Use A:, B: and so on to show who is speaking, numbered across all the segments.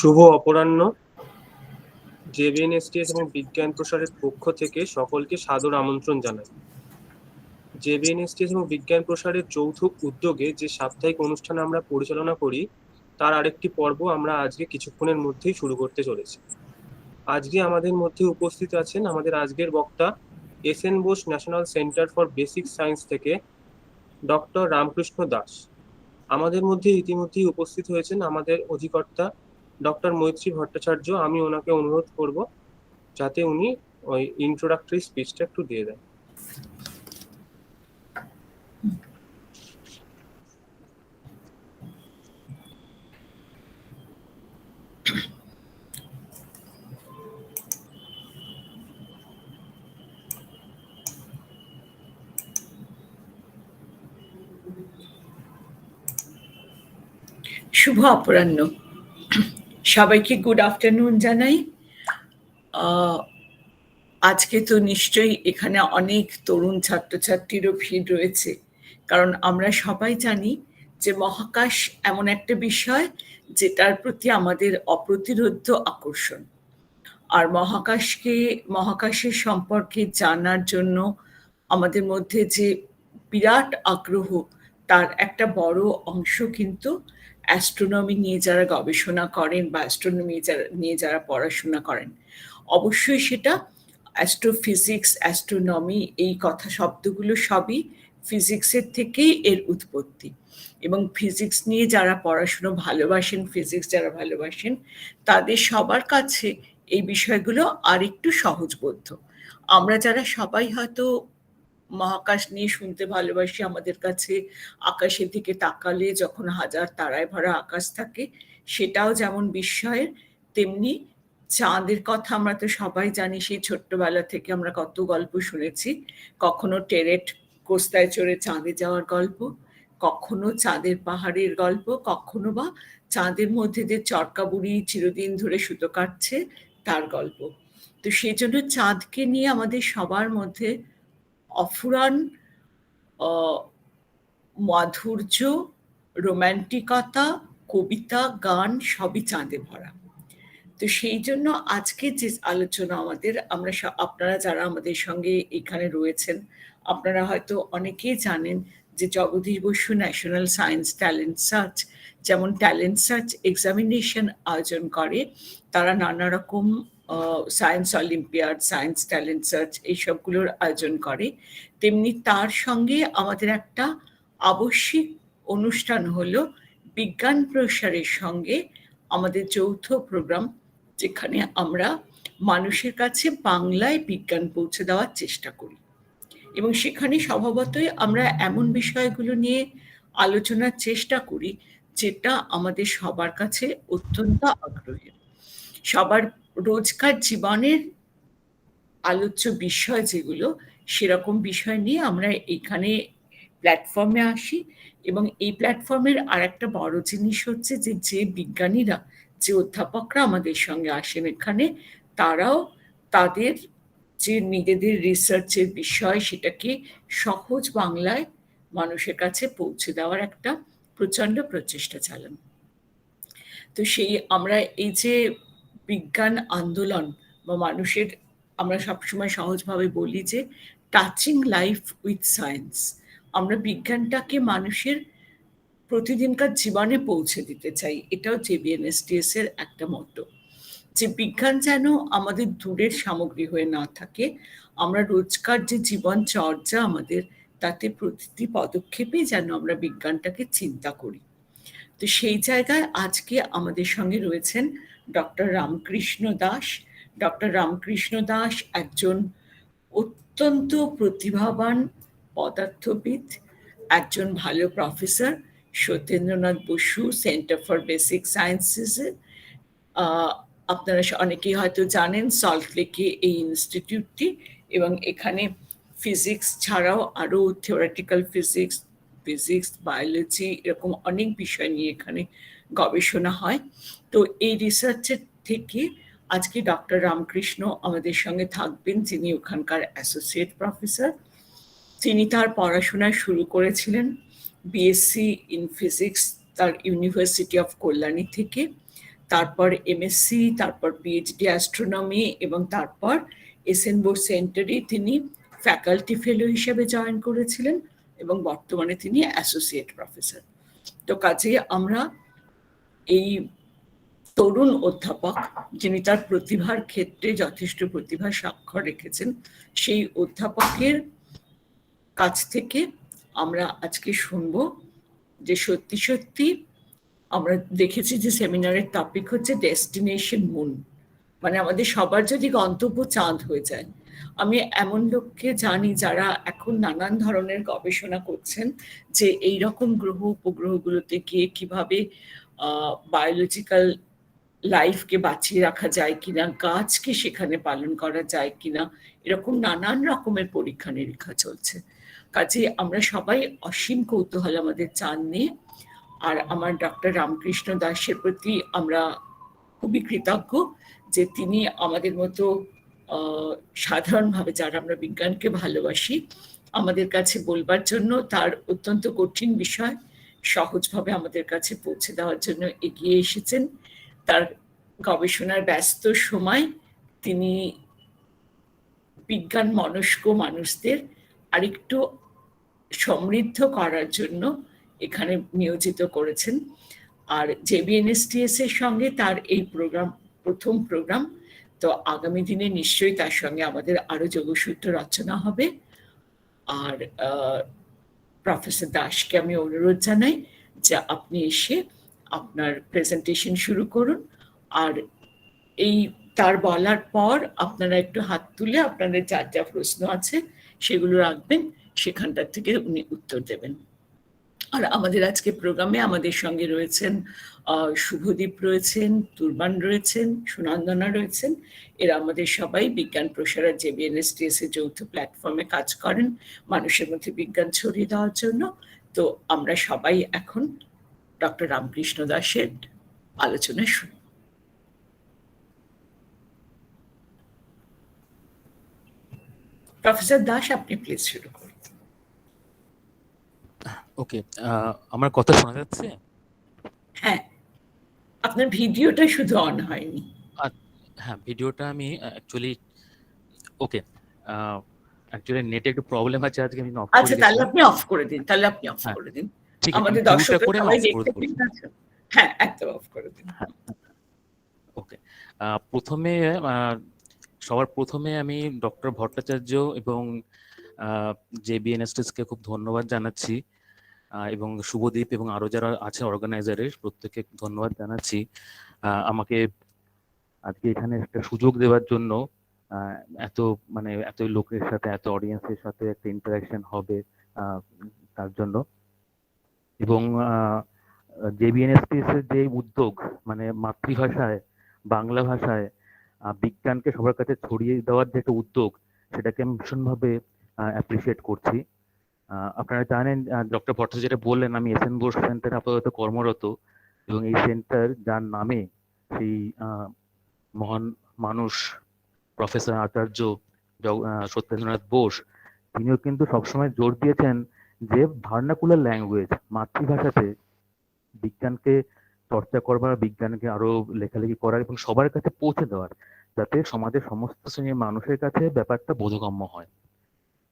A: শুভ অপরাহ্ন। জেবিএনএসটিএস এবং বিজ্ঞান প্রসারের পক্ষ থেকে সকলকে সাদর আমন্ত্রণ জানাই। জেবিএনএসটিএস এবং বিজ্ঞান প্রসারের যৌথ উদ্যোগে যে সাপ্তাহিক অনুষ্ঠান আমরা পরিচালনা করি তার আরেকটি পর্ব আমরা আজকে কিছুক্ষণের মধ্যেই শুরু করতে চলেছি। আজকে আমাদের মধ্যে উপস্থিত আছেন আমাদের আজকের বক্তা S N. Bose national centre for basic science থেকে ডক্টর রামকৃষ্ণ দাস। আমাদের মধ্যে ইতিমধ্যেই উপস্থিত হয়েছেন আমাদের অধিকর্তা ডক্টর মৈত্রী ভট্টাচার্য। আমি ওনাকে অনুরোধ করব যাতে উনি ওই ইন্ট্রোডাক্টরি স্পিচটা একটু দিয়ে দেন।
B: শুভ অপরাহ্ন, সবাইকে গুড আফটারনুন জানাই। আজকে তো নিশ্চয়ই এখানে অনেক তরুণ ছাত্রছাত্রীরও ভিড় রয়েছে, কারণ আমরা সবাই জানি যে মহাকাশ এমন একটা বিষয় যেটার প্রতি আমাদের অপ্রতিরোধ্য আকর্ষণ। আর মহাকাশের সম্পর্কে জানার জন্য আমাদের মধ্যে যে বিরাট আগ্রহ, তার একটা বড় অংশ কিন্তু অ্যাস্ট্রোনমি নিয়ে যারা গবেষণা করেন বা অ্যাস্ট্রোনমি নিয়ে যারা পড়াশোনা করেন, অবশ্যই সেটা অ্যাস্ট্রোফিজিক্স, অ্যাস্ট্রোনমি, এই কথা শব্দগুলো সবই ফিজিক্সের থেকেই এর উৎপত্তি। এবং ফিজিক্স নিয়ে যারা পড়াশুনো ভালোবাসেন, ফিজিক্স যারা ভালোবাসেন, তাদের সবার কাছে এই বিষয়গুলো আর একটু সহজবোধ্য। আমরা যারা সবাই হয়তো মহাকাশ নিয়ে শুনতে ভালোবাসি, আমাদের কাছে আকাশের দিকে তাকালে যখন হাজার তারায় ভরা আকাশ থাকে সেটাও যেমন বিস্ময়ের, তেমনি চাঁদের কথা আমরা তো সবাই জানি। সেই ছোট্টবেলা থেকে আমরা কত গল্প শুনেছি, কখনো টেরেট কোস্তায় চড়ে চাঁদে যাওয়ার গল্প, কখনো চাঁদের পাহাড়ের গল্প, কখনো বা চাঁদের মধ্যে যে চরকা বুড়ি চিরদিন ধরে সুতো কাটছে তার গল্প। তো সেই জন্য চাঁদকে নিয়ে আমাদের সবার মধ্যে অফুরান মাধুর্য, রোম্যান্টিকতা, কবিতা, গান সবই চাঁদে ভরা। তো সেই জন্য আজকে যে আলোচনা আপনারা যারা আমাদের সঙ্গে এখানে রয়েছেন, আপনারা হয়তো অনেকেই জানেন যে Jagadish Bose national science talent search যেমন ট্যালেন্ট সার্চ এক্সামিনেশন আয়োজন করে, তারা নানা রকম science olympiad, science talent search এইসবগুলোর আয়োজন করে, তেমনি তার সঙ্গে আমাদের একটা আবশ্যিক অনুষ্ঠান হলো বিজ্ঞান প্রসারের সঙ্গে আমাদের যৌথ প্রোগ্রাম, যেখানে আমরা মানুষের কাছে বাংলায় বিজ্ঞান পৌঁছে দেওয়ার চেষ্টা করি। এবং সেখানে স্বভাবতই আমরা এমন বিষয়গুলো নিয়ে আলোচনার চেষ্টা করি যেটা আমাদের সবার কাছে অত্যন্ত আগ্রহের। সবার রোজকার জীবনের আলোচ্য বিষয় যেগুলো, সেরকম বিষয় নিয়ে আমরা এখানে প্ল্যাটফর্মে আসি। এবং এই প্ল্যাটফর্মের আর একটা বড় জিনিস হচ্ছে যে বিজ্ঞানীরা, যে অধ্যাপকরা আমাদের সঙ্গে আসেন এখানে, তারাও তাদের যে নিজেদের রিসার্চের বিষয় সেটাকে সহজ বাংলায় মানুষের কাছে পৌঁছে দেওয়ার একটা প্রচণ্ড প্রচেষ্টা চালান। তো আমরা এই যে বিজ্ঞান আন্দোলন বা মানুষের, আমরা সবসময় সহজভাবে বলি যে টাচিং লাইফ উইথ সায়েন্স, আমরা বিজ্ঞানটাকে মানুষের প্রতিদিনকার জীবনে পৌঁছে দিতে চাই। এটাও জেবিএনএসটিএস এর একটা মতো, যে বিজ্ঞান যেন আমাদের দূরের সামগ্রী হয়ে না থাকে, আমরা রোজকার যে জীবন চর্যা আমাদের, তাতে প্রতিটি পদক্ষেপে যেন আমরা বিজ্ঞানটাকে চিন্তা করি। তো সেই জায়গায় আজকে আমাদের সঙ্গে রয়েছেন ডক্টর রামকৃষ্ণ দাস। ডক্টর রামকৃষ্ণ দাস একজন অত্যন্ত প্রতিভাবান পদার্থবিদ, একজন ভালো professor Satyendranath Bose centre for basic সায়েন্সেসে। আপনারা অনেকেই হয়তো জানেন সল্টলেকে এই ইনস্টিটিউটটি, এবং এখানে ফিজিক্স ছাড়াও আরও থিওরিটিক্যাল ফিজিক্স, বায়োলজি, এরকম অনেক বিষয় নিয়ে এখানে গবেষণা হয়। তো এই রিসার্চের থেকে আজকে ডক্টর রামকৃষ্ণ আমাদের সঙ্গে থাকবেন, যিনি ওখানকার অ্যাসোসিয়েট প্রফেসর। তিনি তার পড়াশোনা শুরু করেছিলেন বিএসসি ইন ফিজিক্স তার ইউনিভার্সিটি অফ কল্যাণী থেকে। তারপর এমএসসি, তারপর পিএইচডি অ্যাস্ট্রোনমি, এবং তারপর এসএন বোস সেন্টারে তিনি ফ্যাকাল্টি ফেলো হিসেবে জয়েন করেছিলেন এবং বর্তমানে তিনি অ্যাসোসিয়েট প্রফেসর। তো কাজেই আমরা এই তরুণ অধ্যাপক, যিনি তার প্রতিভার ক্ষেত্রে যথেষ্ট প্রতিভার স্বাক্ষর রেখেছেন, সেই অধ্যাপকের কাছ থেকে আমরা আজকে শুনবো যে সত্যি সত্যি আমরা দেখেছি যে সেমিনারের টপিক হচ্ছে ডেস্টিনেশন মুন, মানে আমাদের সবার যদি গন্তব্য চাঁদ হয়ে যায়। আমি এমন লোককে জানি যারা এখন নানান ধরনের গবেষণা করছেন যে এই রকম গ্রহ উপগ্রহগুলোতে গিয়ে কিভাবে বায়োলজিক্যাল লাইফকে বাঁচিয়ে রাখা যায় কিনা, গাছকে সেখানে পালন করা যায় কিনা, এরকম নানান রকমের পরীক্ষা নিরীক্ষা চলছে। কাজে আমরা সবাই অসীম কৌতূহল আমাদের চাঁদ নিয়ে। আর আমার ডক্টর রামকৃষ্ণ দাসের প্রতি আমরা খুবই কৃতজ্ঞ যে তিনি আমাদের মতো সাধারণভাবে যারা আমরা বিজ্ঞানকে ভালোবাসি, আমাদের কাছে বলবার জন্য তার অত্যন্ত কঠিন বিষয় সহজভাবে আমাদের কাছে পৌঁছে দেওয়ার জন্য এগিয়ে এসেছেন। তার গবেষণার ব্যস্ত সময় তিনি বিজ্ঞান মনস্ক মানুষদের আরেকটু সমৃদ্ধ করার জন্য এখানে নিয়োজিত করেছেন। আর জেবিএনএসটিএস এর সঙ্গে তার এই প্রোগ্রাম প্রথম প্রোগ্রাম, তো আগামী দিনে নিশ্চয়ই তার সঙ্গে আমাদের আরো যোগসূত্র রচনা হবে। আর প্রফেসর দাসকে আমি অনুরোধ জানাই যে আপনি এসে আপনার প্রেজেন্টেশন শুরু করুন, আর এই তার বলার পর আপনারা একটু হাত তুলে আপনাদের যা যা প্রশ্ন আছে সেগুলো রাখবেন, সেখানটার থেকে উনি উত্তর দেবেন। আর আমাদের আজকে প্রোগ্রামে আমাদের সঙ্গে রয়েছেন শুভদীপ রয়েছেন, তুরবান রয়েছেন, সুনন্দনা রয়েছেন। এরা আমাদের সবাই বিজ্ঞান প্রসার জেবিএনএসটিএস এর যৌথ প্ল্যাটফর্মে কাজ করেন মানুষের মধ্যে বিজ্ঞান ছড়িয়ে দেওয়ার জন্য। তো আমরা সবাই এখন ডক্টর রামকৃষ্ণ দাসের আলোচনা শুনি। প্রফেসর দাস, আপনি প্লিজ শুরু করুন।
C: ওকে, আমার কথা শোনা যাচ্ছে?
B: হ্যাঁ, আপনার ভিডিওটা শুধু অন হয়নি।
C: হ্যাঁ, ভিডিওটা আমি অ্যাকচুয়ালি ওকে, অ্যাকচুয়ালি নেটে একটু প্রবলেম আছে আজকে, আমি অফ করে
B: আচ্ছা, তাহলে আপনি অফ করে দিন,
C: হ্যাঁ,
B: করে দিন।
C: ঠিক আছে,
B: আমাদের দর্শকরা সবাই দেখতে পাচ্ছেন। হ্যাঁ, একদম অফ করে দিন।
C: ওকে, সবার প্রথমে আমি ডক্টর ভট্টাচার্য এবং জেবিএনএসটিএস কে খুব ধন্যবাদ জানাচ্ছি, এবং শুভদীপ এবং আরো যারা আছে অর্গানাইজারের প্রত্যেককে ধন্যবাদ জানাচ্ছি আমাকে আজকে এখানে একটা সুযোগ দেওয়ার জন্য। এত লোকের সাথে, এত অডিয়েন্সের সাথে একটা ইন্টারাকশন হবে তার জন্য। এবং জেবিএনএসটিএস এর যে উদ্যোগ, মানে মাতৃভাষায় বাংলা ভাষায় বিজ্ঞানকে সবার কাছে ছড়িয়ে দেওয়ার যে একটা উদ্যোগ, সেটাকে আমি ভীষণভাবে অ্যাপ্রিসিয়েট করছি। আপনারা জানেন, ডক্টর ভট্টাচার্য যেটা বললেন, আমি এসএন বোস সেন্টারে আপাতত কর্মরত, এবং এই সেন্টার যার নামে সেই মহান মানুষ প্রফেসর আচার্য সত্যেন্দ্রনাথ বোস, তিনিও কিন্তু সবসময় জোর দিয়েছেন যে ভার্নাকুলার ল্যাঙ্গুয়েজ, মাতৃভাষাতে বিজ্ঞানকে চর্চা করবার, বিজ্ঞানকে আরো লেখালেখি করার এবং সবার কাছে পৌঁছে দেওয়ার, যাতে সমাজের সমস্ত শ্রেণীর মানুষের কাছে ব্যাপারটা বোধগম্য হয়।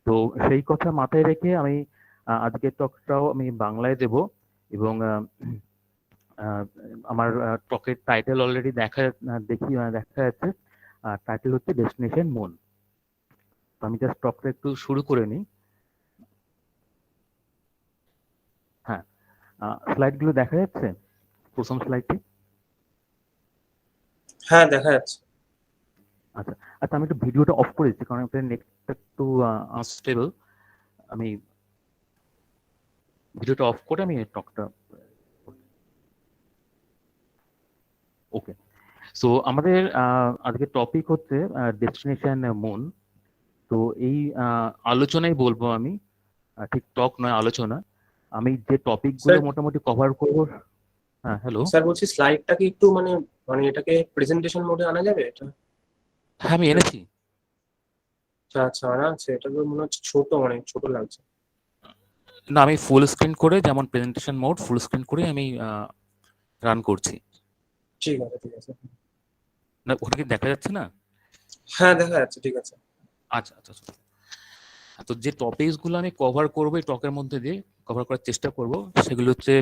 C: তো সেই কথা মাথায় রেখে আমি আজকের টকটাও আমি বাংলায় দেব, এবং আমার টকের টাইটেল অলরেডি দেখা যাচ্ছে। টাইটেল হচ্ছে ডেস্টিনেশন মুন। আমি জাস্ট টকটা একটু শুরু করে নিই। হ্যাঁ, স্লাইড গুলো দেখা যাচ্ছে? প্রথম স্লাইডটি?
A: হ্যাঁ, দেখা যাচ্ছে।
C: আচ্ছা আচ্ছা, আমি একটু ভিডিওটা অফ করেছি কারণ আপনার নেটটা একটু আনস্টেবল। আমি ভিডিওটা অফ করে আমি টকটা ওকে। সো আমাদের আজকে টপিক হচ্ছে ডেস্টিনেশন মুন। তো এই আলোচনায় বলবো আমি, ঠিক টক নয়, আলোচনা। আমি যে টপিক গুলো মোটামুটি কভার করব। হ্যাঁ, হ্যালো
A: স্যার, বলছি স্লাইডটাকে একটু মানে এটাকে প্রেজেন্টেশন মোডে আনা যাবে এটা?
C: হ্যাঁ, আমি এনেছি।
A: আচ্ছা আচ্ছা, আনা আছে। এটা তো মনে হচ্ছে ছোট, অনেক ছোট লাগছে।
C: না, আমি ফুল স্ক্রিন করে, যেমন প্রেজেন্টেশন মোড ফুল স্ক্রিন করে আমি রান করছি।
A: ঠিক আছে, ঠিক আছে।
C: না ওটা কি দেখা যাচ্ছে না?
A: হ্যাঁ, দেখা যাচ্ছে, ঠিক আছে।
C: আচ্ছা আচ্ছা আচ্ছা। তো যে টপিকস গুলো আমি কভার করবো এই টকের মধ্যে দিয়ে কভার করার চেষ্টা করব, সেগুলো হচ্ছে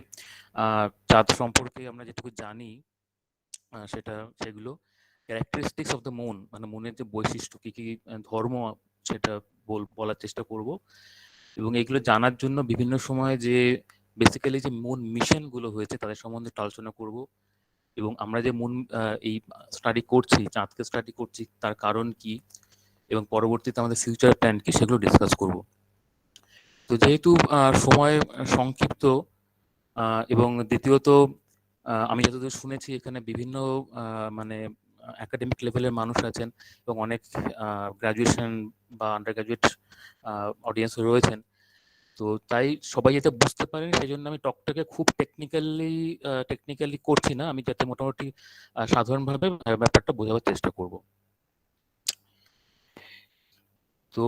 C: চাঁদ সম্পর্কে আমরা যেটুকু জানি সেটা, সেগুলো ক্যারেক্টারিস্টিক্স অফ দ্য মুন, মানে মুনের যে বৈশিষ্ট্য কি কি ধর্ম, সেটা বলার চেষ্টা করব। এবং এগুলো জানার জন্য বিভিন্ন সময় যে বেসিক্যালি যে মুন মিশন গুলো হয়েছে তাদের সম্বন্ধে একটু আলোচনা করব। এবং আমরা যে মুন এই স্টাডি করছি, চাঁদকে স্টাডি করছি, তার কারণ কি এবং পরবর্তীতে আমাদের ফিউচার প্ল্যান কি, সেগুলো ডিসকাস করব। তো যেহেতু সময় সংক্ষিপ্ত, এবং দ্বিতীয়ত আমি যতদূর শুনেছি এখানে বিভিন্ন মানে একাডেমিক লেভেলের মানুষ আছেন এবং অনেক গ্রাজুয়েশন বা আন্ডার গ্রাজুয়েট অডিয়েন্স রয়েছেন। তো তাই সবাই যাতে বুঝতে পারেন সেই জন্য আমি টকটাকে খুব টেকনিক্যালি করছি না, আমি যাতে মোটামুটি সাধারণভাবে ব্যাপারটা বোঝাবার চেষ্টা করব। তো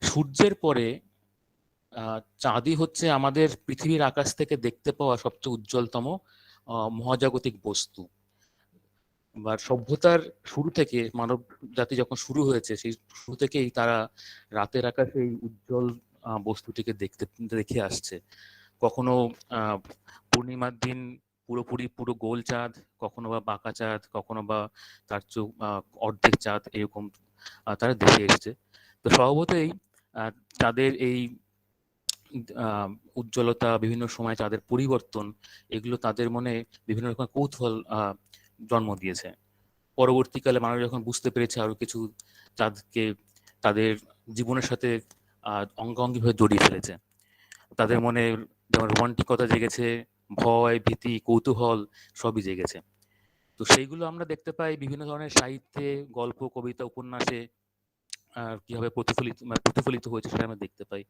C: সূর্যের পরে চাঁদই হচ্ছে আমাদের পৃথিবীর আকাশ থেকে দেখতে পাওয়া সবচেয়ে উজ্জ্বলতম মহাজাগতিক বস্তু। বা সভ্যতার শুরু থেকে মানব জাতি যখন শুরু হয়েছে সেই শুরু থেকেই তারা রাতের আকাশে এই উজ্জ্বল বস্তুটিকে দেখে আসছে। কখনো পূর্ণিমার দিন পুরো গোল চাঁদ, কখনো বা বাঁকা চাঁদ, কখনো বা তার অর্ধেক চাঁদ, এরকম তারা দেখে এসছে। তো স্বভাবতই চাঁদের এই উজ্জ্বলতা, বিভিন্ন সময় চাঁদের পরিবর্তন, এগুলো তাদের মনে বিভিন্ন রকম কৌতূহল জন্ম দিয়েছে। পরবর্তীকালে মানুষ যখন বুঝতে পেরেছে আরো কিছু, চাঁদকে তাদের জীবনের সাথে অঙ্গাঙ্গিভাবে জড়িয়ে ফেলেছে, তাদের মনে যেমন রোমান্টিকতা জেগেছে, ভয়, ভীতি, কৌতূহল সবই জেগেছে। তো সেইগুলো আমরা দেখতে পাই বিভিন্ন ধরনের সাহিত্যে, গল্প, কবিতা, উপন্যাসে কিভাবে প্রতিফলিত হয়েছে সেটা আমরা দেখতে পাই।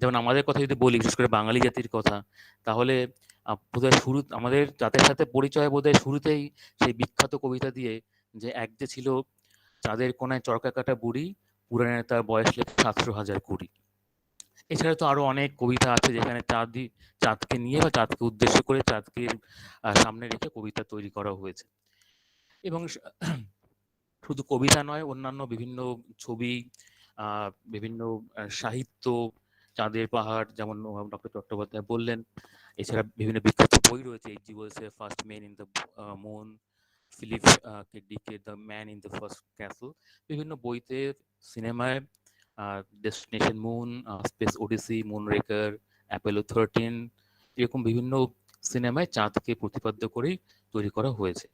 C: যেমন আমাদের কথা যদি বলি, বিশেষ করে বাঙালি জাতির কথা, তাহলে বোধহয় আমাদের জাতের সাথে পরিচয় বোধহয় শুরুতেই সেই বিখ্যাত কবিতা দিয়ে, যে এক যে ছিল চাঁদের কোনায় চরকা কাটা বুড়ি, পুরাণে তার বয়স লেখা ৭০০,০০০ কুড়ি। এছাড়া তো আরো অনেক কবিতা আছে যেখানে চাঁদকে নিয়ে বা চাঁদকে উদ্দেশ্য করে, চাঁদকে সামনে রেখে কবিতা তৈরি করা হয়েছে। এবং শুধু কবিতা নয়, অন্যান্য বিভিন্ন ছবি, বিভিন্ন সাহিত্য, চাঁদের পাহাড়, যেমন ডক্টর চট্টোপাধ্যায় বললেন। এছাড়া বিভিন্ন বিখ্যাত বই রয়েছে, এইচ জি ওয়েলসের first man in the moon, Philip K ডিকে the man in the first castle. বিভিন্ন বইতে, সিনেমায় destination moon, space odyssey, moonraker, Apollo 13, এরকম বিভিন্ন সিনেমায় চাঁদকে প্রতিপাদ্য করেই তৈরি করা হয়েছে।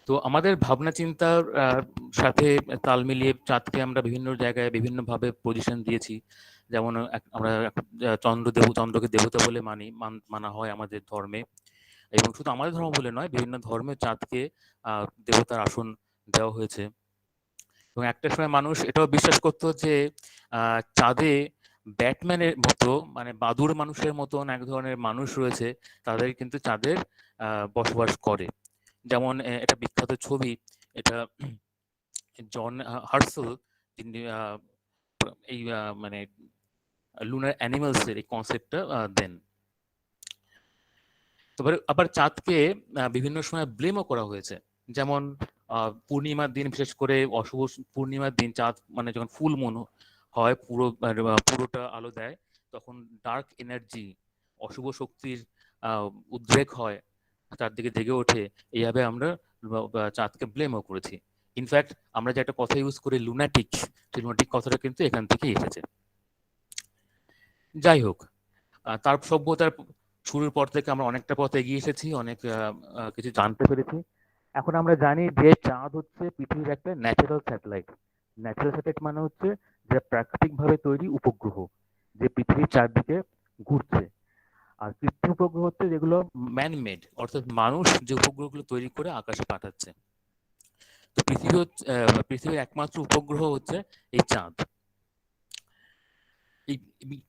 C: তো আমাদের ভাবনা চিন্তার সাথে তাল মিলিয়ে চাঁদকে আমরা বিভিন্ন জায়গায় বিভিন্নভাবে পজিশন দিয়েছি। যেমন আমরা চন্দ্রকে দেবতা বলে মানা হয় আমাদের ধর্মে। এবং শুধু আমাদের ধর্ম বলে নয়, বিভিন্ন ধর্মে চাঁদকে দেবতার আসন দেওয়া হয়েছে। এবং একটা সময় মানুষ এটাও বিশ্বাস করতো যে চাঁদে ব্যাটম্যানের মতো, মানে বাদুড় মানুষের মতন এক ধরনের মানুষ রয়েছে, তাদের কিন্তু চাঁদের বসবাস করে। যেমন এটা বিখ্যাত ছবি, এটা জন হার্সেল, তিনি এই মানে লুনার অ্যানিমালস এর এই কনসেপ্টটা দেন। তারপরে আবার চাঁদকে বিভিন্ন সময় ব্লেমও করা হয়েছে। যেমন পূর্ণিমার দিন, বিশেষ করে অশুভ পূর্ণিমার দিন চাঁদ মানে যখন ফুল মুন হয়, পুরোটা আলো দেয়, তখন ডার্ক এনার্জি, অশুভ শক্তির উদ্রেক হয়, চারদিকে জেগে ওঠে। এইভাবে আমরা চাঁদকে ব্লেমও করেছি। ইনফ্যাক্ট আমরা যে একটা কথা ইউজ করি লুনাটিক, সেই লুনাটিক কথাটা কিন্তু এখান থেকে এসেছে। যাই হোক, তার সভ্যতার শুরুর পর থেকে আমরা অনেকটা পথ এগিয়ে এসেছি, অনেক কিছু জানতে পেরেছি। এখন আমরা জানি যে চাঁদ হচ্ছে পৃথিবীর একটা ন্যাচারাল স্যাটেলাইট। ন্যাচারাল স্যাটেলাইট মানে হচ্ছে যে প্রাকৃতিকভাবে তৈরি উপগ্রহ, যে পৃথিবীর চারদিকে ঘুরছে। আর কৃত্রিম উপগ্রহ হচ্ছে যেগুলো ম্যান মেড, অর্থাৎ মানুষ যে উপগ্রহগুলো তৈরি করে আকাশে পাঠাচ্ছে। তো পৃথিবীর একমাত্র উপগ্রহ হচ্ছে এই চাঁদ। এই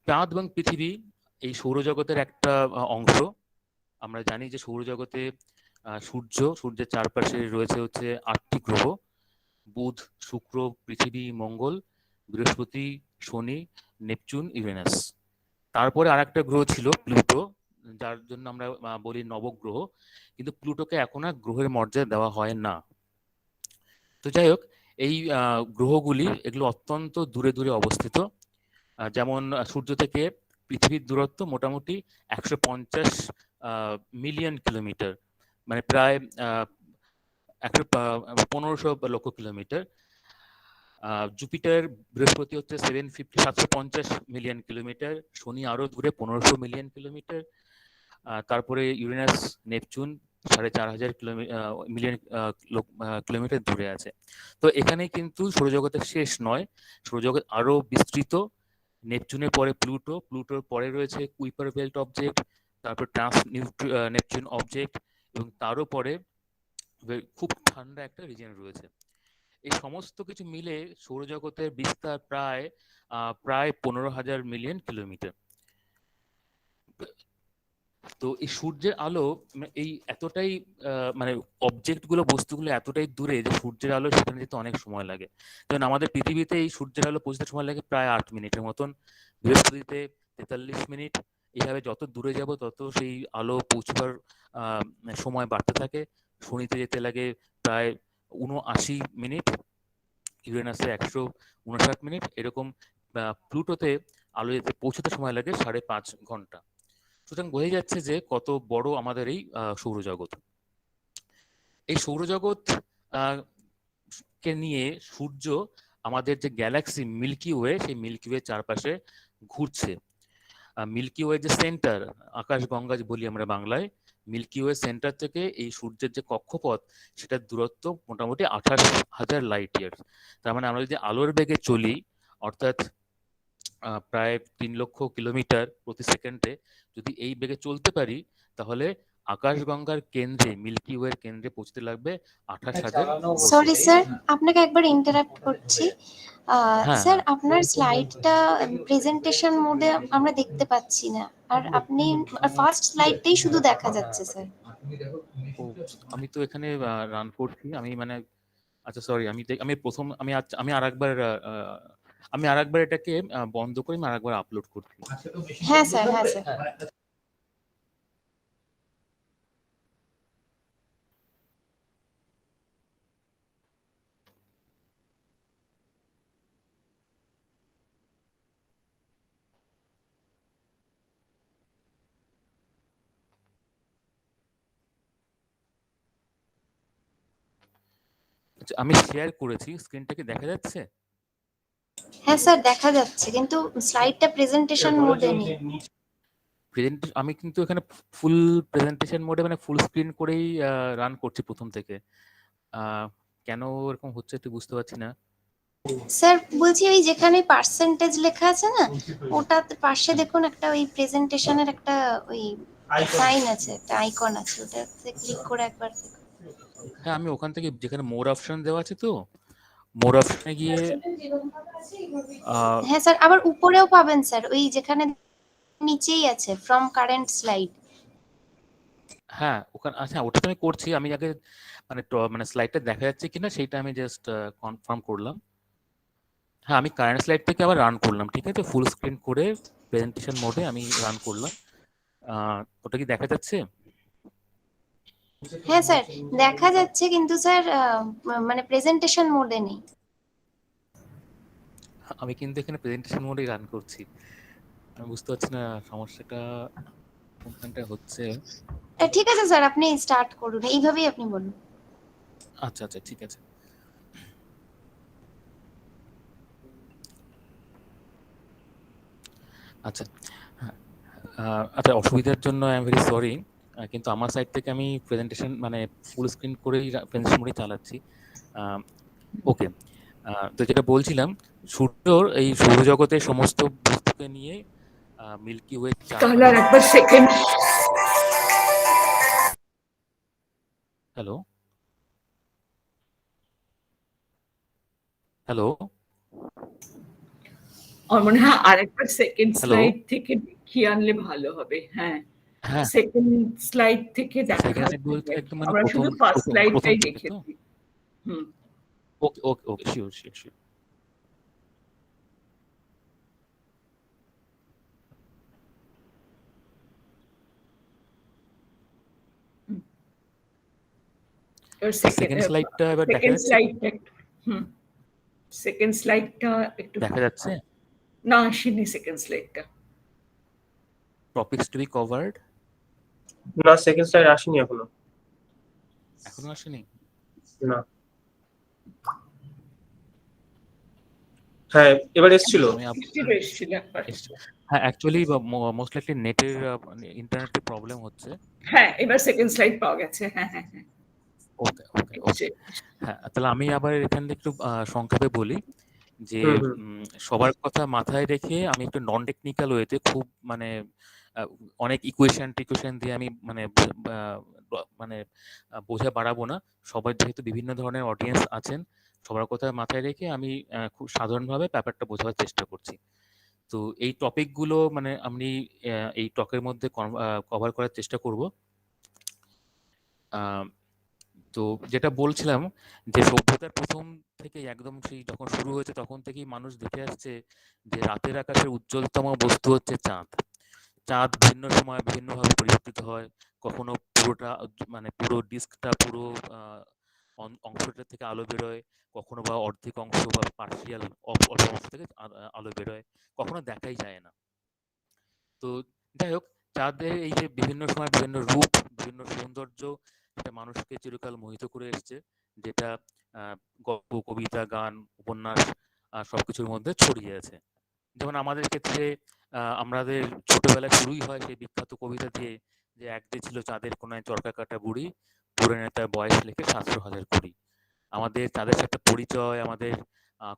C: চাঁদ এবং পৃথিবী এই সৌরজগতের একটা অংশ। আমরা জানি যে সৌরজগতে সূর্যের চারপাশে রয়েছে হচ্ছে 8টি গ্রহ: বুধ, শুক্র, পৃথিবী, মঙ্গল, বৃহস্পতি, শনি, নেপচুন, ইউরেনাস। তারপরে আরেকটা গ্রহ ছিল প্লুটো, যার জন্য আমরা বলি নবগ্রহ, কিন্তু প্লুটোকে এখন আর গ্রহের মর্যাদা দেওয়া হয় না। তো যাই হোক, এই গ্রহগুলি এগুলো অত্যন্ত দূরে দূরে অবস্থিত। যেমন সূর্য থেকে পৃথিবীর দূরত্ব মোটামুটি 150 মিলিয়ন কিলোমিটার, মানে প্রায় 1500 লক্ষ কিলোমিটার। জুপিটার, বৃহস্পতি হচ্ছে 750 মিলিয়ন কিলোমিটার, শনি আরো দূরে 1500 মিলিয়ন কিলোমিটার। তারপরে ইউরেনাস, নেপচুন 4500 মিলিয়ন কিলোমিটার দূরে আছে। তো এখানে কিন্তু সৌরজগতের শেষ নয়, সৌরজগৎ আরো বিস্তৃত। নেপচুনের পরে প্লুটো, প্লুটোর পরে রয়েছে কুইপার বেল্ট অবজেক্ট, তারপর নেপচুন অবজেক্ট, এবং তারও পরে খুব ঠান্ডা একটা রিজিয়ন রয়েছে। এই সমস্ত কিছু মিলে সৌরজগতের বিস্তার প্রায় 15,000 মিলিয়ন কিলোমিটার। তো এই সূর্যের আলো এই এতটাই মানে অবজেক্ট গুলো, বস্তুগুলো এতটাই দূরে যে সূর্যের আলো সেখানে যেতে অনেক সময় লাগে। যেমন আমাদের পৃথিবীতে এই সূর্যের আলো পৌঁছতে সময় লাগে প্রায় 8 মিনিটের মতন, বৃহস্পতিতে 43 মিনিট। এইভাবে যত দূরে যাব তত সেই আলো পৌঁছবার সময় বাড়তে থাকে। শনিতে যেতে লাগে প্রায় 79 মিনিট, ইউরেনাসে 159 মিনিট, এরকম। প্লুটোতে আলো যেতে পৌঁছতে সময় লাগে 5.5 ঘন্টা। সুতরাং বোঝা যাচ্ছে যে কত বড় আমাদের এই সৌরজগৎ। এই সৌরজগৎ কে নিয়ে সূর্য, আমাদের যে গ্যালাক্সি মিল্কি ওয়ে, সেই মিল্কি ওয়ে চারপাশে ঘুরছে। মিল্কি ওয়ে যে সেন্টার, আকাশগঙ্গা বলি আমরা বাংলায়, মিল্কি ওয়ে সেন্টার থেকে এই সূর্যের যে কক্ষপথ, সেটার দূরত্ব মোটামুটি 28,000 লাইট ইয়ার। তার মানে আমরা যদি আলোর বেগে চলি, অর্থাৎ প্রায় 3 লক্ষ কিলোমিটার প্রতি সেকেন্ডে যদি এই বেগে চলতে পারি, তাহলে আকাশগঙ্গার কেন্দ্রে, মিল্কি ওয়ের কেন্দ্রে পৌঁছতে লাগবে 28,000
D: সরি স্যার, আপনাকে একবার ইন্টারাপ্ট করছি।
C: হ্যাঁ,
D: স্যার,
C: হ্যাঁ।
D: আপনার স্লাইডটা প্রেজেন্টেশন মোডে আমরা দেখতে পাচ্ছি না, আর আপনি ফার্স্ট স্লাইডটাই শুধু দেখা যাচ্ছে স্যার।
C: ও, আমি তো এখানে রান করছি, আমি মানে, আচ্ছা সরি, আমি প্রথম, আমি আরেকবার আমি আরেকবার এটাকে বন্ধ করে আমি আরেকবার আপলোড করছি।
D: হ্যাঁ স্যার, হ্যাঁ স্যার।
C: আচ্ছা, আমি শেয়ার করেছি, স্ক্রিনটাকে দেখা যাচ্ছে?
D: হ্যাঁ স্যার, দেখা যাচ্ছে, কিন্তু স্লাইডটা প্রেজেন্টেশন মোডে নেই।
C: আমি কিন্তু এখানে ফুল প্রেজেন্টেশন মোডে, মানে ফুল স্ক্রিন করেই রান করছি প্রথম থেকে। কেন এরকম হচ্ছে একটু বুঝতে পারছি না।
D: স্যার বলছি, ওই যেখানে পার্সেন্টেজ লেখা আছে না, ওটার পাশে দেখুন একটা ওই প্রেজেন্টেশনের একটা ওই সাইন আছে, একটা আইকন আছে, ওটাতে ক্লিক করে একবার দেখুন।
C: হ্যাঁ, আমি ওখান থেকে যেখানে মোর অপশন দেওয়া আছে, তো মোর অপশনে গিয়ে
D: হ্যাঁ স্যার, আবার উপরেও পাবেন স্যার, ওই যেখানে নিচেই আছে ফ্রম কারেন্ট স্লাইড।
C: হ্যাঁ, ওখানে, আচ্ছা ওটা তো আমি করছি। আমি আগে মানে স্লাইডটা দেখা যাচ্ছে কিনা সেইটা আমি জাস্ট কনফার্ম করলাম। হ্যাঁ, আমি কারেন্ট স্লাইড থেকে আবার রান করলাম, ঠিক আছে, ফুল স্ক্রিন করে প্রেজেন্টেশন মোডে আমি রান করলাম। ওটা কি দেখা যাচ্ছে?
D: হ্যাঁ স্যার, দেখা যাচ্ছে, কিন্তু স্যার মানে প্রেজেন্টেশন মোডে নেই।
C: আমি কিন্তু এখানে প্রেজেন্টেশন মোডেই রান করছি। আমি বুঝতে পারছি না সমস্যাটা কোনখানটায় হচ্ছে।
D: ঠিক আছে স্যার, আপনি স্টার্ট করুন, এইভাবেই আপনি বলুন।
C: আচ্ছা, আচ্ছা, ঠিক আছে। আচ্ছা, হ্যাঁ, আচ্ছা, অসুবিধার জন্য আই এম ভেরি সরি, কিন্তু আমার সাইড থেকে আমি প্রেজেন্টেশন মানে ফুল স্ক্রিন করেই প্রেজেন্টেশন মোডেই চালাচ্ছি। ওকে, তো যেটা বলছিলাম, সূর্যর এই সৌরজগতের সমস্ত বস্তুকে নিয়ে মিল্কি ওয়ে
B: তাহলে আর
C: চারপাশে।
B: একবার সেকেন্ড।
C: হ্যালো, হ্যালো,
B: আমার মনে হয় আরেকবার সেকেন্ড
C: হ্যালো।
B: স্লাইড থেকে দেখিয়ে আনলে ভালো হবে। হ্যাঁ,
C: হ্যাঁ,
B: সেকেন্ড স্লাইড থেকে
C: সেকেন্ড
B: দেখা
C: স্লাইড বলতে একদম মানে
B: আমরা
C: প্রথম
B: শুধু ফার্স্ট
C: প্রথম প্রথম
B: স্লাইডটাই
C: থেকে তো।
B: দেখেছি। হুম।
C: ওকে, ওকে, ওকে, শিওর, শিওর, শিওর। সেকেন্ড স্লাইডটা এবার দেখা
B: সেকেন্ড
C: যাচ্ছে?
B: স্লাইডটা হুম সেকেন্ড স্লাইডটা একটু
C: দেখা যাচ্ছে?
B: না আসেনি সেকেন্ড স্লাইডটা।
C: টপিকস টু বি কভার্ড
A: না, সেকেন্ড স্লাইড আসেনি এখনো।
C: এখনো আসেনি?
A: না, হ্যাঁ এবার এসেছিল।
C: আমি
B: এসেছিল একবার।
C: হ্যাঁ, অ্যাকচুয়ালি মোস্ট লাইকলি নেটের ইন্টারনেটের প্রবলেম হচ্ছে।
B: হ্যাঁ এবার সেকেন্ড স্লাইড পাওয়া গেছে। হ্যাঁ হ্যাঁ হ্যাঁ
C: ওকে ওকে ওকে। হ্যাঁ, তাহলে আমি আবার এখান থেকে একটু সংক্ষেপে বলি যে
A: হুম হুম
C: সবার কথা মাথায় রেখে আমি একটু নন টেকনিক্যাল ওয়েতে খুব মানে অনেক টিকুয়েশন দিয়ে আমি মানে বোঝা বাড়াবো না। সবার যেহেতু বিভিন্ন ধরনের অডিয়েন্স আছেন, সবার কথা মাথায় রেখে আমি খুব সাধারণভাবে ব্যাপারটা বোঝার চেষ্টা করছি। তো এই টপিকগুলো মানে আমি এই টকের মধ্যে কভার করার চেষ্টা করব। আহ, তো যেটা বলছিলাম যে সভ্যতার প্রথম থেকে একদম সেই যখন শুরু হয়েছে তখন থেকেই মানুষ দেখে আসছে যে রাতের আকাশের উজ্জ্বলতম বস্তু হচ্ছে চাঁদ। চাঁদ ভিন্ন সময় বিভিন্নভাবে পরিবর্তিত হয়। কখনো পুরোটা মানে পুরো ডিস্কটা পুরো অংশটা থেকে আলো বেরোয়, কখনো বা অর্ধেক অংশ বা পার্শিয়াল অল্প অংশ থেকে আলো বেরোয়, কখনো দেখাই যায় না। তো যাই হোক, চাঁদের এই যে বিভিন্ন সময় বিভিন্ন রূপ, বিভিন্ন সৌন্দর্য, সেটা মানুষকে চিরকাল মোহিত করে এসছে, যেটা গল্প, কবিতা, গান, উপন্যাস সবকিছুর মধ্যে ছড়িয়ে আছে। যেমন আমাদের ক্ষেত্রে আমাদের ছোটবেলায় শুরুই হয় সেই বিখ্যাত কবিতা দিয়ে যে একদিন ছিল চাঁদের কোনায় চরকা কাটা বুড়ি, পুরাণে তার বয়স লেখে ৭০০,০০০ কুড়ি। আমাদের চাঁদের সাথে পরিচয়, আমাদের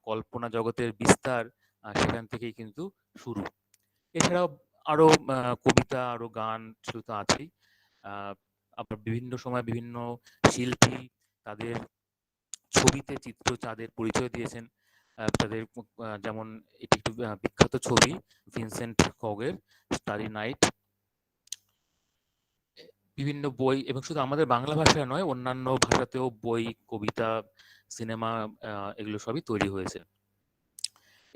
C: কল্পনা জগতের বিস্তার সেখান থেকেই কিন্তু শুরু। এছাড়াও আরো কবিতা, আরো গান সেগুলো তো আছেই। আবার বিভিন্ন সময় বিভিন্ন শিল্পী তাদের ছবিতে চিত্র চাঁদের পরিচয় দিয়েছেন। তাদের যেমন এটি একটু বিখ্যাত ছবি ভিনসেন্ট কগের স্টারি নাইট। বিভিন্ন বই, এবং শুধু আমাদের বাংলা ভাষায় নয়, অন্যান্য ভাষাতেও বই, কবিতা, সিনেমা এগুলো সবই তৈরি হয়েছে।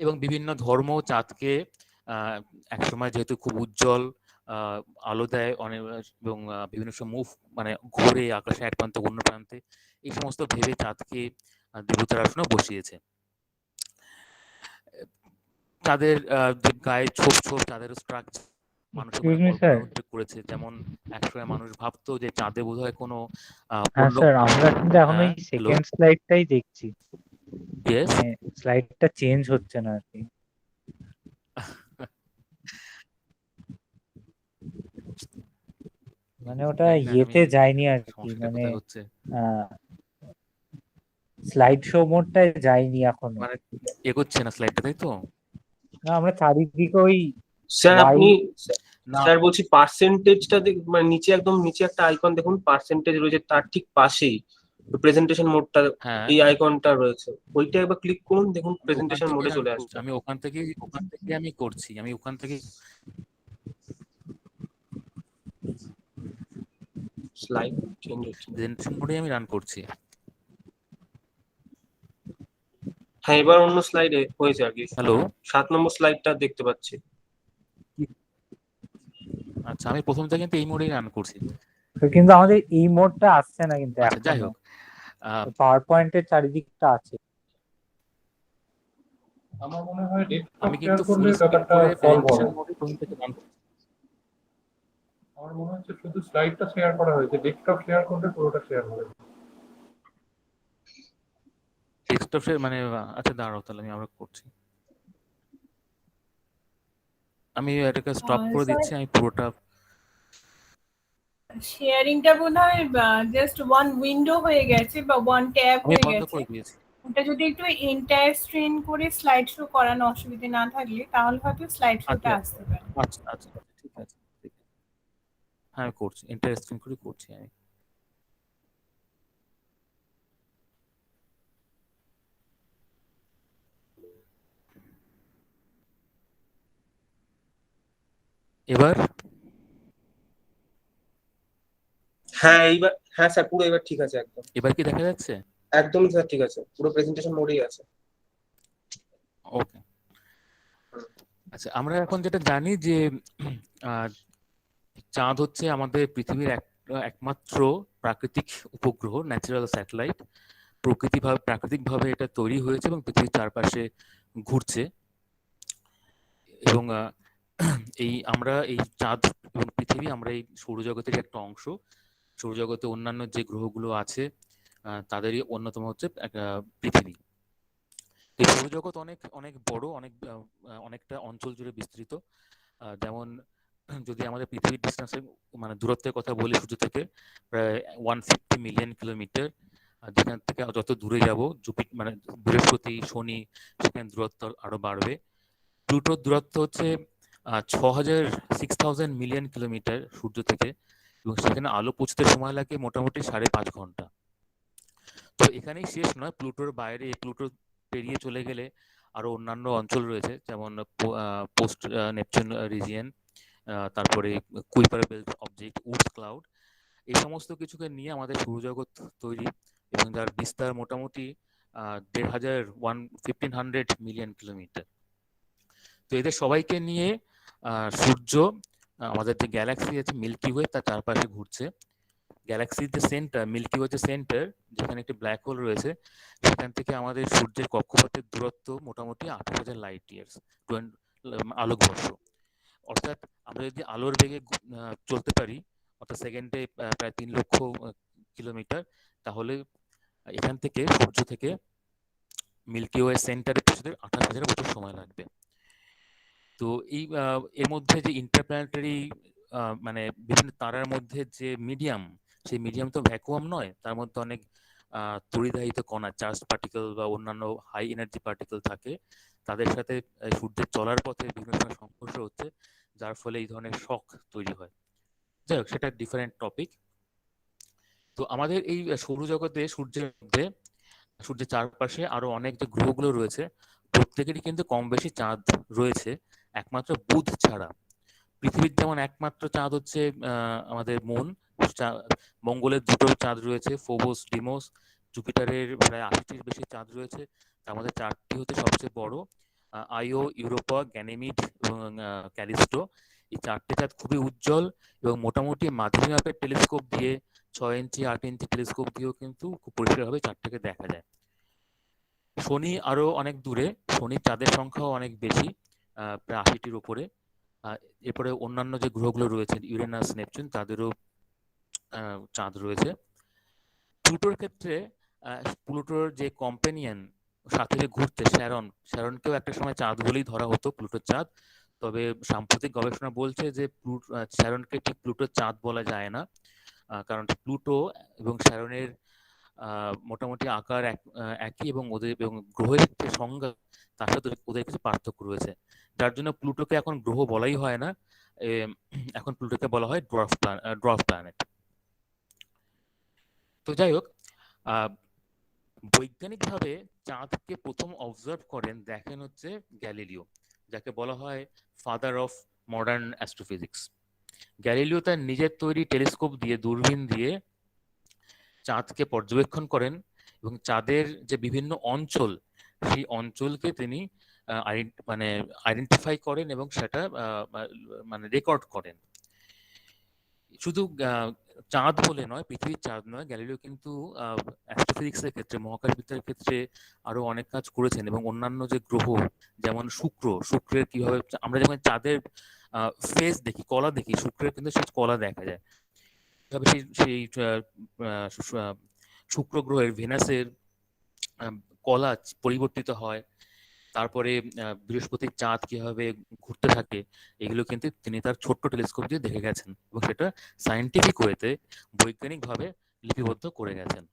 C: এবং বিভিন্ন ধর্ম চাঁদকে একসময় যেহেতু খুব উজ্জ্বল আলো দেয় অনেক, এবং বিভিন্ন সময় মুভ মানে ঘোরে আকাশে এক প্রান্ত অন্য প্রান্তে, এই সমস্ত ভেবে চাঁদকে দেবতার আসনে বসিয়েছে। তাদের যে গায়ে ছোপ ছোপ চাঁদের স্ট্রাকচার মানুষের মনে কল্পনা উদ্রেক করেছে। যেমন একসময় মানুষ ভাবতো যে চাঁদে বোধহয় কোনো
E: হ্যাঁ স্যার, আমরা কিন্তু এখন ওই সেকেন্ড স্লাইডটাই দেখছি, স্লাইডটা চেঞ্জ হচ্ছে না আর কি। মানে ওটা ইয়েতে যায়নি আর কি, মানে স্লাইড শো মোডটায় যায়নি এখনো,
C: মানে এগোচ্ছে না স্লাইডটা, তাই তো?
E: না, আমরা চারিদিকে ওই
A: স্যার আপনি স্যার বলছি পার্সেন্টেজটা মানে নিচে একদম নিচে একটা আইকন দেখুন, পার্সেন্টেজ রয়েছে, তার ঠিক পাশেই প্রেজেন্টেশন মোডটা এই আইকনটা রয়েছে, ওইটা একবার ক্লিক করুন, দেখুন প্রেজেন্টেশন মোডে চলে আসছে।
C: আমি ওখান থেকে আমি করছি, আমি ওখান থেকে
A: স্লাইড চেঞ্জ হচ্ছে,
C: প্রেজেন্টেশন মোডে আমি রান করছি।
A: হ্যাঁ এবার অন্য স্লাইডে হয়েছে আর কি।
C: হ্যালো,
A: 7 নম্বর স্লাইডটা দেখতে পাচ্ছি।
C: আচ্ছা, আমি প্রথম থেকে কিন্তু এই মোডেই রান করছি,
E: কিন্তু আমাদের এই মোডটা আসছে না কিন্তু।
C: আচ্ছা যাই হোক,
E: পাওয়ার পয়েন্টের চারিদিকটা আছে।
F: আমার মনে হয়
C: আমি কিন্তু ফুল স্ক্রিন করে প্রেজেন্টেশন মোডে প্রথম থেকে রান করছি।
F: আমার মনে হচ্ছে শুধু স্লাইডটা শেয়ার করা হয়েছে, ডেস্কটপ শেয়ার করলে পুরোটা শেয়ার হবে।
C: ডেস্কটপ মানে আচ্ছা দাঁড়াও, তাহলে আমি আবার করছি। আমি এটাকে স্টপ করে দিচ্ছি, আমি পুরোটা
G: শেয়ারিংটা বোধহয় জাস্ট ওয়ান উইন্ডো হয়ে গেছে বা ওয়ান ট্যাব হয়ে গেছে। ওটা যদি একটু এন্টায়ার স্ক্রিন করে স্লাইড শো করানো অসুবিধা না থাকলে তাহলে হয়তো স্লাইড শোটা আসতে পারে।
C: আচ্ছা আচ্ছা ঠিক আছে, হ্যাঁ আমি করছি, এন্টায়ার স্ক্রিন করে করছি আমি। এবার
A: হ্যাঁ এইবার, হ্যাঁ স্যার পুরো এবার ঠিক আছে একদম।
C: এবার কি দেখা যাচ্ছে?
A: একদম স্যার ঠিক আছে, পুরো প্রেজেন্টেশন মোডেই আছে।
C: ওকে, আচ্ছা, আমরা এখন যেটা জানি যে চাঁদ হচ্ছে আমাদের পৃথিবীর একমাত্র প্রাকৃতিক উপগ্রহ, ন্যাচারাল স্যাটেলাইট। প্রাকৃতিকভাবে এটা তৈরি হয়েছে এবং পৃথিবীর চারপাশে ঘুরছে। এবং আমরা এই চাঁদ এবং পৃথিবী, আমরা এই সৌরজগতের একটা অংশ। সৌরজগতে অন্যান্য যে গ্রহগুলো আছে তাদেরই অন্যতম হচ্ছে পৃথিবী। এই সৌরজগৎ অনেক অনেক বড়, অনেকটা অঞ্চল জুড়ে বিস্তৃত। যেমন যদি আমাদের পৃথিবীর ডিস্টেন্সের মানে দূরত্বের কথা বলি, সূর্য থেকে প্রায় 150 মিলিয়ন কিলোমিটার। যেখান থেকে যত দূরে যাব, মানে বৃহস্পতি, শনি, সেখানে দূরত্ব আরো বাড়বে। প্লুটোর দূরত্ব হচ্ছে 6,000 মিলিয়ন কিলোমিটার সূর্য থেকে, এবং সেখানে আলো পৌঁছতে সময় লাগে মোটামুটি 5.5 ঘন্টা। তো এখানেই শেষ নয়, প্লুটোর বাইরে, প্লুটো পেরিয়ে চলে গেলে আরো অন্যান্য অঞ্চল রয়েছে, যেমন পোস্ট নেপচুন রিজিয়ন, তারপরে Kuiper belt object, Woods cloud. এই সমস্ত কিছুকে নিয়ে আমাদের সৌরজগৎ তৈরি, এবং যার বিস্তার মোটামুটি 1,500 মিলিয়ন কিলোমিটার। তো এদের সবাইকে নিয়ে সূর্য, আমাদের যে গ্যালাক্সি আছে মিল্কি ওয়ে, তার চারপাশে ঘুরছে। গ্যালাক্সির যে সেন্টার, মিল্কি ওয়ে যে সেন্টার, যেখানে একটি ব্ল্যাক হোল রয়েছে, সেখান থেকে আমাদের সূর্যের কক্ষপথের দূরত্ব মোটামুটি 28,000 লাইট ইয়ার্স, আলোকবর্ষ। অর্থাৎ আমরা যদি আলোর বেগে চলতে পারি, অর্থাৎ সেকেন্ডে প্রায় 3 লক্ষ কিলোমিটার, তাহলে এখান থেকে সূর্য থেকে মিল্কি ওয়ে সেন্টারে পৌঁছতে 28,000 বছর সময় লাগবে। তো এই এর মধ্যে যে ইন্টারপ্ল্যানেটারি মানে বিভিন্ন তারার মধ্যে যে মিডিয়াম, সেই মিডিয়াম তো ভ্যাকুয়াম নয়, তার মধ্যে অনেক তড়িদাহিত কণা, চার্জ পার্টিকেল বা অন্যান্য হাই এনার্জি পার্টিকেল থাকে। তাদের সাথে সূর্যের চলার পথে বিভিন্ন সময় সংঘর্ষ হচ্ছে, যার ফলে এই ধরনের শক তৈরি হয়। যাই হোক, সেটা ডিফারেন্ট টপিক। তো আমাদের এই সৌরজগতে সূর্যের চারপাশে আরো অনেক যে গ্রহগুলো রয়েছে, প্রত্যেকেরই কিন্তু কম বেশি চাঁদ রয়েছে, একমাত্র বুধ ছাড়া। পৃথিবীর যেমন একমাত্র চাঁদ হচ্ছে আমাদের মুন, মঙ্গলের 2টো চাঁদ রয়েছে, ফোবস, ডিমোস। জুপিটারের প্রায় 80টির বেশি চাঁদ রয়েছে, তার মধ্যে 4টি হচ্ছে সবচেয়ে বড়, আইও, ইউরোপা, গ্যানিমিড এবং ক্যালিস্টো। এই 4টে চাঁদ খুবই উজ্জ্বল, এবং মোটামুটি মাঝারি মাপের টেলিস্কোপ দিয়ে, 6 ইঞ্চি 8 ইঞ্চি টেলিস্কোপ দিয়েও কিন্তু খুব পরিষ্কারভাবে চাঁদটাকে দেখা যায়। শনি আরো অনেক দূরে, শনির চাঁদের সংখ্যাও অনেক বেশি, প্রায় 80টির উপরে। এরপরে অন্যান্য যে গ্রহগুলো রয়েছে, ইউরেনাস, নেপচুন, তাদেরও চাঁদ রয়েছে। প্লুটোর ক্ষেত্রে প্লুটোর যে কম্পেনিয়ন সাথে যে ঘুরছে, শ্যারনকেও একটা সময় চাঁদ বলেই ধরা হতো, প্লুটোর চাঁদ। তবে সাম্প্রতিক গবেষণা বলছে যে শ্যারনকে ঠিক প্লুটোর চাঁদ বলা যায় না, কারণ প্লুটো এবং শ্যারনের মোটামুটি আকার একই, এবং গ্রহের যে সংজ্ঞা, তার সাথে ওদের কিছু পার্থক্য রয়েছে, যার জন্য প্লুটোকে এখন গ্রহ বলাই হয় না, এখন প্লুটোকে বলা হয় ড্রফ প্ল্যানেট। তো যাই হোক, বৈজ্ঞানিকভাবে চাঁদকে প্রথম অবজার্ভ দেখেন হচ্ছে গ্যালিলিও, যাকে বলা হয় father of modern astrophysics. Galileo তার নিজের তৈরি টেলিস্কোপ দিয়ে, দূরবীন দিয়ে চাঁদকে পর্যবেক্ষণ করেন, এবং চাঁদের যে বিভিন্ন অঞ্চল, সেই অঞ্চলকে তিনি মানে আইডেন্টিফাই করেন এবং সেটা মানে রেকর্ড করেন। শুধু চাঁদ বলে নয়, পৃথিবীর চাঁদ নয়, গ্যালিলিও কিন্তু অ্যাস্ট্রোফিজিক্সের ক্ষেত্রে, মহাকাশবিদ্যার ক্ষেত্রে আরো অনেক কাজ করেছেন, এবং অন্যান্য যে গ্রহ, যেমন শুক্রের কিভাবে আমরা যখন চাঁদের ফেস দেখি, কলা দেখি, শুক্রের কিন্তু সেই কলা দেখা যায়, কিভাবে সেই শুক্র গ্রহের, ভেনাসের কলা পরিবর্তিত হয়, তারপরে বৃহস্পতির চাঁদ কিভাবে ঘুরতে থাকে, এগুলো কিন্তু তিনি তার ছোট্ট টেলিস্কোপ দিয়ে দেখে গেছেন, এবং সেটা সায়েন্টিফিক ওয়েতে, বৈজ্ঞানিকভাবে লিপিবদ্ধ করে গেছেন।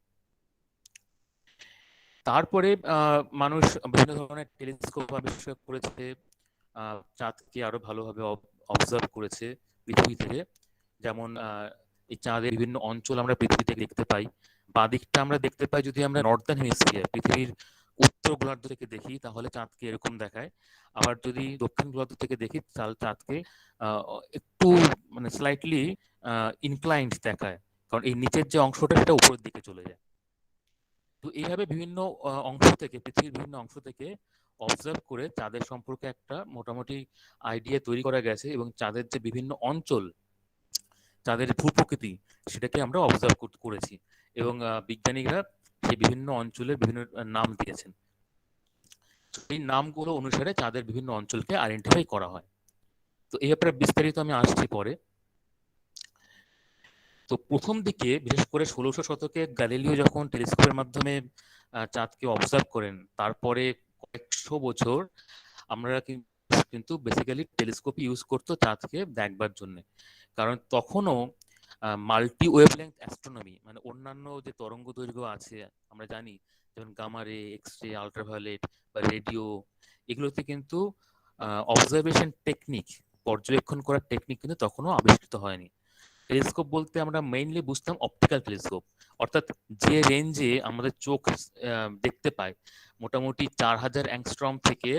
C: তারপরে মানুষ বিভিন্ন ধরনের টেলিস্কোপ আবিষ্কার করেছে, চাঁদকে আরো ভালোভাবে অবজার্ভ করেছে পৃথিবী থেকে। যেমন এই চাঁদের বিভিন্ন অঞ্চল আমরা পৃথিবী থেকে দেখতে পাই। বাদিকটা আমরা দেখতে পাই যদি আমরা নর্দার্ন হেমিস্ফিয়ার, পৃথিবীর উত্তর গোলার্ধ থেকে দেখি, তাহলে চাঁদকে এরকম দেখায়। আবার যদি দক্ষিণ গোলার্ধ থেকে দেখি, তাহলে চাঁদকে একটু মানে স্লাইটলি ইনক্লাইন্ড দেখায়, কারণ এই নিচের যে অংশটা, সেটা উপরের দিকে চলে যায়। তো এইভাবে বিভিন্ন অংশ থেকে, পৃথিবীর বিভিন্ন অংশ থেকে অবজার্ভ করে চাঁদের সম্পর্কে একটা মোটামুটি আইডিয়া তৈরি করা গেছে, এবং চাঁদের যে বিভিন্ন অঞ্চল, চাঁদের ভূপ্রকৃতি সেটাকে আমরা অবজার্ভ করেছি, এবং বিজ্ঞানীরা সেই বিভিন্ন অঞ্চলের বিভিন্ন নাম দিয়েছেন। এই নামগুলো অনুসারে চাঁদের বিভিন্ন অঞ্চলকে আইডেন্টিফাই করা হয়। তো এই ব্যাপারে বিস্তারিত আমি আসছি পরে। তো প্রথম দিকে বিশেষ করে 1600 শতকে গ্যালিলিও যখন টেলিস্কোপের মাধ্যমে চাঁদকে অবজার্ভ করেন, তারপরে কয়েকশো বছর আমরা কিন্তু বেসিক্যালি টেলিস্কোপ ইউজ করতো চাঁদকে দেখবার জন্য। কারণ তখনও মাল্টি ওয়েভলেংথ অ্যাস্ট্রোনমি, মানে অন্যান্য যে তরঙ্গ দৈর্ঘ্য আছে আমরা জানি, যেমন গামা রে, এক্স রে, আলট্রাভায়োলেট বা রেডিও, এগুলোতে কিন্তু অবজারভেশন টেকনিক, পর্যবেক্ষণ করার টেকনিক কিন্তু তখনও আবিষ্কৃত হয়নি। টেলিস্কোপ বলতে আমরা মেইনলি বুঝতাম অপটিক্যাল টেলিস্কোপ, অর্থাৎ যে রেঞ্জে আমাদের চোখ দেখতে পায়, মোটামুটি 4000 অ্যাংস্ট্রম থেকে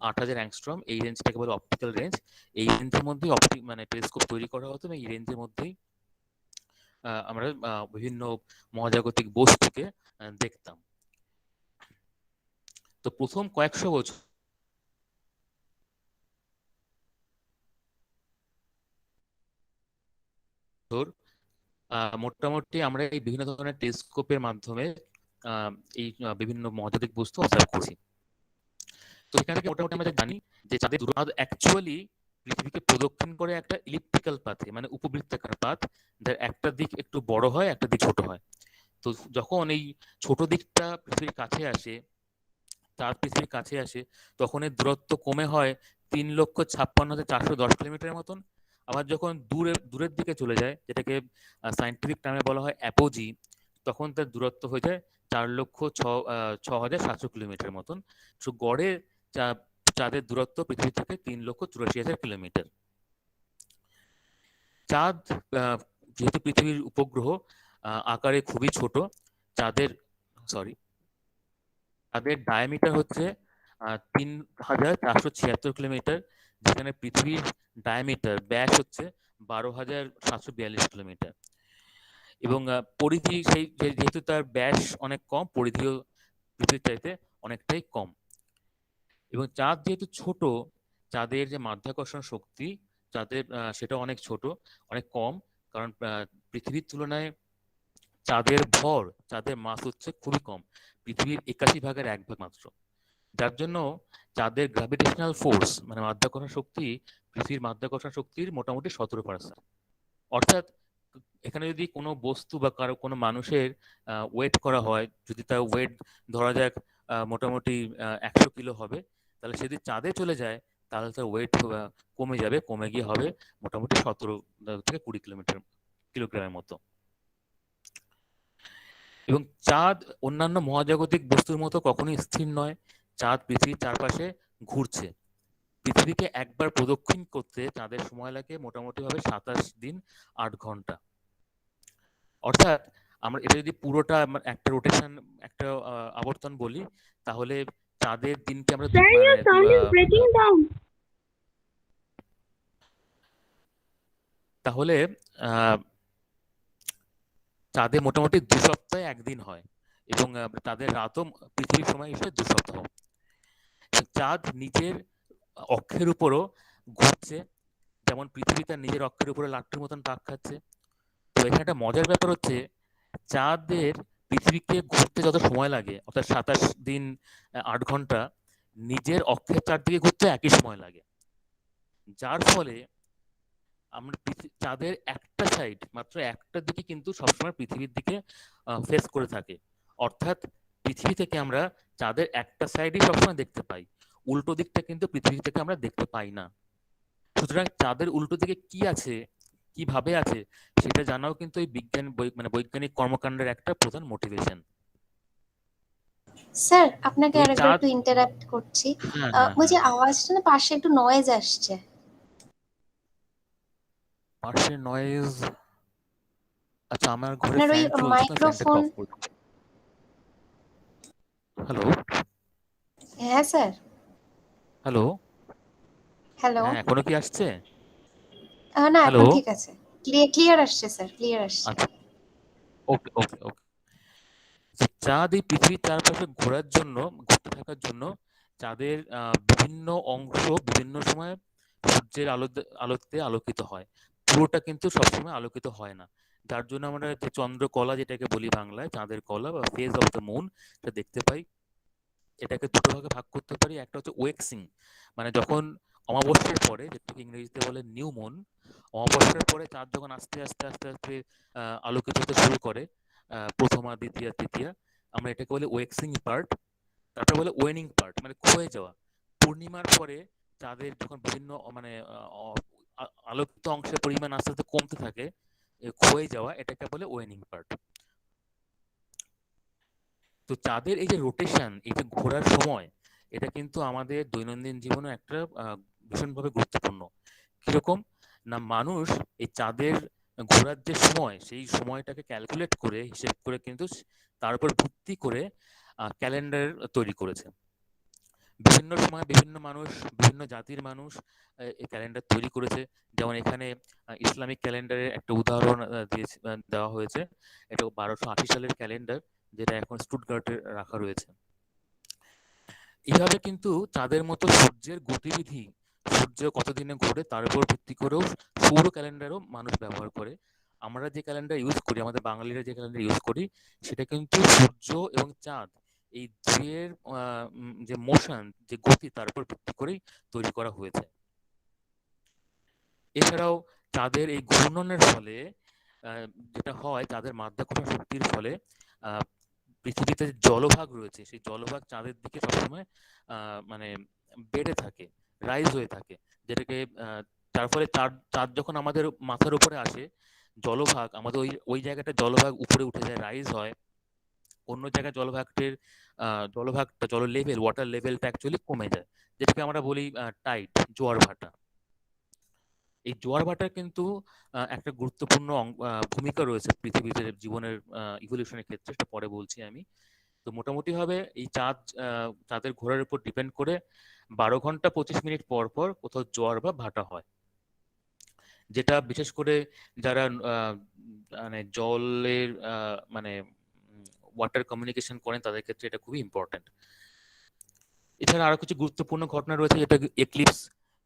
C: 8000 অ্যাংস্ট্রম, এই রেঞ্জটাকে বলে অপটিক্যাল রেঞ্জ। এই রেঞ্জের মধ্যেই মানে টেলিস্কোপ তৈরি করা হতো, এবং এই রেঞ্জের মধ্যেই আমরা বিভিন্ন মহাজাগতিক বস্তুকে দেখতাম। তো প্রথম কয়েকশো বছর মোটামুটি আমরা এই বিভিন্ন ধরনের টেলিস্কোপের মাধ্যমে এই বিভিন্ন মহাজাগতিক বস্তু অবজার্ভ করছি। তো এখান থেকে মোটামুটি আমরা জানি যে চাঁদের চাঁদ অ্যাকচুয়ালি পৃথিবীকে প্রদক্ষিণ করে একটা ইলিপ্টিক্যাল পাথে, মানে উপবৃত্তাকার পাথ, যার একটা দিক একটু বড় হয়, একটা দিক ছোট হয়। তো যখন এই ছোট দিকটা পৃথিবীর কাছে আসে, চাঁদ পৃথিবীর কাছে আসে, তখন এর দূরত্ব কমে হয় 3,56,410 কিলোমিটারের মতন। আবার যখন দূরের দিকে চলে যায়, যেটাকে সায়েন্টিফিক টার্মে বলা হয় অ্যাপোজি, তখন তার দূরত্ব হয়ে যায় 4,06,700 কিলোমিটার মতন। তো গড়ে চাঁদের দূরত্ব পৃথিবী থেকে 3,84,000 কিলোমিটার। চাঁদ যেহেতু পৃথিবীর উপগ্রহ, আকারে খুবই ছোট, চাঁদের ডায়ামিটার হচ্ছে 3,476 কিলোমিটার, যেখানে পৃথিবীর ডায়ামিটার ব্যাস হচ্ছে 12,742 কিলোমিটার। এবং পরিধি যেহেতু তার ব্যাস অনেক কম, পরিধিও পৃথিবীর চাইতে অনেকটাই কম। এবং চাঁদ যেহেতু ছোট, চাঁদের যে মাধ্যাকর্ষণ শক্তি সেটা অনেক ছোট, অনেক কম, কারণ পৃথিবীর তুলনায় চাঁদের ভর, চাঁদের মাস হচ্ছে খুবই কম, পৃথিবীর 81/1 মাত্র। যার জন্য চাঁদের গ্র্যাভিটেশনাল ফোর্স, মানে মাধ্যাকর্ষণ শক্তি, পৃথিবীর মাধ্যাকর্ষণ শক্তির মোটামুটি 17%। অর্থাৎ এখানে যদি কোনো বস্তু বা কোনো মানুষের ওয়েট করা হয়, যদি তার ওয়েট ধরা যাক মোটামুটি 100 কিলো হবে, তাহলে সে যদি চাঁদে চলে যায়, তাহলে তার ওয়েট কমে গিয়ে হবে মোটামুটি 17 থেকে 20 কিলোগ্রামের মতো। এবং চাঁদ অন্যান্য মহাজাগতিক বস্তুর মতো কখনোই স্থির নয়। চাঁদ পৃথিবীর চারপাশে ঘুরছে। পৃথিবীকে একবার প্রদক্ষিণ করতে চাঁদের সময় লাগে মোটামুটি ভাবে 27 দিন 8 ঘন্টা। অর্থাৎ আমরা এটা যদি পুরোটা একটা রোটেশন, একটা আবর্তন বলি, তাহলে চাঁদের দিনকে আমরা তাহলে চাঁদে মোটামুটি 2 সপ্তাহে একদিন হয়, এবং তাদের রাতও পৃথিবীর সময় হিসেবে 2 সপ্তাহ। চাঁদ নিজের অক্ষের উপরও ঘুরছে, যেমন পৃথিবী তার নিজের অক্ষের উপরে লাট্টুর মতন পাক খাচ্ছে। তো এখানে একটা মজার ব্যাপার হচ্ছে, চাঁদের পৃথিবীকে ঘুরতে যত সময় লাগে, অর্থাৎ 27 দিন 8 ঘন্টা, নিজের অক্ষের চারদিকে ঘুরতে একই সময় লাগে। যার ফলে আমরা চাঁদের একটা সাইড, মাত্র একটা দিকে কিন্তু সবসময় পৃথিবীর দিকে ফেস করে থাকে। অর্থাৎ পৃথিবী থেকে আমরা চাঁদের একটা সাইডই সবসময় দেখতে পাই, উল্টো দিকটা কিন্তু পৃথিবী থেকে আমরা দেখতে পাই না। সুতরাং চাঁদের উল্টো দিকে কি আছে, কিভাবে আছে, সেটা জানাও কিন্তু এই বৈজ্ঞানিক কর্মকাণ্ডের একটা প্রধান মোটিভেশন।
D: স্যার আপনাকে আরেকবার একটু ইন্টারাপ্ট করছি, বলছি আওয়াজটা না পাশে একটু নয়েজ আসছে।
C: পাশে নয়েজ? আচ্ছা, আমার ঘরে
D: আপনার ওই
C: ফ্যান চলছে,
D: মাইক্রোফোন।
C: হ্যালো।
D: হ্যাঁ স্যার।
C: হ্যালো।
D: হ্যালো।
C: হ্যাঁ, এখনো কি আসছে?
D: না, এখন ঠিক আছে, ক্লিয়ার আসছে স্যার, ক্লিয়ার আসছে।
C: আচ্ছা, ওকে ওকে ওকে। চাঁদ এই পৃথিবীর চারপাশে ঘুরতে থাকার জন্য চাঁদের বিভিন্ন অংশ বিভিন্ন সময় সূর্যের আলোতে আলোকিত হয়। পুরোটা কিন্তু সবসময় আলোকিত হয় না, যার জন্য আমরা যে চন্দ্রকলা যেটাকে বলি বাংলায়, চাঁদের কলা বা ফেজ অফ দ্য মুন, এটা দেখতে পাই। এটাকে দুটো ভাগে ভাগ করতে পারি। একটা হচ্ছে ওয়েক্সিং, মানে যখন অমাবস্যার পরে, যেটাকে ইংরেজিতে বলে নিউ মুন, অমাবস্যার পরে চাঁদ যখন আস্তে আস্তে আস্তে আস্তে আলোকিত হতে শুরু করে, প্রথমা, দ্বিতীয়া, তৃতীয়া, আমরা এটাকে বলি ওয়েক্সিং পার্ট। তারপরে বলে ওয়েনিং পার্ট, মানে ক্ষয়ে যাওয়া। পূর্ণিমার পরে চাঁদের যখন বিভিন্ন মানে আলোকিত অংশের পরিমাণ আস্তে আস্তে কমতে থাকে, ক্ষয়ে যাওয়া, এটাকে বলে ওয়েনিং পার্ট। তো চাঁদের এই যে রোটেশন, এই যে ঘোরার সময়, এটা কিন্তু আমাদের দৈনন্দিন জীবনে একটা ভীষণভাবে গুরুত্বপূর্ণ। কিরকম না, মানুষ এই চাঁদের ঘোরার যে সময়, সেই সময়টাকে ক্যালকুলেট করে, হিসেব করে কিন্তু তার উপর ভিত্তি করে ক্যালেন্ডার তৈরি করেছে। বিভিন্ন সময় বিভিন্ন মানুষ, বিভিন্ন জাতির মানুষ এই ক্যালেন্ডার তৈরি করেছে। যেমন এখানে ইসলামিক ক্যালেন্ডারের একটা উদাহরণ দেওয়া হয়েছে। এটা 1280 সালের ক্যালেন্ডার, যেটা এখন স্টুটগার্টে রাখা রয়েছে। এইভাবে কিন্তু চাঁদের মতো সূর্যের গতিবিধি, সূর্য কতদিনে ঘোরে তার উপর ভিত্তি করেও সৌর ক্যালেন্ডারও মানুষ ব্যবহার করে। আমরা যে ক্যালেন্ডার ইউজ করি, আমাদের বাঙালিরা যে ক্যালেন্ডার ইউজ করি, সেটা কিন্তু সূর্য এবং চাঁদ এই দুয়ের যে মোশন, যে গতি, তার উপর ভিত্তি করেই তৈরি করা হয়েছে। এছাড়াও চাঁদের এই ঘূর্ণনের ফলে যেটা হয়, চাঁদের মাধ্যাকর্ষণ শক্তির ফলে পৃথিবীতে যে জলভাগ রয়েছে, সেই জলভাগ চাঁদের দিকে সবসময় মানে বেড়ে থাকে, রাইজ হয়ে থাকে, যেটাকে তার ফলে চাঁদ যখন আমাদের মাথার উপরে আসে, জলভাগ আমাদের ওই জায়গাটা জলভাগ উপরে উঠে যায়, রাইজ হয়। অন্য জায়গায় জলভাগটা জল লেভেল, ওয়াটার লেভেলটা অ্যাকচুয়ালি কমে যায়, যেটাকে আমরা বলি টাইড, জোয়ার ভাটা। এই জোয়ার ভাটার কিন্তু একটা গুরুত্বপূর্ণ ভূমিকা রয়েছে পৃথিবীতে জীবনের ইভলিউশনের ক্ষেত্রে, সেটা পরে বলছি আমি। তো মোটামুটি ভাবে এই চাঁদের ঘোরার উপর ডিপেন্ড করে 12 ঘন্টা 25 মিনিট পর পর কোথাও জোয়ার বা ভাটা হয়, যেটা বিশেষ করে যারা মানে জলের মানে ওয়াটার কমিউনিকেশন করেন, তাদের ক্ষেত্রে এটা খুবই ইম্পর্টেন্ট। এছাড়া আরো কিছু গুরুত্বপূর্ণ ঘটনা রয়েছে, যেটা এক্লিপস।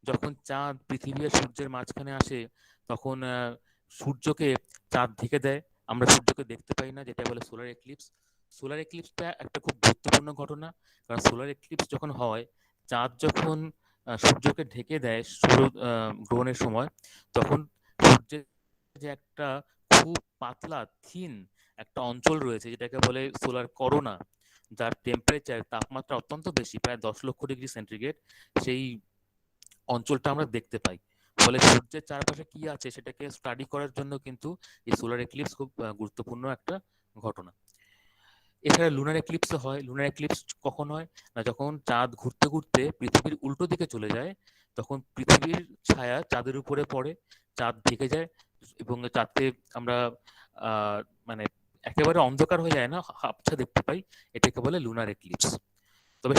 C: যখন চাঁদ পৃথিবী আর সূর্যের মাঝখানে আসে, তখন সূর্যকে চাঁদ ঢেকে দেয়, আমরা সূর্যকে দেখতে পাই না, যেটা বলে সোলার এক্লিপস। সোলার এক্লিপসটা একটা খুব গুরুত্বপূর্ণ ঘটনা, কারণ সোলার এক্লিপস যখন হয়, চাঁদ যখন সূর্যকে ঢেকে দেয় সৌর গ্রহণের সময়, তখন সূর্যের যে একটা খুব পাতলা থিন একটা অঞ্চল রয়েছে, যেটাকে বলে সোলার করোনা, যার টেম্পারেচার, তাপমাত্রা অত্যন্ত বেশি, প্রায় 10 লক্ষ ডিগ্রি সেন্টিগ্রেড, সেই অঞ্চলটা আমরা দেখতে পাই। ফলে সূর্যের চারপাশে কি আছে সেটাকে স্টাডি করার জন্য কিন্তু এই সোলার এক্লিপস খুব গুরুত্বপূর্ণ একটা ঘটনা। এছাড়া লুনার এক্লিপস হয়। লুনার এক্লিপস কখন হয় না, যখন চাঁদ ঘুরতে ঘুরতে পৃথিবীর উল্টো দিকে চলে যায়, তখন পৃথিবীর ছায়া চাঁদের উপরে পড়ে, চাঁদ ঢেকে যায়, এবং চাঁদকে আমরা মানে একেবারে অন্ধকার হয়ে যায় না, আবছা দেখতে পাই, এটাকে বলে লুনার এক্লিপস। তবে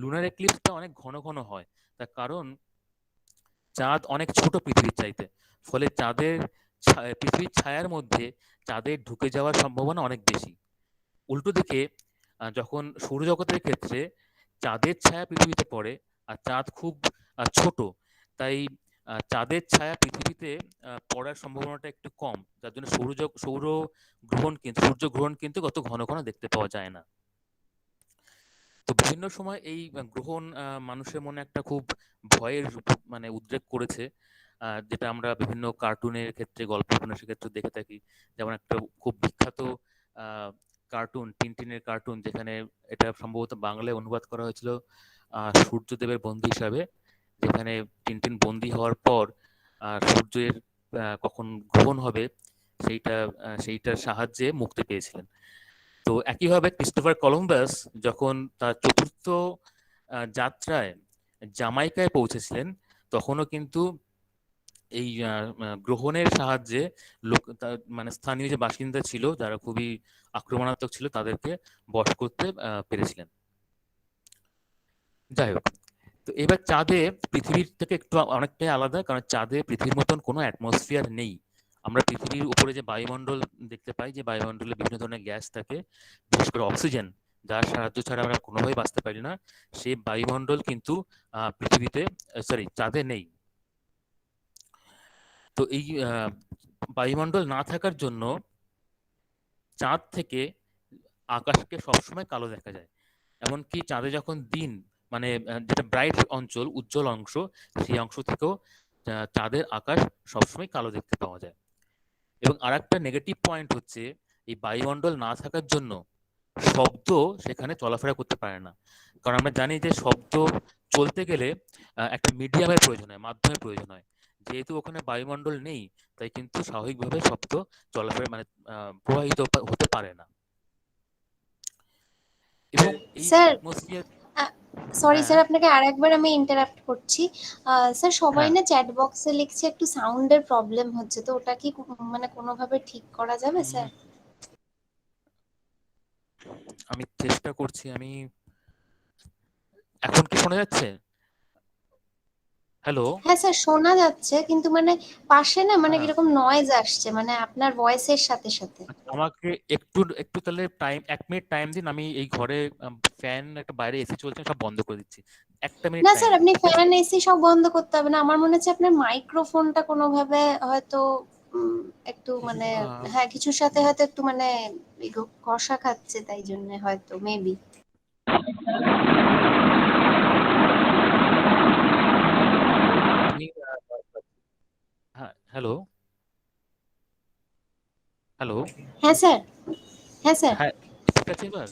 C: লুনার এক্লিপসটা অনেক ঘন ঘন হয়, তার কারণ চাঁদ অনেক ছোট পৃথিবীর চাইতে, ফলে পৃথিবীর ছায়ার মধ্যে চাঁদের ঢুকে যাওয়ার সম্ভাবনা অনেক বেশি। উল্টো দিকে যখন সৌরজগতের ক্ষেত্রে চাঁদের ছায়া পৃথিবীতে পড়ে, আর চাঁদ খুব ছোট, তাই চাঁদের ছায়া পৃথিবীতে পড়ার সম্ভাবনাটা একটু কম, যার জন্য সূর্য গ্রহণ কিন্তু অত ঘন ঘন দেখতে পাওয়া যায় না। তো বিভিন্ন সময় এই গ্রহণ মানুষের মনে একটা খুব ভয়ের মানে উদ্রেক করেছে, যেটা আমরা বিভিন্ন কার্টুনের ক্ষেত্রে, গল্প উপন্যাসের ক্ষেত্রে দেখে থাকি। যেমন একটা খুব বিখ্যাত কার্টুন, টিনটিনের কার্টুন, যেখানে এটা সম্ভবত বাংলায় অনুবাদ করা হয়েছিল সূর্যদেবের বন্ধু হিসাবে, যেখানে টিনটিন বন্দী হওয়ার পর সূর্যের কখন গ্রহণ হবে সেইটার সাহায্যে মুক্তি পেয়েছিলেন। তো একইভাবে ক্রিস্টোফার কলম্বাস যখন তার চতুর্থ যাত্রায় জামাইকায় পৌঁছেছিলেন, তখনও কিন্তু এই গ্রহণের সাহায্যে মানে স্থানীয় যে বাসিন্দা ছিল, যারা খুবই আক্রমণাত্মক ছিল, তাদেরকে বশ করতে পেরেছিলেন। যাই হোক, তো এবার চাঁদে পৃথিবীর থেকে একটু অনেকটাই আলাদা, কারণ চাঁদে পৃথিবীর মতন কোনো অ্যাটমসফিয়ার নেই। আমরা পৃথিবীর উপরে যে বায়ুমণ্ডল দেখতে পাই, যে বায়ুমণ্ডলে বিভিন্ন ধরনের গ্যাস থাকে, বিশেষ করে অক্সিজেন, যার সাহায্য ছাড়া আমরা কোনোভাবেই বাঁচতে পারি না, সেই বায়ুমণ্ডল কিন্তু চাঁদে নেই। তো এই বায়ুমণ্ডল না থাকার জন্য চাঁদ থেকে আকাশকে সবসময় কালো দেখা যায়। এমনকি চাঁদে যখন দিন মানে যেটা ব্রাইট অঞ্চল, উজ্জ্বল অংশ, সেই অংশ থেকেও চাঁদের আকাশ সবসময় কালো দেখতে পাওয়া যায়। এবং আরেকটা নেগেটিভ পয়েন্ট হচ্ছে এই বায়ুমণ্ডল না থাকার জন্য শব্দ সেখানে চলাফেরা করতে পারে না। কারণ আমরা জানি যে শব্দ চলতে গেলে একটা মিডিয়ামের প্রয়োজন হয়, মাধ্যমের প্রয়োজন হয়। যেহেতু ওখানে বায়ুমণ্ডল নেই, তাই কিন্তু স্বাভাবিকভাবে শব্দ চলাফেরা মানে প্রবাহিত হতে পারে না। এবং এই
D: স্যার
C: অ্যাটমসফিয়ার।
D: সরি
C: হ্যাঁ
D: স্যার, আপনাকে আরেকবার আমি ইন্টারাপ্ট করছি। স্যার সবাই
C: হ্যাঁ,
D: না চ্যাট বক্সে লিখছে একটু সাউন্ডের প্রবলেম হচ্ছে, তো ওটা কি মানে কোনোভাবে ঠিক করা যাবে স্যার?
C: আমি চেষ্টা করছি। এখন কি শোনা যাচ্ছে? হ্যালো?
D: হ্যাঁ স্যার, শোনা যাচ্ছে, কিন্তু মানে পাশে না মানে
C: হ্যাঁ,
D: কিরকম নয়েজ আসছে, মানে আপনার ভয়েসের সাথে সাথে।
C: আমাকে একটু একটু তাহলে টাইম, 1 মিনিট টাইম দিন। আমি এই ঘরে ফ্যান, একটা বাইরে এসি চলছে, সব বন্ধ করে দিচ্ছি। 1 মিনিট
D: না
C: টাইম
D: স্যার,
C: দিন,
D: আপনি
C: ঠিক আছে?
D: ফ্যান এসি সব বন্ধ করতে হবে না, আমার মনে হচ্ছে আপনার মাইক্রোফোনটা কোনোভাবে হয়তো একটু মানে,
C: আহ,
D: হ্যাঁ কিছুর সাথে হয়তো একটু মানে কষা খাচ্ছে, তাই জন্য হয়তো মেবি।
C: আমি হ্যাঁ, হ্যালো হ্যালো।
D: হ্যাঁ স্যার। হ্যাঁ স্যার।
C: হ্যাঁ, ঠিক আছে এবার?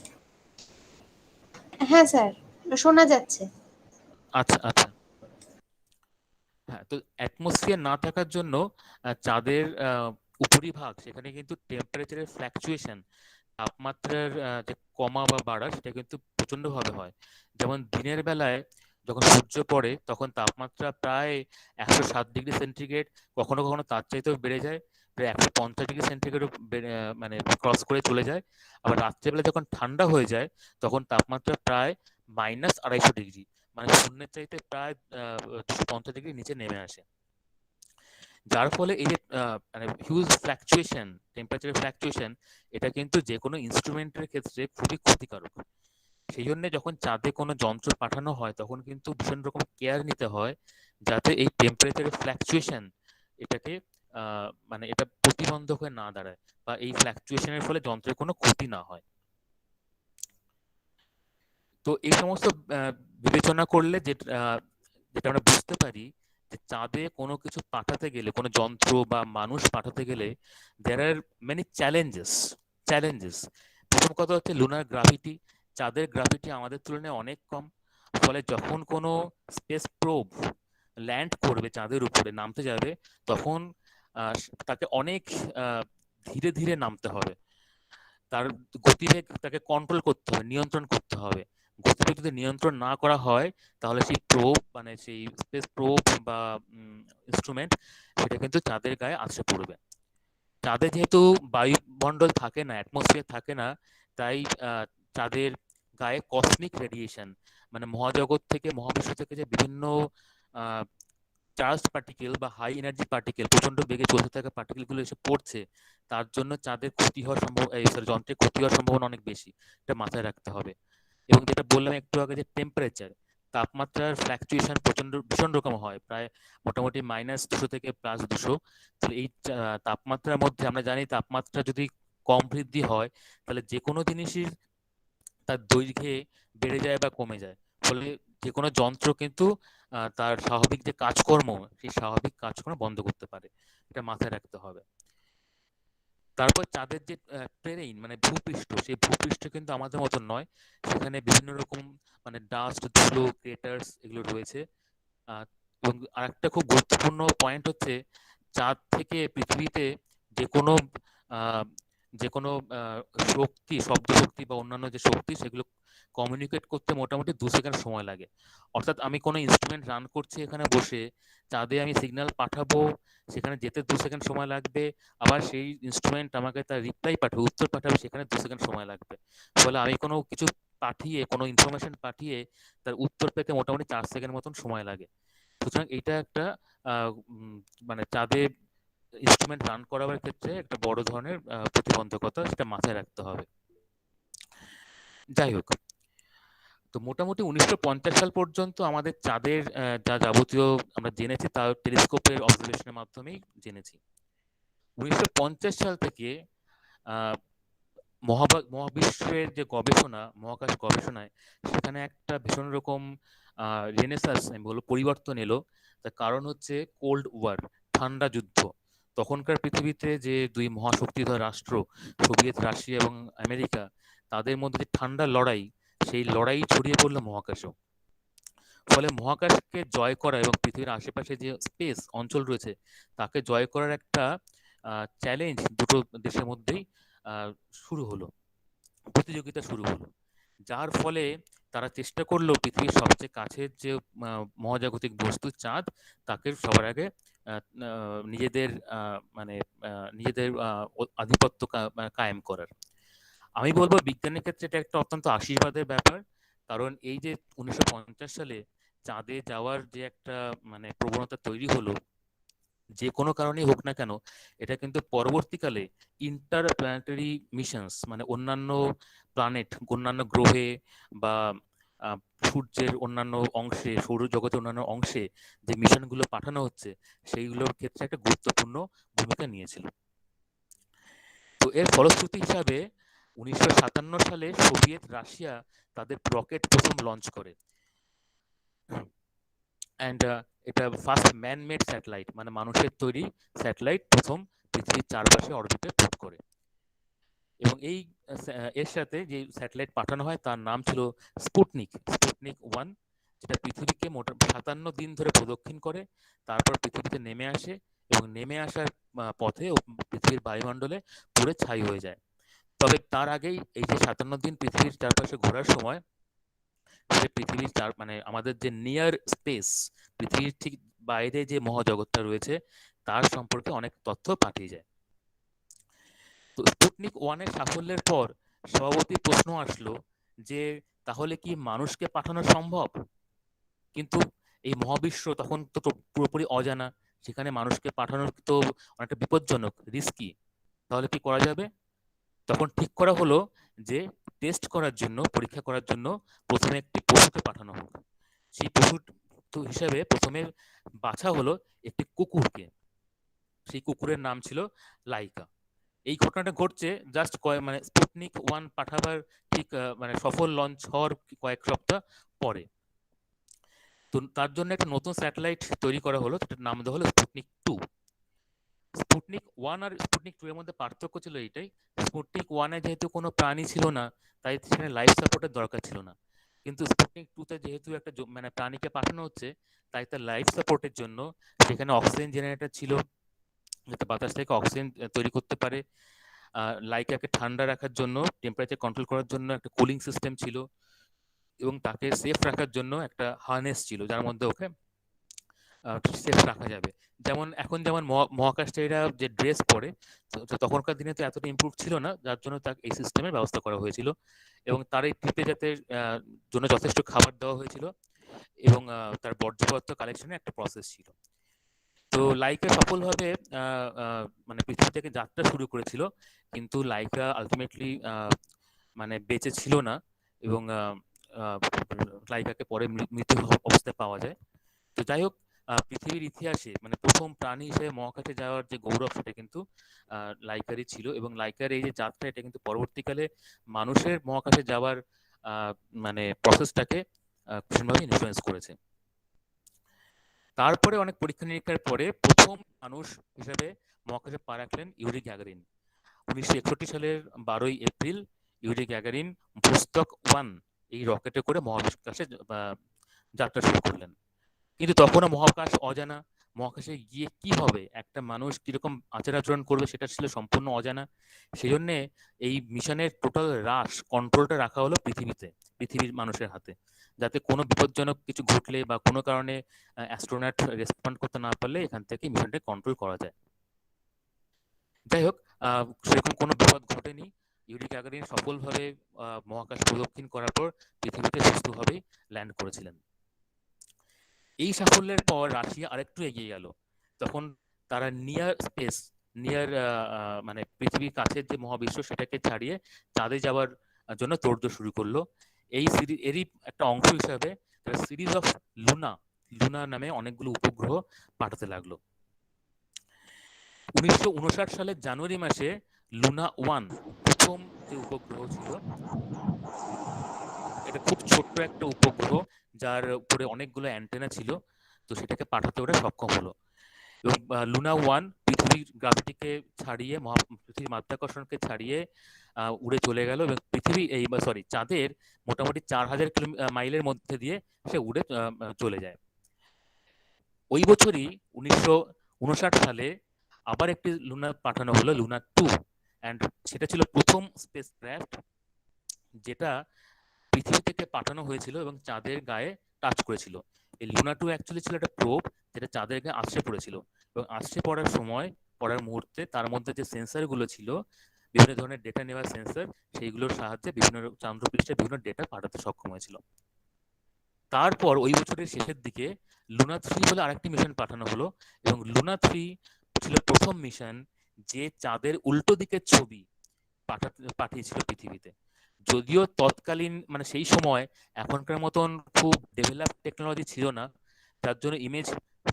D: হ্যাঁ স্যার, শোনা যাচ্ছে।
C: আচ্ছা আচ্ছা। হ্যাঁ, তো অ্যাটমসফিয়ার না থাকার জন্য চাঁদের উপরিভাগ, সেখানে কিন্তু টেম্পারেচারের ফ্ল্যাকচুয়েশন, তাপমাত্রার যে কমা বা বাড়া, সেটা কিন্তু প্রচন্ডভাবে হয়। যেমন দিনের বেলায় যখন সূর্য পড়ে তখন তাপমাত্রা প্রায় 107 ডিগ্রি সেন্টিগ্রেড, কখনো কখনো তার চাইতেও বেড়ে যায়, প্রায় 150 ডিগ্রি সেন্টিগ্রেডও মানে ক্রস করে চলে যায়। আবার রাত্রেবেলা যখন ঠান্ডা হয়ে যায় তখন তাপমাত্রা প্রায় -250 ডিগ্রি, মানে শূন্যের চাইতে প্রায় 250 ডিগ্রি নিচে নেমে আসে। যার ফলে এই যে মানে হিউজ ফ্ল্যাকচুয়েশন, টেম্পারেচারের ফ্ল্যাকচুয়েশন, এটা কিন্তু যে কোনো ইনস্ট্রুমেন্টের ক্ষেত্রে খুবই ক্ষতিকারক। সেই জন্য যখন চাঁদে কোনো যন্ত্র পাঠানো হয় তখন কিন্তু ভীষণ রকম কেয়ার নিতে হয়, যাতে এই টেম্পারেচারের ফ্ল্যাকচুয়েশন এটাকে মানে এটা প্রতিবন্ধক হয়ে না দাঁড়ায়, বা এই ফ্ল্যাকচুয়েশনের ফলে যন্ত্রের কোনো ক্ষতি না হয়। তো এই সমস্ত বিবেচনা করলে যেটা আমরা বুঝতে পারি যে চাঁদে কোনো কিছু পাঠাতে গেলে, কোনো যন্ত্র বা মানুষ পাঠাতে গেলে দেয়ার আর মেনি চ্যালেঞ্জেস। প্রথম কথা হচ্ছে লুনার গ্রাভিটি। চাঁদের গ্রাভিটি আমাদের তুলনায় অনেক কম। ফলে যখন কোনো স্পেস প্রোব ল্যান্ড করবে, চাঁদের উপরে নামতে যাবে, তখন আহ, তাকে অনেক আহ, ধীরে ধীরে নামতে হবে। তার গতিবেগ তাকে কন্ট্রোল করতে হবে, নিয়ন্ত্রণ করতে হবে। গতিবেগ যদি নিয়ন্ত্রণ না করা হয়, তাহলে সেই প্রোব মানে সেই স্পেস প্রোব বা ইনস্ট্রুমেন্ট, সেটা কিন্তু চাঁদের গায়ে আছড়ে পড়বে। চাঁদে যেহেতু বায়ুমণ্ডল থাকে না, অ্যাটমসফিয়ার থাকে না, তাই চাঁদের গায়ে কসমিক রেডিয়েশন, মানে মহাজগৎ থেকে, মহাবিশ্ব থেকে যে বিভিন্ন চার্জড পার্টিকেল বা হাই এনার্জি পার্টিকেল, প্রচন্ড বেগে চলতে থাকা পার্টিকেল গুলো এসে পড়ছে, তার জন্য চাঁদের ক্ষতি হওয়ার যন্ত্রের ক্ষতি হওয়ার সম্ভাবনা অনেক বেশি। এটা মাথায় রাখতে হবে। এবং যেটা বললাম একটু আগে, যে টেম্পারেচার, তাপমাত্রার ফ্ল্যাকচুয়েশন ভীষণ রকম হয়, প্রায় মোটামুটি -200 থেকে +200। তাহলে এই তাপমাত্রার মধ্যে আমরা জানি তাপমাত্রা যদি কম বৃদ্ধি হয়, তাহলে যে কোনো জিনিসই তার দৈর্ঘ্যে বেড়ে যায় বা কমে যায়। ফলে যে কোনো যন্ত্র কিন্তু তার স্বাভাবিক যে কাজকর্ম, সেই স্বাভাবিক কাজকর্ম বন্ধ করতে পারে। এটা মাথায় রাখতে হবে। তারপর চাঁদের যে টেরেইন মানে ভূপৃষ্ঠ, সেই ভূপৃষ্ঠ কিন্তু আমাদের মতন নয়। সেখানে বিভিন্ন রকম মানে ডাস্ট, ধুলো, ক্রেটার্স এগুলো রয়েছে। আহ, এবং আরেকটা খুব গুরুত্বপূর্ণ পয়েন্ট হচ্ছে, চাঁদ থেকে পৃথিবীতে যে কোনো আহ, যে কোনো শক্তি, শব্দ শক্তি বা অন্যান্য যে শক্তি, সেগুলো কমিউনিকেট করতে মোটামুটি 2 সেকেন্ড সময় লাগে। অর্থাৎ আমি কোনো ইনস্ট্রুমেন্ট রান করছি এখানে বসে, চাঁদে আমি সিগন্যাল পাঠাবো, সেখানে যেতে 2 সেকেন্ড সময় লাগবে। আবার সেই ইনস্ট্রুমেন্ট আমাকে তার রিপ্লাই পাঠাবে, উত্তর পাঠাবে, সেখানে 2 সেকেন্ড সময় লাগবে। ফলে আমি কোনো কিছু পাঠিয়ে, কোনো ইনফরমেশন পাঠিয়ে তার উত্তর পেতে মোটামুটি 4 সেকেন্ড মতন সময় লাগে। সুতরাং এটা একটা মানে চাঁদে ইনস্ট্রুমেন্ট রান করার ক্ষেত্রে একটা বড় ধরনের প্রতিবন্ধকতা, সেটা মাথায় রাখতে হবে। যাই হোক, তো মোটামুটি 1950 সাল পর্যন্ত আমাদের চাঁদের যা যাবতীয় আমরা জেনেছি তা টেলিস্কোপের অবজারভেশনের মাধ্যমেই জেনেছি। 1950 সাল থেকে আহ, মহাবিশ্বের যে গবেষণা, মহাকাশ গবেষণায় সেখানে একটা ভীষণ রকম রেনেসাস আমি বলবো পরিবর্তন এলো। তার কারণ হচ্ছে কোল্ড ওয়ার, ঠান্ডা যুদ্ধ। তখনকার পৃথিবীতে যে দুই মহাশক্তিধর রাষ্ট্র সোভিয়েত রাশিয়া এবং আমেরিকা, তাদের মধ্যে যে ঠান্ডা লড়াই, সেই লড়াই ছড়িয়ে পড়লো মহাকাশেও। ফলে মহাকাশকে জয় করা এবং পৃথিবীর আশেপাশে যে স্পেস অঞ্চল রয়েছে তাকে জয় করার একটা চ্যালেঞ্জ দুটো দেশের মধ্যেই শুরু হলো, প্রতিযোগিতা শুরু হলো। যার ফলে তারা চেষ্টা করলো পৃথিবীর সবচেয়ে কাছের যে মহাজাগতিক বস্তু চাঁদ, তাকে সবার আগে নিজেদের নিজেদের আধিপত্য কায়েম করার। আমি বলবো বিজ্ঞানের ক্ষেত্রে এটা একটা অত্যন্ত আশীর্বাদের ব্যাপার। কারণ এই যে 1950 সালে চাঁদে যাওয়ার যে একটা প্রবণতা তৈরি হলো, যে কোনো কারণেই হোক না কেন, এটা কিন্তু পরবর্তীকালে ইন্টারপ্ল্যানেটারি মিশনস অন্যান্য প্ল্যানেট, অন্যান্য গ্রহে বা সূর্যের অন্যান্য অংশে, সৌরজগতের অন্যান্য অংশে যে মিশনগুলো পাঠানো হচ্ছে সেইগুলোর ক্ষেত্রে একটা গুরুত্বপূর্ণ ভূমিকা নিয়েছিল। তো এর ফলশ্রুতি হিসাবে 1957 সালে সোভিয়েত রাশিয়া তাদের রকেট প্রথম লঞ্চ করে। অ্যান্ড এটা ফার্স্ট ম্যান মেড স্যাটেলাইট, মানুষের তৈরি স্যাটেলাইট প্রথম পৃথিবীর চারপাশে অরবিটে পুট করে। এবং এর সাথে যে স্যাটেলাইট পাঠানো হয় তার নাম ছিল স্পুটনিক 1, যেটা পৃথিবীকে 57 দিন ধরে প্রদক্ষিণ করে, তারপর পৃথিবীতে নেমে আসে এবং নেমে আসার পথে পৃথিবীর বায়ুমণ্ডলে পুড়ে ছাই হয়ে যায়। তবে তার আগেই এই যে 57 দিন পৃথিবীর চারপাশে ঘোরার সময় সে পৃথিবীর আমাদের যে নিয়ার স্পেস, পৃথিবীর ঠিক বাইরে যে মহাজগৎটা রয়েছে তার সম্পর্কে অনেক তথ্য পাঠিয়ে যায়। তো স্পুটনিক 1 এর সাফল্যের পর স্বভাবতই প্রশ্ন আসলো যে তাহলে কি মানুষকে পাঠানো সম্ভব? কিন্তু এই মহাবিশ্ব তখন তো পুরোপুরি অজানা, সেখানে মানুষকে পাঠানো তো অনেকটা বিপজ্জনক, রিস্কি। তাহলে কি করা যাবে? তখন ঠিক করা হলো যে টেস্ট করার জন্য, পরীক্ষা করার জন্য প্রথমে একটি পশুকে পাঠানো হোক। সেই পশু হিসেবে প্রথমে বাছা হলো একটি কুকুরকে। সেই কুকুরের নাম ছিল লাইকা। এই ঘটনাটা ঘটছে জাস্ট স্পুটনিক 1 পাঠাবার ঠিক সফল লঞ্চ হওয়ার কয়েক সপ্তাহ পরে। তো তার জন্য একটা নতুন স্যাটেলাইট তৈরি করা হলো, সেটার নাম দেওয়া হলো স্পুটনিক 2। স্পুটনিক 1 আর স্পুটনিক 2 এর মধ্যে পার্থক্য ছিল এটাই, স্পুটনিক 1 এ যেহেতু কোনো প্রাণী ছিল না তাই সেখানে লাইফ সাপোর্টের দরকার ছিল না। কিন্তু স্পুটনিক 2 তে যেহেতু একটা প্রাণীকে পাঠানো হচ্ছে, তাই তার লাইফ সাপোর্টের জন্য সেখানে অক্সিজেন জেনারেটর ছিল, যাতে বাতাস থেকে অক্সিজেন তৈরি করতে পারে। লাইকাকে ঠান্ডা রাখার জন্য, টেম্পারেচার কন্ট্রোল করার জন্য একটা কুলিং সিস্টেম ছিল, এবং তাকে সেফ রাখার জন্য একটা হার্নেস ছিল যার মধ্যে ওকে সেফ রাখা যাবে। এখন যেমন মহাকাশচারীরা যে ড্রেস পরে, তখনকার দিনে তো এতটা ইমপ্রুভ ছিল না, যার জন্য তাকে এই সিস্টেমের ব্যবস্থা করা হয়েছিল। এবং তার এই ট্রিপে জন্য যথেষ্ট খাবার দেওয়া হয়েছিল, এবং তার বর্জ্য পদার্থ কালেকশনের একটা প্রসেস ছিল। তো লাইকা সফলভাবে পৃথিবী থেকে যাত্রা শুরু করেছিল, কিন্তু লাইকা আলটিমেটলি বেঁচে ছিল না, এবং লাইকাকে পরে মৃত্যু অবস্থায় পাওয়া যায়। তো যাই হোক, পৃথিবীর ইতিহাসে প্রথম প্রাণী হিসেবে মহাকাশে যাওয়ার যে গৌরব সেটা কিন্তু লাইকারই ছিল, এবং লাইকার এই যে যাত্রা এটা কিন্তু পরবর্তীকালে মানুষের মহাকাশে যাওয়ার প্রসেসটাকে ভীষণভাবে ইনফ্লুয়েন্স করেছে। তারপরে অনেক পরীক্ষা নিরীক্ষার পরে প্রথম মানুষ হিসেবে মহাকাশে পা রাখলেন ইউরি গ্যাগারিন। 1961 সালের 12ই এপ্রিল ইউরি গ্যাগারিন ভোস্তক 1 এই রকেটে করে মহাকাশে যাত্রা শুরু করলেন। কিন্তু তখনও মহাকাশ অজানা, মহাকাশে গিয়ে কি হবে, একটা মানুষ কিরকম আচার আচরণ করবে সেটা ছিল সম্পূর্ণ অজানা। সেই জন্য এই মিশনের টোটাল কন্ট্রোলটা রাখা হলো পৃথিবীর মানুষের হাতে, যাতে কোনো বিপজ্জনক কিছু ঘটলে বা কোনো কারণে অ্যাস্ট্রোনট রেসপন্ড করতে না পারলে এখান থেকে মিশনটা কন্ট্রোল করা যায়। যাই হোক, সেরকম কোনো বিপদ ঘটেনি। ইউরি গ্যাগারিন সফলভাবে মহাকাশ প্রদক্ষিণ করার পর পৃথিবীতে সুস্থভাবেই ল্যান্ড করেছিলেন। এই সাফল্যের পর রাশিয়া আরেকটু এগিয়ে গেল। তখন তারা নিয়ার পৃথিবীর কাছের যে মহাবিশ্ব সেটাকে ছাড়িয়ে চাঁদে যাওয়ার জন্য তোড়জোড় শুরু করলো, এরই একটা অংশ হিসাবে সিরিজ অফ লুনা নামে অনেকগুলো উপগ্রহ পাঠাতে লাগলো। 1959 সালের জানুয়ারি মাসে লুনা 1 প্রথম যে উপগ্রহ ছিল, এটা খুব ছোট্ট একটা উপগ্রহ যার উপরে অনেকগুলো অ্যান্টেনা ছিল, তো সেটাকে পাঠাতে ওরা সক্ষম হলো। এবং লুনা 1 পৃথিবীর গ্রাভিটিকে ছাড়িয়ে পৃথিবীর মাধ্যাকর্ষণকে ছাড়িয়ে উড়ে চলে গেল এবং চাঁদের মোটামুটি 4000 মাইলের মধ্যে দিয়ে সে উড়ে চলে যায়। ওই বছরই 1959 সালে আবার একটি লুনা পাঠানো হলো, লুনা 2, অ্যান্ড সেটা ছিল প্রথম স্পেস ক্রাফট যেটা পৃথিবী থেকে পাঠানো হয়েছিল এবং চাঁদের গায়ে টাচ করেছিল। এই লুনা 2 অ্যাকচুয়ালি ছিল একটা প্রোব যেটা চাঁদের গায়ে আছড়ে পড়েছিল, এবং আছড়ে পড়ার মুহূর্তে তার মধ্যে যে সেন্সরগুলো ছিল, বিভিন্ন ধরনের ডেটা নেওয়ার সেন্সর, সেইগুলোর সাহায্যে বিভিন্ন চন্দ্রপৃষ্ঠে বিভিন্ন ডেটা পাঠাতে সক্ষম হয়েছিল। তারপর ওই বছরের শেষের দিকে লুনা 3 বলে আরেকটি মিশন পাঠানো হলো, এবং লুনা 3 ছিল প্রথম মিশন যে চাঁদের উল্টো দিকের ছবি পাঠিয়েছিল পৃথিবীতে। যদিও তৎকালীন মানে সেই সময় এখনকার মতন খুব ডেভেলপ টেকনোলজি ছিল না, তার জন্য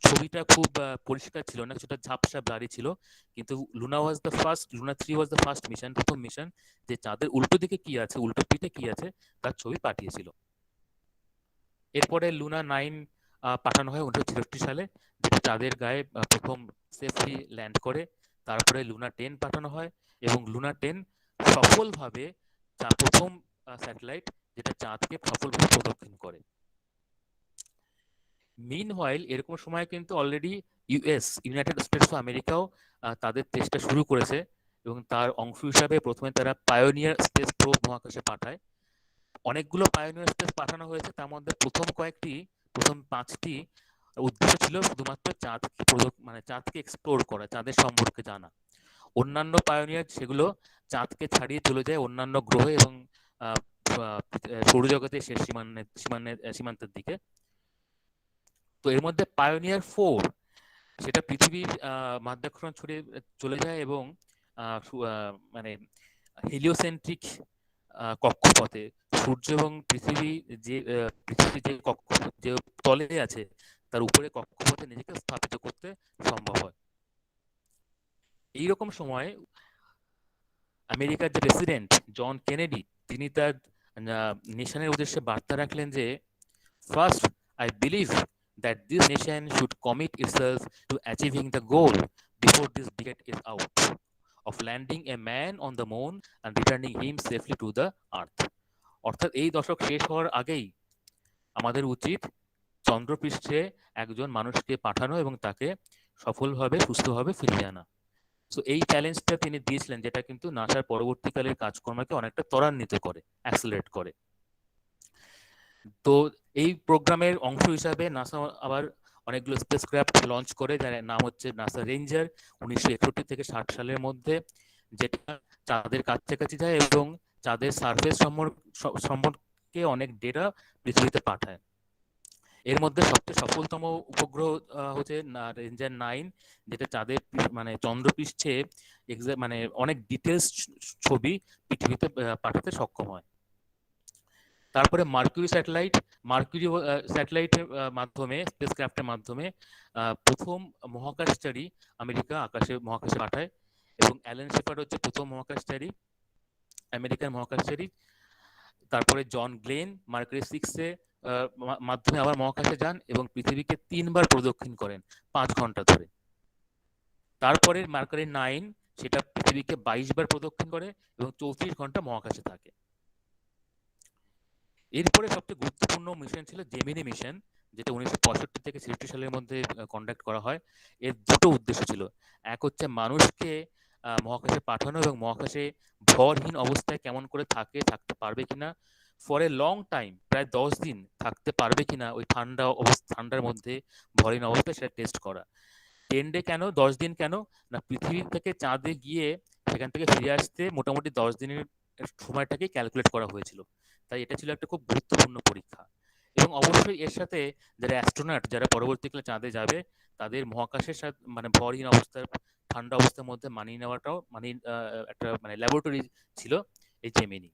C: ছবিটা খুব পরিষ্কার ছিল না, সেটা ঝাপসা ব্লারি ছিল, কিন্তু Luna 3 was the first mission, প্রথম মিশন যে চাঁদের উল্টো দিকে কি আছে, উল্টো পিঠে কি আছে তার ছবি পাঠিয়েছিল। এরপরে লুনা 9 পাঠানো হয় 1963 সালে, যেটা চাঁদের গায়ে প্রথম সেফলি ল্যান্ড করে। তারপরে লুনা 10 পাঠানো হয়, এবং লুনা 10 সফলভাবে প্রথম স্যাটেলাইট যেটা চাঁদকে সফলভাবে প্রদক্ষিণ করে। মিনওয়াইল এরকম সময় কিন্তু অলরেডি ইউনাইটেড স্টেটস অফ আমেরিকাও তাদের চেষ্টা শুরু করেছে, এবং তার অংশ হিসাবে প্রথমে তারা পায়োনিয়ার স্পেস প্রোব মহাকাশে পাঠায়। অনেকগুলো পায়োনিয়ার স্পেস পাঠানো হয়েছে, তার মধ্যে প্রথম 5টি উদ্দেশ্য ছিল শুধুমাত্র চাঁদকে এক্সপ্লোর করা, চাঁদের সম্পর্কে জানা। অন্যান্য পায়োনিয়ার সেগুলো চাঁদকে ছাড়িয়ে চলে যায় অন্যান্য গ্রহে এবং সৌরজগতের শেষ সীমান্তের দিকে। তো এর মধ্যে পায়োনিয়ার 4 সেটা পৃথিবীর মাধ্যাকর্ষণ ছড়িয়ে চলে যায় এবং মানে হেলিওসেন্ট্রিক কক্ষপথে সূর্য এবং পৃথিবীর যে তলে আছে তার উপরে কক্ষপথে নিজেকে স্থাপিত করতে সম্ভব হয়। এইরকম সময় আমেরিকার যে প্রেসিডেন্ট জন কেনেডি, তিনি তার নেশনের উদ্দেশ্যে বার্তা রাখলেন যে, first I believe that this nation should commit itself to achieving the goal before this decade is out of landing a man on the moon and returning him safely to the earth. অর্থাৎ এই দশক শেষ হওয়ার আগেই আমাদের উচিত চন্দ্রপৃষ্ঠে একজন মানুষকে পাঠানো এবং তাকে সফলভাবে সুস্থভাবে ফিরিয়ে আনা। সো এই চ্যালেঞ্জটা তিনি দিয়েছিলেন, যেটা কিন্তু নাসার পরবর্তীকালের কাজকর্মকে অনেকটা ত্বরান্বিত করে, অ্যাক্সেলারেট করে। তো এই প্রোগ্রামের অংশ হিসাবে নাসা আবার অনেকগুলো স্পেসক্রাফট লঞ্চ করে, যার নাম হচ্ছে নাসা রেঞ্জার 1961 থেকে 60 সালের মধ্যে, যেটা চাঁদের কাছাকাছি যায় এবং চাঁদের সারফেস সম্পর্কে অনেক ডেটা পৃথিবীতে পাঠায়। এর মধ্যে সবচেয়ে সফলতম উপগ্রহ হচ্ছে রেঞ্জার 9, যেটা চাঁদের মানে চন্দ্রপৃষ্ঠে মানে অনেক ডিটেলস ছবি পৃথিবীতে পাঠাতে সক্ষম হয়। তারপরে মার্কিউরি স্যাটেলাইটের মাধ্যমে, স্পেসক্রাফটের মাধ্যমে প্রথম মহাকাশচারী আমেরিকা মহাকাশে পাঠায়, এবং অ্যালেন শেপার্ড হচ্ছে প্রথম মহাকাশচারী, আমেরিকার মহাকাশচারী। তারপরে জন গ্লেন মার্কারি 6 মাধ্যমে আবার মহাকাশে যান এবং পৃথিবীকে 3 বার প্রদক্ষিণ করেন 5 ঘন্টা ধরে। তারপরে মার্কারি 9 সেটা পৃথিবীকে 22 বার প্রদক্ষিণ করে এবং 34 ঘন্টা মহাকাশে থাকে। এরপরে সবচেয়ে গুরুত্বপূর্ণ মিশন ছিল জেমিনি মিশন, যেটা 1965 থেকে 60 সালের মধ্যে কন্ডাক্ট করা হয়। এর দুটো উদ্দেশ্য ছিল, এক হচ্ছে মানুষকে মহাকাশে পাঠানো এবং মহাকাশে ভরহীন অবস্থায় কেমন করে থাকতে পারবে কিনা, ফর এ লং টাইম, প্রায় 10 দিন থাকতে পারবে কিনা ওই ঠান্ডার মধ্যে ভরহীন অবস্থায়, সেটা টেস্ট করা। 10 ডে কেন, 10 দিন কেন না, পৃথিবী থেকে চাঁদে গিয়ে সেখান থেকে ফিরে আসতে মোটামুটি 10 দিনের সময়টাকে ক্যালকুলেট করা হয়েছিল। তাই এটা ছিল একটা খুব গুরুত্বপূর্ণ পরীক্ষা। এবং অবশ্যই এর সাথে যারা অ্যাস্ট্রোনট, যারা পরবর্তীকালে চাঁদে যাবে, তাদের মহাকাশের সাথে মানে ভরহীন অবস্থার ঠান্ডা অবস্থার মধ্যে মানিয়ে নেওয়াটাও একটা ল্যাবরেটরি ছিল এই জেমিনি।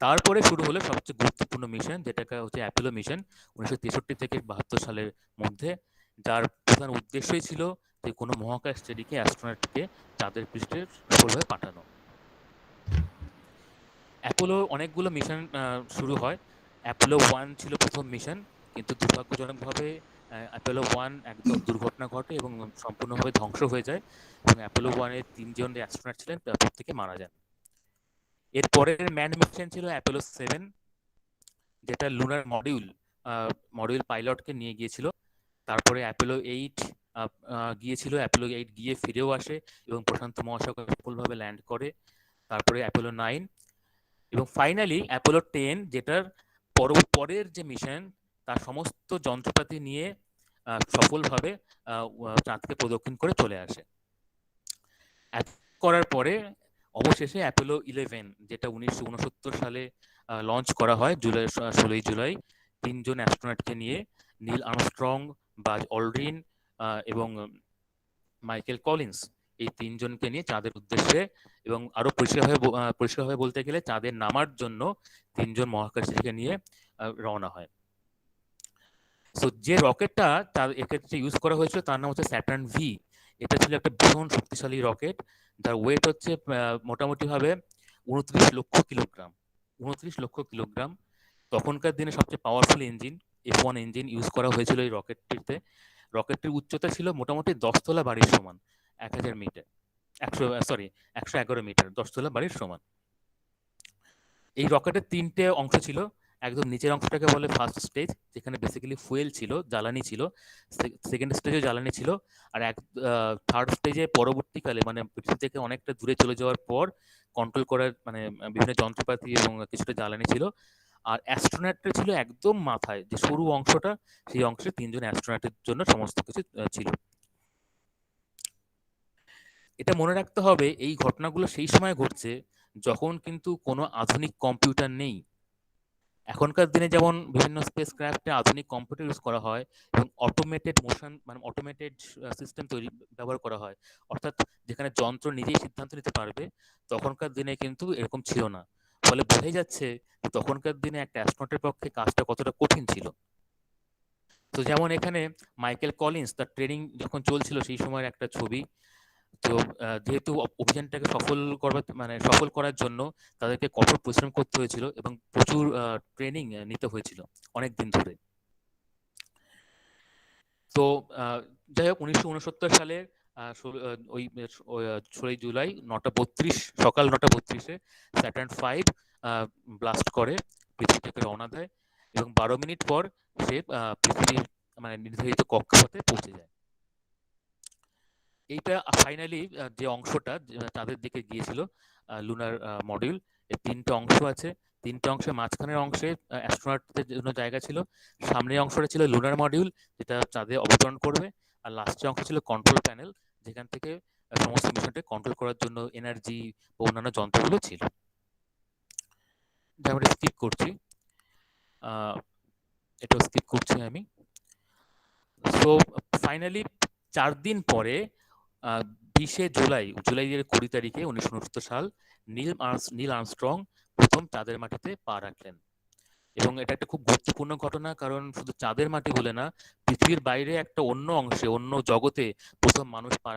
C: তারপরে শুরু হলো সবচেয়ে গুরুত্বপূর্ণ মিশন, যেটাকে হচ্ছে অ্যাপোলো মিশন 1963 থেকে 72 সালের মধ্যে, যার প্রধান উদ্দেশ্যই ছিল যে কোনো মহাকাশচারীকে অ্যাস্ট্রোনটকে চাঁদের পৃষ্ঠে সফলভাবে পাঠানো। অ্যাপোলো অনেকগুলো মিশন শুরু হয়। অ্যাপোলো 1 ছিল প্রথম মিশন, কিন্তু দুর্ভাগ্যজনকভাবে অ্যাপোলো 1 একদম দুর্ঘটনা ঘটে এবং সম্পূর্ণভাবে ধ্বংস হয়ে যায়, এবং অ্যাপোলো 1-এর 3জন অ্যাস্ট্রোনট ছিলেন প্রত্যেকে মারা যান। এর পরের ম্যান মিশন ছিল অ্যাপোলো 7, যেটা লুনার মডিউল পাইলটকে নিয়ে গিয়েছিল। তারপরে অ্যাপোলো 8 গিয়েছিল, অ্যাপোলো 8 গিয়ে ফিরেও আসে এবং প্রশান্ত মহাসাগরে সফলভাবে ল্যান্ড করে। তারপরে অ্যাপোলো 9 এবং ফাইনালি অ্যাপোলো 10, যেটার পরের যে মিশন তার সমস্ত যন্ত্রপাতি নিয়ে সফলভাবে চাঁদকে প্রদক্ষিণ করে চলে আসে। করার পরে অবশেষে অ্যাপোলো 11, যেটা 1969 সালে লঞ্চ করা হয় 16 জুলাই, 3জন অ্যাস্ট্রোনটকে নিয়ে, নীল আর্মস্ট্রং, বাজ অলড্রিন এবং মাইকেল কলিন্স, এই 3জনকে নিয়ে চাঁদের উদ্দেশ্যে, এবং আরো পরিষ্কারভাবে বলতে গেলে চাঁদের নামার জন্য 3জন মহাকাশচারীকে নিয়ে রওনা হয়। সো যে রকেটটা এক্ষেত্রে ইউজ করা হয়েছিল তার নাম হচ্ছে স্যাটার্ন ভি। এটা ছিল একটা ভীষণ শক্তিশালী রকেট, যার ওয়েট হচ্ছে মোটামুটি ভাবে 29 লক্ষ কিলোগ্রাম। 29 লক্ষ কিলোগ্রাম। তখনকার দিনে সবচেয়ে powerful engine F1 engine use করা হয়েছিল এই রকেটটিতে। রকেটটির উচ্চতা ছিল মোটামুটি 10 তলা বাড়ির সমান, 1000 মিটার, 111 মিটার, 10 তলা বাড়ির সমান। এই রকেটের 3টে অংশ ছিল। একদম নিচের অংশটাকে বলে ফার্স্ট স্টেজ, যেখানে বেসিক্যালি ফুয়েল ছিল, জ্বালানি ছিল। সেকেন্ড স্টেজে জ্বালানি ছিল। আর থার্ড স্টেজে পরবর্তীকালে, মানে পৃথিবী থেকে অনেকটা দূরে চলে যাওয়ার পর কন্ট্রোল করার মানে বিভিন্ন যন্ত্রপাতি এবং কিছুটা জ্বালানি ছিল। আর অ্যাস্ট্রোনটটা ছিল একদম মাথায়, যে সরু অংশটা, সেই অংশে 3জন অ্যাস্ট্রোনটের জন্য সমস্ত কিছু ছিল। এটা মনে রাখতে হবে, এই ঘটনাগুলো সেই সময় ঘটছে যখন কিন্তু কোনো আধুনিক কম্পিউটার নেই। এখনকার দিনে যেমন বিভিন্ন স্পেস ক্রাফটে আধুনিক কম্পিউটার ইউজ করা হয় এবং অটোমেটেড মোশন, মানে অটোমেটেড সিস্টেম ব্যবহার করা হয়, অর্থাৎ যেখানে যন্ত্র নিজেই সিদ্ধান্ত নিতে পারবে, তখনকার দিনে কিন্তু এরকম ছিল না। ফলে বোঝাই যাচ্ছে যে তখনকার দিনে একটা অ্যাস্ট্রোনটের পক্ষে কাজটা কতটা কঠিন ছিল। তো যেমন এখানে মাইকেল কলিন্স, তার ট্রেনিং যখন চলছিল সেই সময়ের একটা ছবি। তো যেহেতু অভিযানটাকে সফল করার জন্য তাদেরকে কঠোর পরিশ্রম করতে হয়েছিল এবং প্রচুর ট্রেনিং নিতে হয়েছিল অনেক দিন ধরে। তো যাই হোক, 1969 সালের ওই 16 জুলাই সকাল 9:32 স্যাটার্ন 5 ব্লাস্ট করে, পৃথিবী থেকে রওনা দেয় এবং 12 মিনিট পর সে পৃথিবীর মানে নির্ধারিত কক্ষপথে পৌঁছে যায়। এইটা ফাইনালি যে অংশটা চাঁদের দিকে গিয়েছিল লুনার মডিউল, এর 3টে অংশ আছে। 3টে অংশের মাঝখানের অংশে অ্যাস্ট্রোনটদের জন্য জায়গা ছিল। সামনের অংশটা ছিল লুনার মডিউল, যেটা চাঁদে অবতরণ করবে। আর লাস্টের অংশ ছিল কন্ট্রোল প্যানেল, যেখান থেকে সমস্ত মিশনকে কন্ট্রোল করার জন্য এনার্জি ও অন্যান্য যন্ত্রগুলো ছিল। আমরা স্কিপ করছি, এটাও স্কিপ করছি আমি। সো ফাইনালি 4 দিন পরে 20 জুলাই 20 তারিখে 1969 সাল নীল আর্মস্ট্রং প্রথম চাঁদের মাটিতে পা রাখলেন। এবং এটা একটা খুব গুরুত্বপূর্ণ ঘটনা, কারণ শুধু চাঁদের মাটি বলে না, পৃথিবীর বাইরে একটা অন্য অংশে, অন্য জগতে প্রথম মানুষ পা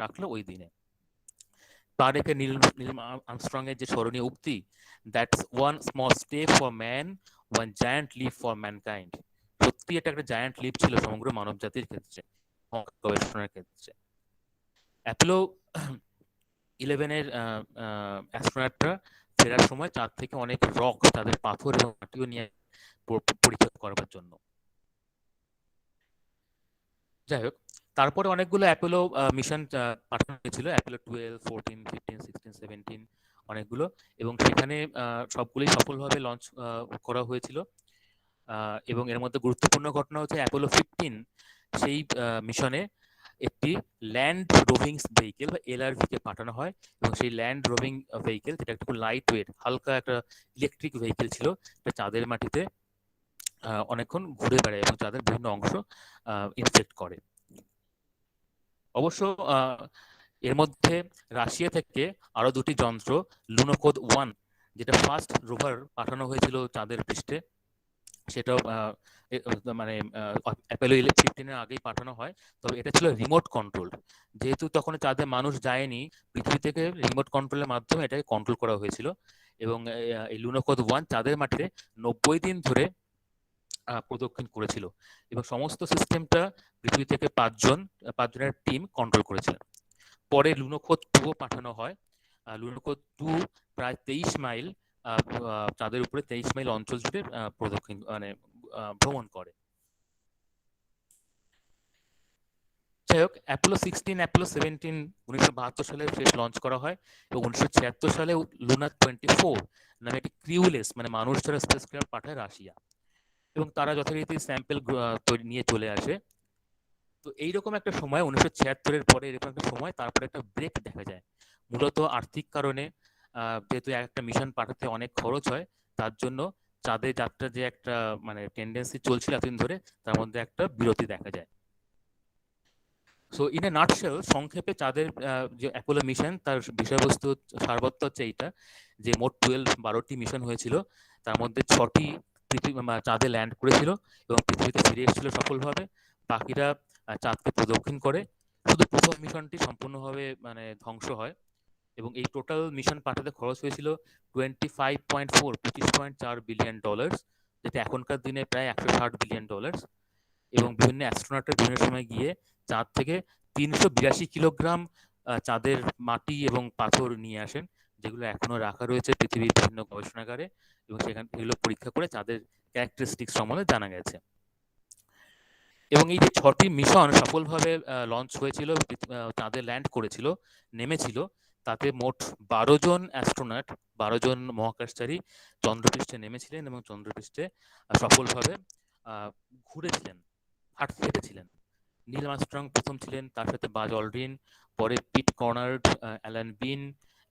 C: রাখলো ওই দিনে। পা রেখে নীল আর্মস্ট্রং এর যে স্মরণীয় উক্তি, that's one small step for man, one giant leap for mankind. সত্যি এটা একটা জায়ান্ট লিপ ছিল সমগ্র মানব জাতির ক্ষেত্রে, গবেষণার ক্ষেত্রে। অ্যাপোলো 11-এর অ্যাস্ট্রোনটরা ফেরার সময় চাঁদ থেকে অনেক রক, তাদের পাথর এবং মাটিও নিয়ে পরীক্ষা করবার জন্য। যাই হোক, তারপরে অনেকগুলো অ্যাপোলো মিশন পাঠানো হয়েছিল, অ্যাপোলো 12, 14, 15, 16, 17 অনেকগুলো, এবং সেখানে সবগুলোই সফলভাবে লঞ্চ করা হয়েছিল। এবং এর মধ্যে গুরুত্বপূর্ণ ঘটনা হচ্ছে অ্যাপোলো 15, সেই মিশনে একটি ল্যান্ড রোভিং ভেহিকেল বা এলআরভি কে পাঠানো হয়, এবং সেই ল্যান্ড রোভিং ভেহিকেল, যেটা একটু লাইট ওয়েট, হালকা একটা ইলেকট্রিক ভেহিকেল ছিল, এটা চাঁদের মাটিতে অনেকক্ষণ ঘুরে বেড়ায় এবং চাঁদের বিভিন্ন অংশ ইনস্পেক্ট করে। অবশ্য এর মধ্যে রাশিয়া থেকে আরো 2টি যন্ত্র, লুনোকোদ 1, যেটা ফার্স্ট রোভার পাঠানো হয়েছিল চাঁদের পৃষ্ঠে, সেটাও মানে অ্যাপোলো 15 আগেই পাঠানো হয়, তবে এটা ছিল রিমোট কন্ট্রোল। যেহেতু তখন চাঁদে মানুষ যায়নি, পৃথিবী থেকে রিমোট কন্ট্রোলের মাধ্যমে এটাকে কন্ট্রোল করা হয়েছিল। এবং এই লুনোখোদ 1 চাঁদের মাটিতে 90 দিন ধরে প্রদক্ষিণ করেছিল, এবং সমস্ত সিস্টেমটা পৃথিবী থেকে পাঁচজনের টিম কন্ট্রোল করেছিলেন। পরে লুনোখোদ 2 পাঠানো হয়। লুনোখোদ 2 প্রায় 23 মাইল চাঁদের উপরে 23 মাইল অঞ্চল জুড়ে প্রদক্ষিণ মানে ভ্রমণ করে। যাই হোক, অ্যাপোলো 16, অ্যাপোলো 17 1972 সালে শেষ লঞ্চ করা হয়, এবং 1976 সালে লুনা 24 নামে একটি ক্রিউলেস মানে মানুষ ছাড়া স্পেসক্রাফট পাঠায় রাশিয়া, এবং তারা যথারীতি স্যাম্পল নিয়ে চলে আসে। তো এইরকম একটা সময় 1976-এর পরে এরকম একটা সময়, তারপরে একটা ব্রেক দেখা যায়, মূলত আর্থিক কারণে। যেহেতু একটা মিশন পাঠাতে অনেক খরচ হয়, তার জন্য চাঁদে যাত্রা যে একটা মানে টেন্ডেন্সি চলছিল এতদিন ধরে, তার মধ্যে একটা বিরতি দেখা যায়। সো ইন এ নাটশেল, সংক্ষেপে চাঁদের যে অ্যাপোলো মিশন, তার বিষয়বস্তু সারবত্ত হচ্ছে এইটা, যে মোট 12টি মিশন হয়েছিল, তার মধ্যে 6টি চাঁদে ল্যান্ড করেছিল এবং পৃথিবীতে ফিরে এসেছিল সফলভাবে। বাকিরা চাঁদকে প্রদক্ষিণ করে। শুধু প্রথম মিশনটি সম্পূর্ণভাবে মানে ধ্বংস হয়, এবং এই টোটাল মিশন পাঠাতে খরচ হয়েছিল $25.4 বিলিয়ন, যেটা এখনকার দিনে প্রায় $160 বিলিয়ন। এবং বিভিন্ন অ্যাস্ট্রোনটরা বিভিন্ন সময় গিয়ে চাঁদ থেকে 382 কিলোগ্রাম চাঁদের মাটি এবং পাথর নিয়ে আসেন, যেগুলো এখনো রাখা রয়েছে পৃথিবীর বিভিন্ন গবেষণাগারে, এবং সেখানে এগুলো পরীক্ষা করে চাঁদের ক্যারেক্টারিস্টিক্স সম্বন্ধে জানা গেছে। এবং এই যে 6টি মিশন সফলভাবে লঞ্চ হয়েছিল, চাঁদে ল্যান্ড করেছিল, নেমেছিল, তাতে মোট 12 জন অ্যাস্ট্রোনট, 12 জন মহাকাশচারী চন্দ্রপৃষ্ঠে নেমেছিলেন এবং চন্দ্রপৃষ্ঠে সফলভাবে ঘুরেছিলেন, হেঁটেছিলেন। নীল আর্মস্ট্রং প্রথম ছিলেন, তার সাথে বাজ অলড্রিন, পরে Pete Conrad, Alan Bean,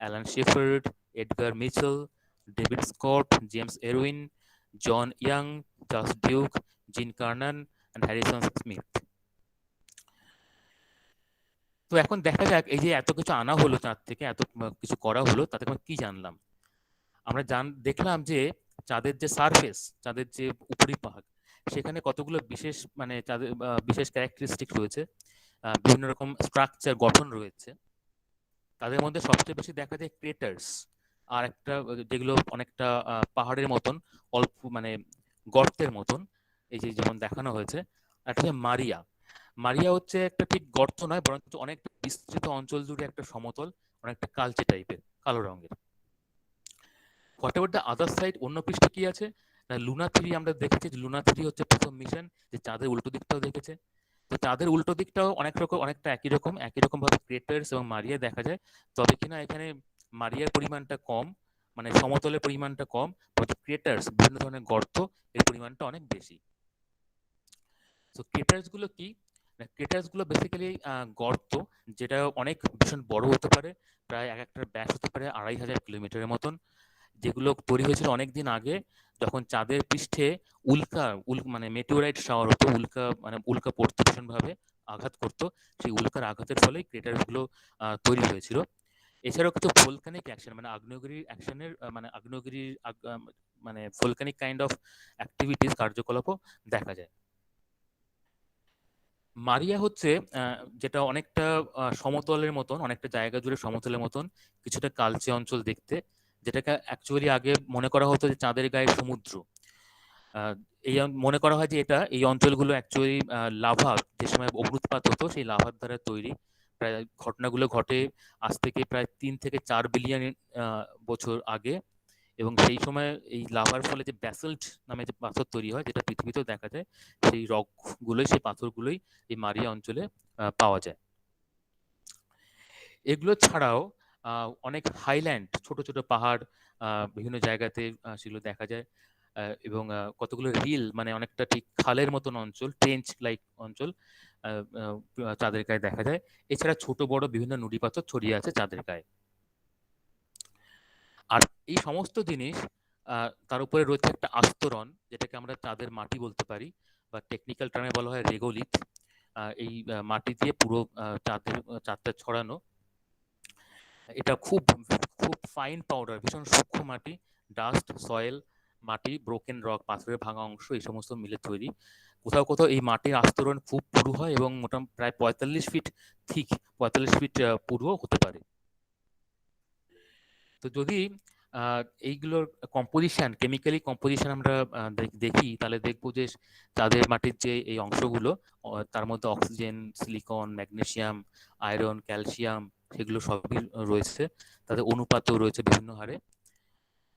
C: Alan Shepard, Edgar Mitchell, David Scott, James Irwin, John Young, Charles Duke, Gene Cernan and Harrison Smith. তো এখন দেখা যাক, এই যে এত কিছু আনা হলো চাঁদ থেকে, এত কিছু করা হলো, তাতে আমরা কি জানলাম? আমরা দেখলাম যে চাঁদের যে সারফেস, চাঁদের যে উপরিভাগ, সেখানে কতগুলো বিশেষ মানে চাঁদের বিশেষ ক্যারেক্টারিস্টিক রয়েছে, বিভিন্ন রকম স্ট্রাকচার গঠন রয়েছে। তাদের মধ্যে সবচেয়ে বেশি দেখা যায় ক্রেটার্স, আর একটা যেগুলো অনেকটা পাহাড়ের মতন, অল্প মানে গর্তের মতন, এই যে যেমন দেখানো হয়েছে। একটা মারিয়া। মারিয়া হচ্ছে একটা ঠিক গর্ত নয়, বরং অনেকটা বিস্তৃত অঞ্চল জুড়ে একটা সমতল, অনেকটা কালচে টাইপের, কালো রঙের। What ever the other side, অন্য পৃষ্ঠে কি আছে না, লুনা 3 আমরা দেখেছি। লুনা 3 হচ্ছে প্রথম মিশন যে চাঁদের উল্টো দিকটাও দেখেছে। তো চাঁদের উল্টো দিকটাও অনেকটা একই রকম ভাবে ক্রেটার্স এবং মারিয়া দেখা যায়, তবে কিনা এখানে মারিয়ার পরিমাণটা কম, মানে সমতলের পরিমাণটা কম, ক্রেটার্স বিভিন্ন ধরনের গর্ত, এর পরিমাণটা অনেক বেশি। তো ক্রেটার্স গুলো কি? ক্রেটার্স গুলো বেসিক্যালি গর্ত, যেটা অনেক ভীষণ বড় হতে পারে, প্রায় এক একটার ব্যাস হতে পারে 2500 কিলোমিটারের মতন, যেগুলো তৈরি হয়েছিল অনেকদিন আগে, যখন চাঁদের পৃষ্ঠে মানে মেটিওরাইট শাওয়ার হতো, উল্কা পড়তো ভীষণভাবে, আঘাত করতো, সেই উল্কার আঘাতের ফলে ক্রেটার গুলো তৈরি হয়েছিল। এছাড়াও কিছু ভোলকানিক অ্যাকশন মানে আগ্নেয়গিরির অ্যাকশনের মানে ভোলকানিক কাইন্ড অফ অ্যাক্টিভিটিস, কার্যকলাপও দেখা যায়। মারিয়া হচ্ছে যেটা অনেকটা সমতলের মতন, অনেকটা জায়গা জুড়ে সমতলের মতন, কিছুটা কালচে অঞ্চল দেখতে, যেটাকে অ্যাকচুয়ালি আগে মনে করা হতো যে চাঁদের গায়ে সমুদ্র। এই মনে করা হয় যে এই অঞ্চলগুলো অ্যাকচুয়ালি লাভা, যে সময় অগ্নুৎপাত হতো সেই লাভার দ্বারা তৈরি। প্রায় ঘটনাগুলো ঘটে আজ থেকে প্রায় 3 থেকে 4 বিলিয়ন বছর আগে, এবং সেই সময় এই লাভার ফলে যে ব্যাসল্ট নামে যে পাথর তৈরি হয়, যেটা পৃথিবীতেও দেখা যায়, সেই রকগুলোই, সেই পাথরগুলোই এই মারিয়া অঞ্চলে পাওয়া যায়। এগুলো ছাড়াও অনেক হাইল্যান্ড, ছোট ছোট পাহাড় বিভিন্ন জায়গাতে সেগুলো দেখা যায়, এবং কতগুলো রিল মানে অনেকটা ঠিক খালের মতন অঞ্চল, ট্রেঞ্চ লাইক অঞ্চল চাঁদের গায়ে দেখা যায়। এছাড়া ছোট বড় বিভিন্ন নুড়ি পাথর ছড়িয়ে আছে চাঁদের গায়ে। আর এই সমস্ত জিনিস, তার উপরে রয়েছে একটা আস্তরণ, যেটাকে আমরা চাঁদের মাটি বলতে পারি, বা টেকনিক্যাল টার্মে বলা হয় রেগোলিথ। এই মাটি দিয়ে পুরো চাঁদটা ছড়ানো। এটা খুব খুব ফাইন পাউডার, ভীষণ সূক্ষ্ম মাটি, ডাস্ট, সয়েল, মাটি, ব্রোকেন রক, পাথরের ভাঙা অংশ, এই সমস্ত মিলে তৈরি। কোথাও কোথাও এই মাটির আস্তরণ খুব পুরু হয় এবং মোটামুটি প্রায় 45 ফিট ঠিক, 45 ফিট পুরু হতে পারে। তো যদি এইগুলোর কম্পোজিশন, কেমিক্যালি কম্পোজিশন আমরা দেখি, তাহলে দেখবো যে তাদের মাটির যে এই অংশগুলো, তার মধ্যে oxygen, silicon, magnesium, iron, calcium, সেগুলো সবই রয়েছে। তাদের অনুপাতও রয়েছে বিভিন্ন হারে।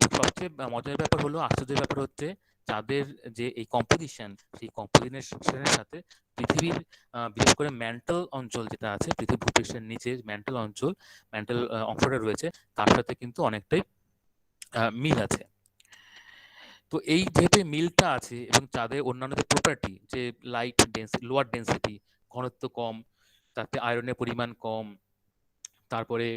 C: সবচেয়ে মজার ব্যাপার হলো, আশ্চর্যের ব্যাপার হচ্ছে যাদের যে এই কম্পোজিশন, সেই কম্পোজিশনের সাথে পৃথিবীর বিশেষ করে ম্যান্টাল অঞ্চল যেটা আছে, পৃথিবী ভূপৃষ্ঠের নিচে ম্যান্টাল অঞ্চল, ম্যান্টাল অংশটা রয়েছে, তার সাথে কিন্তু অনেকটাই মিল আছে। তো এই যেহেতু মিলটা আছে এবং চাঁদের অন্যান্য যে প্রপার্টি, যে লাইট ডেন্সিটি, লোয়ার ডেন্সিটি, ঘনত্ব কম, তাতে আয়রনের পরিমাণ কম, তারপরে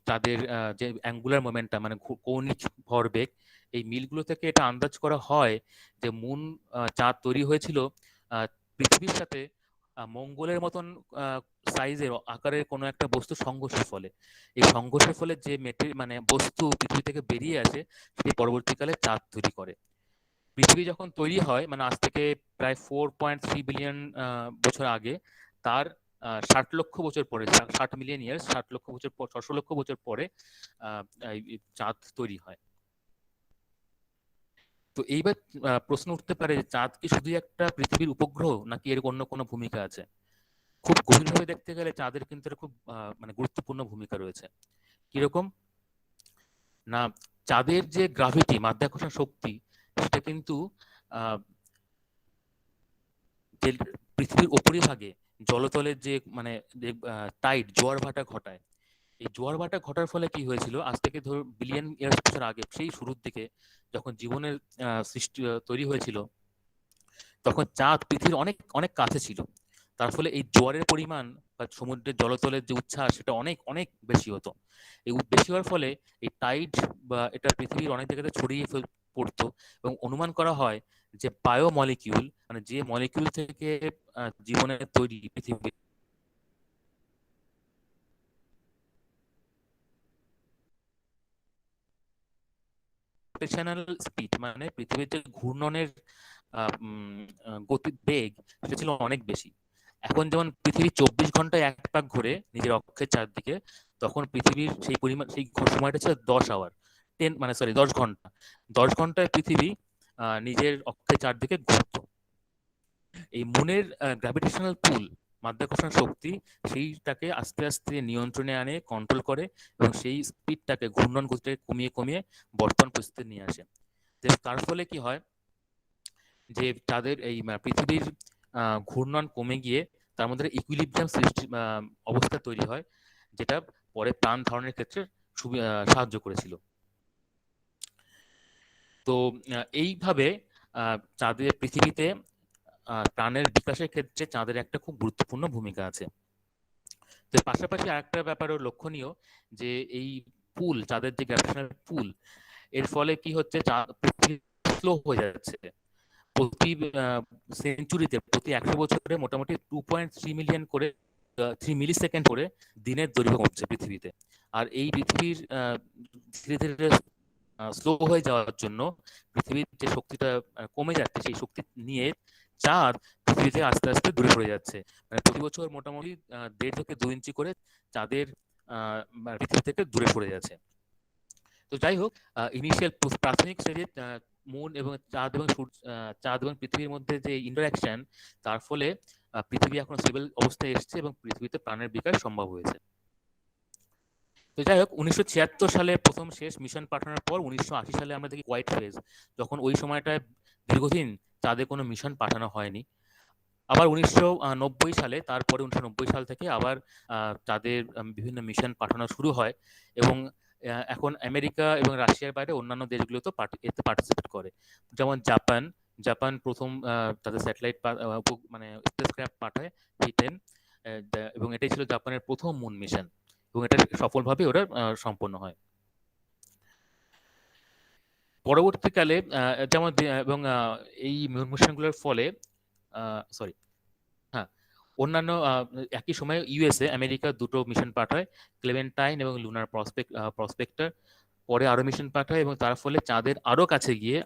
C: তাদের যে অ্যাঙ্গুলার মোমেন্টাম মানে কৌণিক ভরবেগ, এই মিলগুলো থেকে এটা আন্দাজ করা হয় যে চাঁদ তৈরি হয়েছিল পৃথিবীর সাথে মঙ্গলের মতন সাইজের আকারের কোনো একটা বস্তু সংঘর্ষের ফলে। এই সংঘর্ষের ফলে যে মানে বস্তু পৃথিবী থেকে বেরিয়ে আসে, সেটি পরবর্তীকালে চাঁদ তৈরি করে। পৃথিবী যখন তৈরি হয়, মানে আজ থেকে প্রায় 4.3 বিলিয়ন বছর আগে, তার 60 লক্ষ বছর পরে, 60 মিলিয়ন ইয়ার্স, 60 লক্ষ বছর পর, 600 লক্ষ বছর পরে চাঁদ তৈরি হয়। তো এইবার প্রশ্ন উঠতে পারে যে চাঁদ কি শুধু একটা পৃথিবীর উপগ্রহ, নাকি এর অন্য কোনো ভূমিকা আছে? খুব গভীরভাবে দেখতে গেলে চাঁদের কিন্তু খুব মানে গুরুত্বপূর্ণ ভূমিকা রয়েছে। কিরকম না, চাঁদের যে গ্রাভিটি, মাধ্যাকর্ষণ শক্তি, সেটা কিন্তু যে পৃথিবীর উপরিভাগে জলতলের যে মানে টাইড, জোয়ার ভাটা ঘটায়। এই জোয়ার ভাটা ঘটার ফলে কি হয়েছিল, আজ থেকে ধর বিলিয়ন ইয়ার্স বছর আগে, সেই শুরুর দিকে যখন জীবনের সৃষ্টি তৈরি হয়েছিল, তখন চাঁদ পৃথিবীর অনেক অনেক কাছে ছিল। তার ফলে এই জোয়ারের পরিমাণ বা সমুদ্রের জলতলের যে উচ্ছ্বাস, সেটা অনেক অনেক বেশি হতো। এই বেশি হওয়ার ফলে এই টাইড বা এটা পৃথিবীর অনেক জায়গাতে ছড়িয়ে পড়তো, এবং অনুমান করা হয় যে বায়ো মলিকিউল, মানে যে মলিকিউল থেকে জীবনের তৈরি পৃথিবী, রোটেশনাল স্পিড, মানে পৃথিবীর যে ঘূর্ণনের গতি, বেগ, সেটা ছিল অনেক বেশি। এখন যেমন পৃথিবী 24 ঘন্টায় এক পাক ঘুরে নিজের অক্ষের চারদিকে, তখন পৃথিবীর সেই পরিমাণ, সেই সময়টা ছিল 10 আওয়ার, 10 ঘন্টা। 10 ঘন্টায় পৃথিবী নিজের অক্ষের চারদিকে ঘুরত। এই মুনের গ্র্যাভিটেশনাল পুল, মাধ্যাকর্ষণ শক্তি, সেইটাকে আস্তে আস্তে নিয়ন্ত্রণে আনে, কন্ট্রোল করে, এবং সেই স্পিডটাকে, ঘূর্ণন গতিটাকে কমিয়ে কমিয়ে বর্তমান পরিস্থিতিতে নিয়ে আসে। তার ফলে কি হয় যে তাদের এই পৃথিবীর ঘূর্ণন কমে গিয়ে তার মধ্যে ইকুইলিব্রিয়াম সৃষ্টি অবস্থা তৈরি হয়, যেটা পরে প্রাণ ধারণের ক্ষেত্রে সাহায্য করেছিল। তো এইভাবে চাঁদের পৃথিবীতে প্রাণের বিকাশের ক্ষেত্রে চাঁদের একটা খুব গুরুত্বপূর্ণ ভূমিকা আছে। তো পাশাপাশি আরেকটা ব্যাপারও লক্ষণীয়, যে এই পুল, চাঁদের যে গ্র্যাভিটেশনাল পুল, এর ফলে কি হচ্ছে, পৃথিবী স্লো হয়ে যাচ্ছে। প্রতি সেঞ্চুরিতে, প্রতি 100 বছরে মোটামুটি 2.3 মিলিয়ন করে, 3 মিলি সেকেন্ড করে দিনের দৈর্ঘ্য কমছে পৃথিবীতে। আর এই পৃথিবীর ধীরে ধীরে স্লো হয়ে যাওয়ার জন্য পৃথিবীর যে শক্তিটা কমে যাচ্ছে, সেই শক্তি নিয়ে চাঁদ পৃথিবী থেকে আস্তে আস্তে দূরে সরে যাচ্ছে। মানে প্রতি বছর মোটামুটি 1.5 থেকে 2 ইঞ্চি করে চাঁদের পৃথিবী থেকে দূরে সরে যাচ্ছে। তো যাই হোক, ইনিশিয়াল প্রাথমিক স্টেজে মুন এবং চাঁদ এবং পৃথিবীর মধ্যে যে ইন্টারাকশন, তার ফলে পৃথিবী এখন স্টেবল অবস্থায় এসেছে এবং পৃথিবীতে প্রাণের বিকাশ সম্ভব হয়েছে। তো যাই হোক, 1976 সালে প্রথম শেষ মিশন পাঠানোর পর 1980 সালে আমরা দেখি হোয়াইট ফেজ, যখন ওই সময়টায় দীর্ঘদিন চাঁদে কোনো মিশন পাঠানো হয়নি। আবার 1990 সালে, তারপরে 1990 সাল থেকে আবার চাঁদের বিভিন্ন মিশন পাঠানো শুরু হয়, এবং এখন আমেরিকা এবং রাশিয়ার বাইরে অন্যান্য দেশগুলো তো এতে পার্টিসিপেট করে। যেমন জাপান প্রথম তাদের স্যাটেলাইট মানে স্পেসক্রাফট পাঠায় V10, এবং এটাই ছিল জাপানের প্রথম মুন মিশন, এবং এটা সফলভাবে ওরা সম্পন্ন হয়। পরবর্তীকালে যেমন এবং এই মুন মিশনগুলোর ফলে অন্যান্য একই সময়ে ইউএসএ, আমেরিকা দুটো মিশন পাঠায়, ক্লেমেন্টাইন এবং লুনার প্রসপেক্টর। পরে আরো মিশন পাঠায় এবং তার ফলে চাঁদের আরো কাছে গিয়ে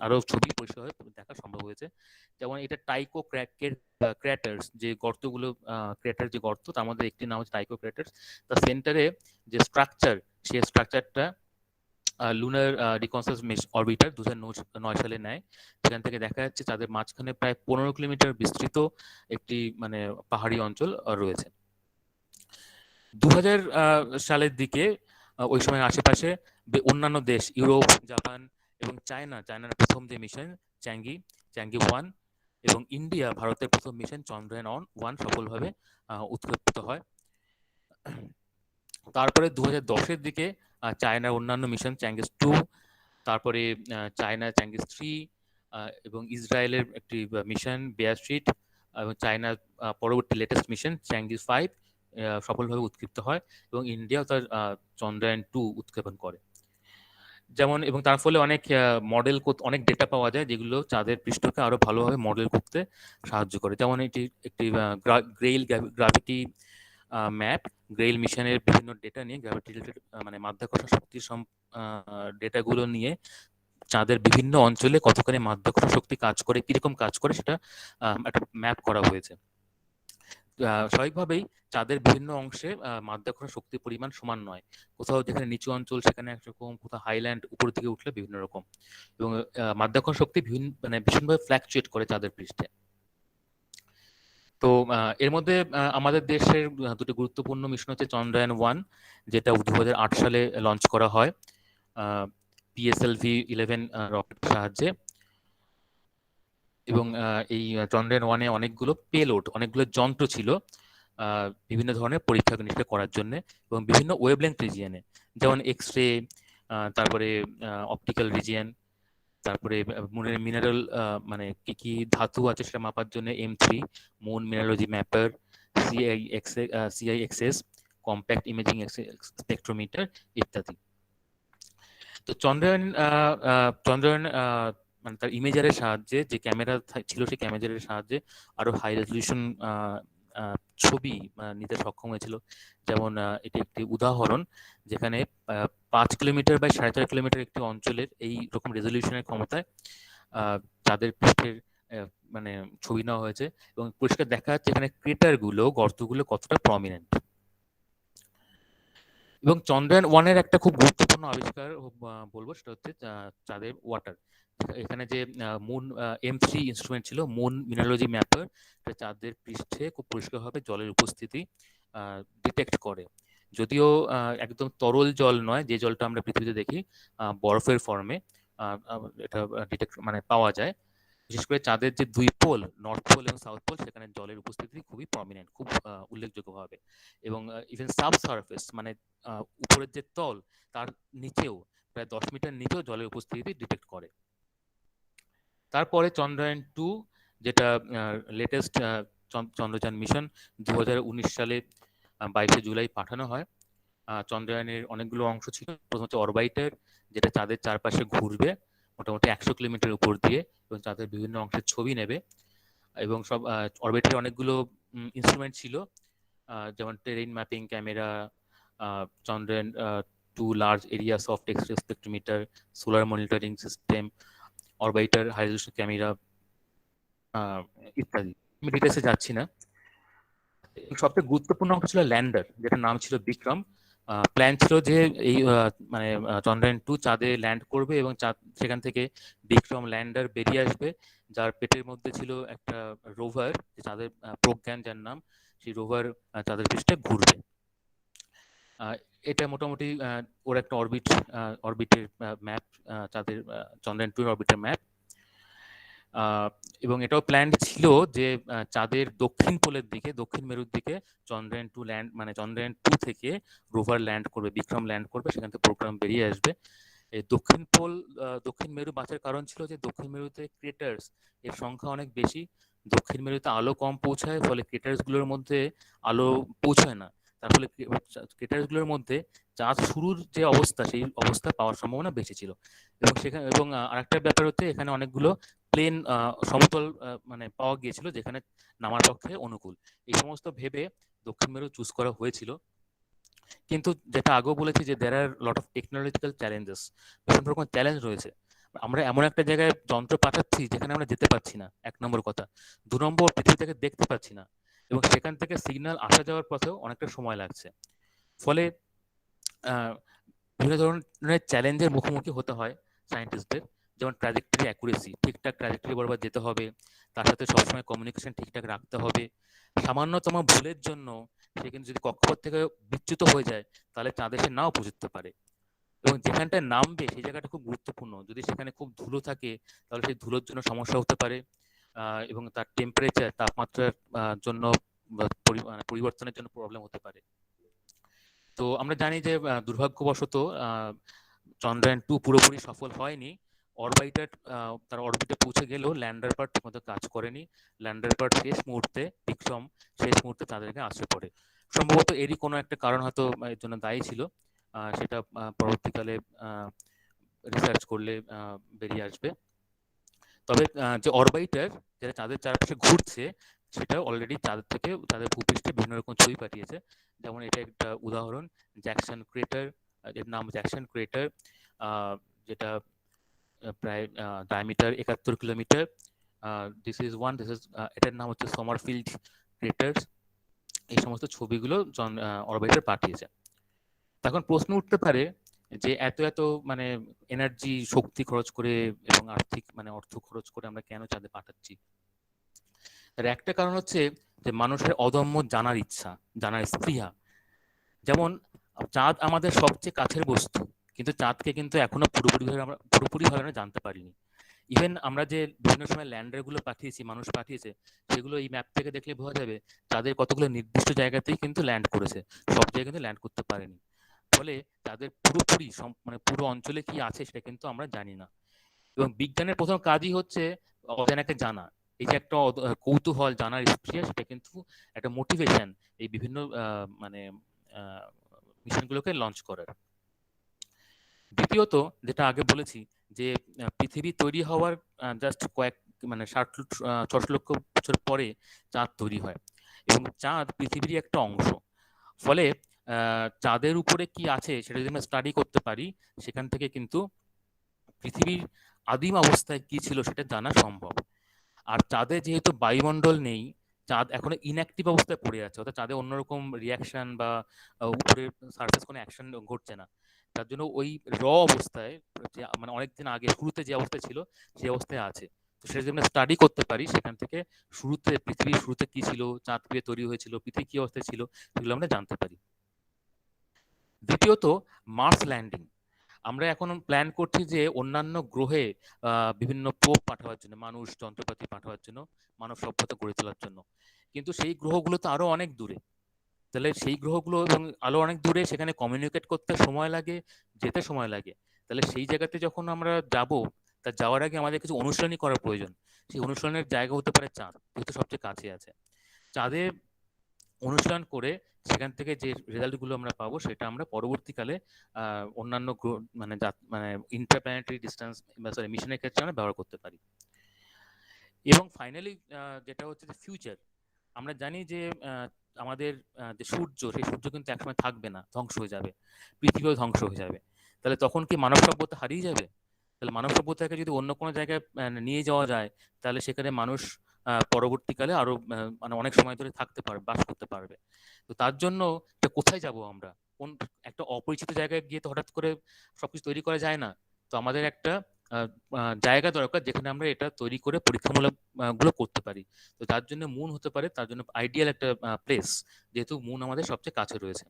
C: আরো ছবি পরিষ্কার দেখা সম্ভব হয়েছে। যেমন এটা টাইকো ক্র্যাটার্স, যে গর্তগুলো, ক্র্যাটার যে গর্ত, তার মধ্যে একটি নাম হচ্ছে টাইকো ক্র্যাটার্স। তার সেন্টারে যে স্ট্রাকচার, সেই স্ট্রাকচারটা লুনার রিকনসাইলেশন অরবিটার 2009 সালে নেয়। সেখান থেকে দেখা যাচ্ছে চাঁদের মাঝখানে প্রায় 15 কিলোমিটার বিস্তৃত একটি মানে পাহাড়ি অঞ্চল রয়েছে। 2000 সালের দিকে ওই সময় আশেপাশে অন্যান্য দেশ, ইউরোপ, জাপান এবং চায়নার প্রথম যে মিশন চ্যাঙ্গি 1 এবং ইন্ডিয়া, ভারতের প্রথম মিশন চন্দ্রয়ান-1 সফলভাবে উৎক্ষেপিত হয়। তারপরে 2010-এর দিকে চায়নার অন্যান্য মিশন চ্যাঙ্গিস 2, তারপরে চায়না চ্যাঙ্গিস 3 এবং ইসরায়েলের একটি মিশন বেয়ার স্ট্রিট এবং চায়নার পরবর্তী লেটেস্ট মিশন চ্যাঙ্গিস 5 সফলভাবে উৎক্ষিপ্ত হয় এবং ইন্ডিয়াও তার চন্দ্রয়ান-2 উৎক্ষেপণ করে। যেমন, এবং তার ফলে অনেক অনেক ডেটা পাওয়া যায় যেগুলো চাঁদের পৃষ্ঠকে আরো ভালোভাবে মডেল করতে সাহায্য করে। যেমন এটি একটি গ্রেইল গ্রাভিটি ম্যাপ, গ্রেইল মিশনের বিভিন্ন ডেটা নিয়ে, গ্র্যাভিটি মানে মাধ্যাকর্ষণ শক্তির ডেটাগুলো নিয়ে চাঁদের বিভিন্ন অঞ্চলে কতখানি মাধ্যাকর্ষণ শক্তি কাজ করে, কিরকম কাজ করে, সেটা একটা ম্যাপ করা হয়েছে। স্বাভাবিকভাবেই চাঁদের বিভিন্ন অংশে মাধ্যাকর্ষণ শক্তির পরিমাণ সমান নয়। কোথাও যেখানে নিচু অঞ্চল সেখানে একরকম, কোথাও হাইল্যান্ড উপর দিকে উঠলে বিভিন্ন রকম, এবং মাধ্যাকর্ষণ শক্তি ভীষণভাবে ফ্ল্যাকচুয়েট করে চাঁদের পৃষ্ঠে। তো এর মধ্যে আমাদের দেশের দুটি গুরুত্বপূর্ণ মিশন হচ্ছে চন্দ্রয়ান-1, যেটা 2008 সালে লঞ্চ করা হয় PSLV-11 রকেটের সাহায্যে। এবং এই চন্দ্রয়ান-1-এ অনেকগুলো যন্ত্র ছিল বিভিন্ন ধরনের পরীক্ষা নিরীক্ষা করার জন্য, এবং বিভিন্ন ওয়েভলেংথ রিজিয়নে, যেমন এক্স-রে, তারপরে অপটিক্যাল রিজিয়ন, তারপরে মুনের মিনারেল মানে কি কি ধাতু আছে সেটা মাপার জন্য M3 moon mineralogy ম্যাপার, CIXS compact imaging spectrometer ইত্যাদি। তো চন্দ্রয়ান মানে তার ইমেজারের সাহায্যে, যে ক্যামেরা ছিল সেই ক্যামেরার সাহায্যে আরো হাই রেজলিউশন ছবি নিতে সক্ষম হয়েছিল। যেমন এটি একটি উদাহরণ যেখানে 5 কিলোমিটার বাই 4.5 কিলোমিটার একটি অঞ্চলের এই রকম রেজলিউশনের ক্ষমতায় চাঁদের পৃষ্ঠের মানে ছবি নেওয়া হয়েছে, এবং পরিষ্কার দেখা যাচ্ছে এখানে গর্তগুলো কতটা প্রমিনেন্ট। এবং চন্দ্রয়ান-1-এর একটা খুব গুরুত্বপূর্ণ আবিষ্কার বলবো, সেটা হচ্ছে চাঁদের ওয়াটার। এখানে যে মুন M3 ইনস্ট্রুমেন্ট ছিল, মুন মিনারোলজি ম্যাপার, চাঁদের পৃষ্ঠে খুব পরিষ্কারভাবে জলের উপস্থিতি ডিটেক্ট করে। যদিও একদম তরল জল নয়, যে জলটা আমরা পৃথিবীতে দেখি বরফের ফর্মে, এটা ডিটেক্ট মানে পাওয়া যায়। বিশেষ করে চাঁদের যে 2 পোল, নর্থ পোল এবং সাউথ পোল, সেখানে জলের উপস্থিতি খুবই প্রমিনেন্ট, খুব উল্লেখযোগ্যভাবে। এবং ইভেন সাবসারফেস মানে উপরের যে তল, তার নিচেও প্রায় 10 মিটার নিচেও জলের উপস্থিতি ডিটেক্ট করে। তারপরে চন্দ্রয়ান-2, যেটা লেটেস্ট চন্দ্রযান মিশন 2019 সালে 22শে জুলাই পাঠানো হয়। চন্দ্রয়ানের অনেকগুলো অংশ ছিল। প্রথম হচ্ছে অরবাইটার, যেটা চাঁদের চারপাশে ঘুরবে মোটামুটি 100 কিলোমিটার উপর দিয়ে এবং চাঁদের বিভিন্ন অংশের ছবি নেবে। এবং সব অরবিটারে অনেকগুলো ইনস্ট্রুমেন্ট ছিল, যেমন terrain mapping camera, Chandrayaan two large area soft X ray spectrometer, solar monitoring system, orbiter high resolution camera ইত্যাদি। আমি ডিটেলসে যাচ্ছি না। সবচেয়ে গুরুত্বপূর্ণ অংশ ছিল ল্যান্ডার, যেটার নাম ছিল বিক্রম। প্ল্যান ছিল যে এই মানে চন্দ্রয়ান-2 চাঁদে ল্যান্ড করবে এবং সেখান থেকে বিক্রম ল্যান্ডার বেরিয়ে আসবে, যার পেটের মধ্যে ছিল একটা রোভার, চাঁদের প্রজ্ঞান যার নাম। সেই রোভার চাঁদের পৃষ্ঠে ঘুরবে। এটা মোটামুটি ওর একটা অরবিটের ম্যাপ, চাঁদের চন্দ্রয়ান-2 অরবিটের ম্যাপ। এবং এটাও প্ল্যান ছিল যে চাঁদের দক্ষিণ পোলের দিকে, দক্ষিণ মেরুর দিকে চন্দ্রয়ান-2 থেকে রোভার ল্যান্ড করবে, বিক্রম ল্যান্ড করবে, সেখান থেকে প্রোগ্রাম বেরিয়ে আসবে। এই দক্ষিণ মেরু বাঁচার কারণ ছিল যে দক্ষিণ মেরুতে ক্রেটার্স এর সংখ্যা অনেক বেশি, দক্ষিণ মেরুতে আলো কম পৌঁছায়, ফলে ক্রেটার্স গুলোর মধ্যে আলো পৌঁছায় না। তার ফলে ক্রেটার্স গুলোর মধ্যে চাঁদ শুরুর যে অবস্থা, সেই অবস্থা পাওয়ার সম্ভাবনা বেশি ছিল। এবং আরেকটা ব্যাপার হচ্ছে এখানে অনেকগুলো প্লেন সমতল মানে পাওয়া গিয়েছিল, যেখানে নামার পক্ষে অনুকূল। এই সমস্ত ভেবে দক্ষিণ মেরু চুজ করা হয়েছিল, কিন্তু যেটা আগেও বলেছি যে দেয়ার আর লট অফ টেকনোলজিক্যাল চ্যালেঞ্জেস, বিভিন্ন রকম চ্যালেঞ্জ রয়েছে। আমরা এমন একটা জায়গায় যন্ত্র পাঠাচ্ছি যেখানে আমরা যেতে পারছি না, 1 নম্বর কথা। 2 নম্বর, পৃথিবী থেকে দেখতে পাচ্ছি না, এবং সেখান থেকে সিগন্যাল আসা যাওয়ার পথেও অনেকটা সময় লাগছে। ফলে আহ, বিভিন্ন ধরনের চ্যালেঞ্জের মুখোমুখি হতে হয় সায়েন্টিস্টদের। যেমন ট্র্যাজেক্টরি অ্যাকুরেসি, ঠিকঠাক ট্র্যাজেক্টরি বরাবর যেতে হবে, তার সাথে সবসময় কমিউনিকেশন ঠিকঠাক রাখতে হবে। সামান্যতম ভুলের জন্য সে কিন্তু যদি কক্ষপথ থেকে বিচ্যুত হয়ে যায় তাহলে চাঁদে সে নাও পৌঁছতে পারে। এবং যেখানটায় নামবে সেই জায়গাটা খুব গুরুত্বপূর্ণ। যদি সেখানে খুব ধুলো থাকে তাহলে সেই ধুলোর জন্য সমস্যা হতে পারে, এবং তার টেম্পারেচার, তাপমাত্রার জন্য পরিবর্তনের জন্য প্রবলেম হতে পারে। তো আমরা জানি যে দুর্ভাগ্যবশত চন্দ্রায়ন 2 পুরোপুরি সফল হয়নি। অরবিটার তার অরবিটে পৌঁছে গেলেও ল্যান্ডার পার্ট ঠিকমতো কাজ করেনি। ল্যান্ডার পার্ট শেষ মুহূর্তে, বিক্রম শেষ মুহূর্তে তাদেরকে আসে পড়ে। সম্ভবত এরই কোনো একটা কারণ হয়তো এর জন্য দায়ী ছিল, সেটা পরবর্তীকালে রিসার্চ করলে বেরিয়ে আসবে। তবে যে অরবিটার যেটা চাঁদের চারপাশে ঘুরছে সেটা অলরেডি চাঁদের থেকে চাঁদের ভূপৃষ্ঠে বিভিন্ন রকম ছবি পাঠিয়েছে। যেমন এটা একটা উদাহরণ, জ্যাকসন ক্রেটার, এর নাম জ্যাকসন ক্রেটার, যেটা প্রায় ডায়ামিটার 71 কিলোমিটার। দিস ইজ এটার নাম হচ্ছে সমরফিল্ড ক্রেটার। এই সমস্ত ছবিগুলো অরবিটার পাঠিয়েছে। তখন প্রশ্ন উঠতে পারে যে এত এত মানে এনার্জি, শক্তি খরচ করে এবং আর্থিক অর্থ খরচ করে আমরা কেন চাঁদে পাঠাচ্ছি? তার একটা কারণ হচ্ছে যে মানুষের অদম্য জানার ইচ্ছা, জানার স্পৃহা। যেমন চাঁদ আমাদের সবচেয়ে কাছের বস্তু, কিন্তু চাঁদকে কিন্তু এখনো পুরোপুরিভাবে আমরা জানতে পারিনি। ইভেন আমরা যে বিভিন্ন সময় ল্যান্ডার গুলো পাঠিয়েছি, মানুষ পাঠিয়েছে, সেগুলো এই ম্যাপ থেকে দেখলে বোঝা যাবে তাদের কতগুলো নির্দিষ্ট জায়গাতেই কিন্তু ল্যান্ড করেছে, সব জায়গায় কিন্তু ল্যান্ড করতে পারেনি। ফলে তাদের পুরোপুরি পুরো অঞ্চলে কি আছে সেটা কিন্তু আমরা জানি না। এবং বিজ্ঞানের প্রথম কাজই হচ্ছে অজানাকে জানা। এই যে একটা কৌতূহল, জানার স্পৃহা, সেটা কিন্তু একটা মোটিভেশন এই বিভিন্ন মিশনগুলোকে লঞ্চ করার। দ্বিতীয়ত, যেটা আগে বলেছি যে পৃথিবী তৈরি হওয়ার জাস্ট 60 লক্ষ বছর পরে চাঁদ তৈরি হয়, এবং চাঁদ পৃথিবীরই একটা অংশ। ফলে চাঁদের উপরে কি আছে সেটা যদি আমরা স্টাডি করতে পারি, সেখান থেকে কিন্তু পৃথিবীর আদিম অবস্থায় কি ছিল সেটা জানা সম্ভব। আর চাঁদে যেহেতু বায়ুমণ্ডল নেই, চাঁদ এখনো ইনঅ্যাক্টিভ অবস্থায় পড়ে আছে, অর্থাৎ চাঁদে অন্যরকম রিয়াকশন বা উপরের সারফেস কোনো অ্যাকশন ঘটছে না। তার জন্য ওই অবস্থায়, যে অনেকদিন আগে শুরুতে যে অবস্থায় ছিল সেই অবস্থায় আছে। তো সেটা যদি আমরা স্টাডি করতে পারি, সেখান থেকে পৃথিবীর শুরুতে কি ছিল, চাঁদ কিভাবে তৈরি হয়েছিল, পৃথিবী কি অবস্থায় ছিল, সেগুলো আমরা জানতে পারি। দ্বিতীয়ত, মার্স ল্যান্ডিং। আমরা এখন প্ল্যান করছি যে অন্যান্য গ্রহে বিভিন্ন প্রোব পাঠানোর জন্য, মানুষ, যন্ত্রপাতি পাঠানোর জন্য, মানব সভ্যতা গড়ে তোলার জন্য। কিন্তু সেই গ্রহগুলো তো আরো অনেক দূরে। তাহলে সেই গ্রহগুলো এবং আলো অনেক দূরে, সেখানে কমিউনিকেট করতে সময় লাগে, যেতে সময় লাগে। তাহলে সেই জায়গাতে যখন আমরা যাব, তা যাওয়ার আগে আমাদের কিছু অনুশীলনী করার প্রয়োজন। সেই অনুশীলনের জায়গা হতে পারে চাঁদ, যেহেতু সবচেয়ে কাছে আছে। চাঁদে অনুশীলন করে সেখান থেকে যে রেজাল্টগুলো আমরা পাবো সেটা আমরা পরবর্তীকালে অন্যান্য ইন্টারপ্ল্যানেটারি ডিস্টেন্স মিশনের ক্ষেত্রে আমরা ব্যবহার করতে পারি। এবং ফাইনালি যেটা হচ্ছে যে ফিউচার, আমরা জানি যে আমাদের যে সূর্য, সেই সূর্য কিন্তু একসময় থাকবে না, ধ্বংস হয়ে যাবে, পৃথিবীও ধ্বংস হয়ে যাবে। তাহলে তখন কি মানব সভ্যতা হারিয়ে যাবে? তাহলে মানব সভ্যতাকে যদি অন্য কোনো জায়গায় নিয়ে যাওয়া যায়, তাহলে সেখানে মানুষ পরবর্তীকালে আরো অনেক সময় ধরে বাস করতে পারবে। তো তার জন্য কোথায় যাব আমরা? কোন একটা অপরিচিত জায়গায় গিয়ে তো হঠাৎ করে সবকিছু তৈরি করা যায় না। তো আমাদের একটা জায়গা দরকার যেখানে আমরা এটা তৈরি করে পরীক্ষামূলক গুলো করতে পারি। তো তার জন্য মুন হতে পারে, তার জন্য আইডিয়াল একটা প্লেস, যেহেতু মুন আমাদের সবচেয়ে কাছে রয়েছে।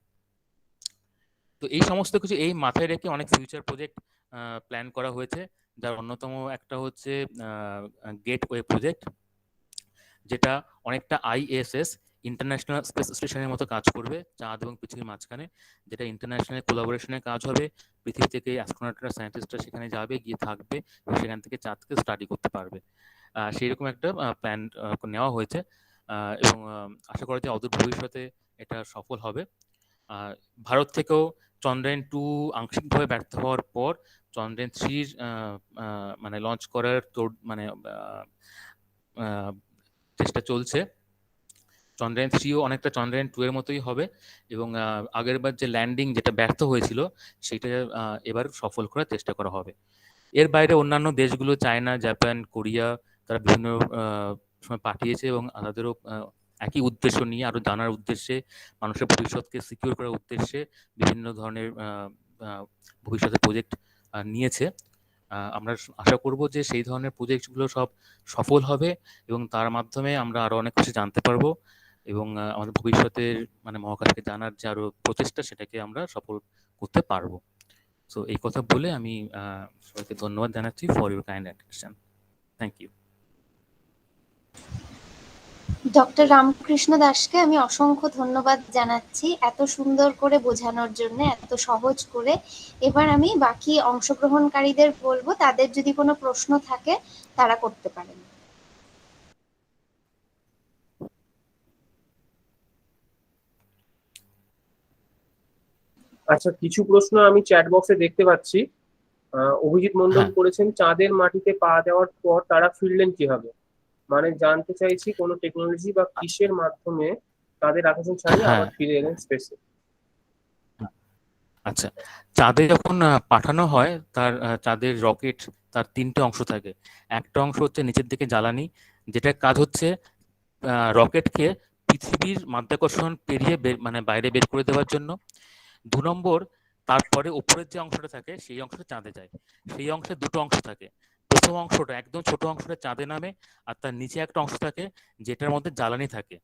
C: তো এই সমস্ত কিছু এই মাথায় রেখে অনেক ফিউচার প্রজেক্ট প্ল্যান করা হয়েছে, যার অন্যতম একটা হচ্ছে গেটওয়ে প্রজেক্ট, যেটা অনেকটা ISS, ইন্টারন্যাশনাল স্পেস স্টেশনের মতো কাজ করবে চাঁদ এবং পৃথিবীর মাঝখানে, যেটা ইন্টারন্যাশনাল কোলাবোরেশনে কাজ হবে। পৃথিবী থেকে অ্যাস্ট্রোনটরা, সায়েন্টিস্টরা সেখানে যাবে, গিয়ে থাকবে এবং সেখান থেকে চাঁদকে স্টাডি করতে পারবে। সেই রকম একটা প্ল্যান নেওয়া হয়েছে, এবং আশা করা যায় অদূর ভবিষ্যতে এটা সফল হবে। ভারত থেকেও চন্দ্রায়ন 2 আংশিকভাবে ব্যর্থ হওয়ার পর চন্দ্রায়ন 3 লঞ্চ করার চেষ্টা চলছে। চন্দ্রায়ন 3ও অনেকটা চন্দ্রায়ন 2 এর মতোই হবে, এবং আগেরবার যে ল্যান্ডিং যেটা ব্যর্থ হয়েছিল সেটা এবার সফল করার চেষ্টা করা হবে। এর বাইরে অন্যান্য দেশগুলো চায়না, জাপান, কোরিয়া তারা বিভিন্ন সময় পাঠিয়েছে, এবং তাদেরও একই উদ্দেশ্য নিয়ে আরো জানার উদ্দেশ্যে, মানুষের ভবিষ্যৎকে সিকিউর করার উদ্দেশ্যে বিভিন্ন ধরনের ভবিষ্যতে প্রজেক্ট নিয়েছে। আমরা আশা করব যে সেই ধরনের প্রজেক্টগুলো সব সফল হবে, এবং তার মাধ্যমে আমরা আরো অনেক কিছু জানতে পারবো, এবং আমাদের ভবিষ্যতের মানে মহাকাশকে জানার যে আরো প্রচেষ্টা সেটাকে আমরা সফল করতে পারবো। সো এই কথা বলে আমি সবাইকে ধন্যবাদ জানাচ্ছি for your kind attention. Thank you.
D: Doctor Ramakrishna দাসকে আমি অসংখ্য ধন্যবাদ জানাচ্ছি এত সুন্দর করে বোঝানোর জন্য, এত সহজ করে। এবার আমি বাকি অংশগ্রহণকারীদের বলবো, তাদের যদি কোনো প্রশ্ন থাকে তারা করতে পারেন।
A: আচ্ছা, কিছু প্রশ্ন আমি চ্যাট বক্সে দেখতে পাচ্ছি। অভিজিৎ মন্ডল
C: হ্যাঁ।
A: করেছেন, চাঁদের মাটিতে পা দেওয়ার পর তারা ফিরলেন কিভাবে? মানে জানতে চাইছি কোনো টেকনোলজি বা কিসের মাধ্যমে তাদের আকাশে ছাড়িয়ে
C: হ্যাঁ।
A: আবার ফিরে এলেন স্পেসে।
C: আচ্ছা, চাঁদে যখন পাঠানো হয় তার চাঁদের রকেট, তার 3টে অংশ থাকে। একটা অংশ হচ্ছে নিচের দিকে জ্বালানি, যেটার কাজ হচ্ছে রকেটকে পৃথিবীর মাধ্যাকর্ষণ পেরিয়ে মানে বাইরে বের করে দেওয়ার জন্য। 2 নম্বর, তারপরে উপরের যে অংশটা থাকে সেই অংশটা চাঁদে যায়। সেই অংশে 2টো অংশ থাকে। প্রথম অংশটা একদম ছোট অংশটা চাঁদে নামে, আর তার নিচে একটা অংশ থাকে যেটার মধ্যে জ্বালানি থাকে।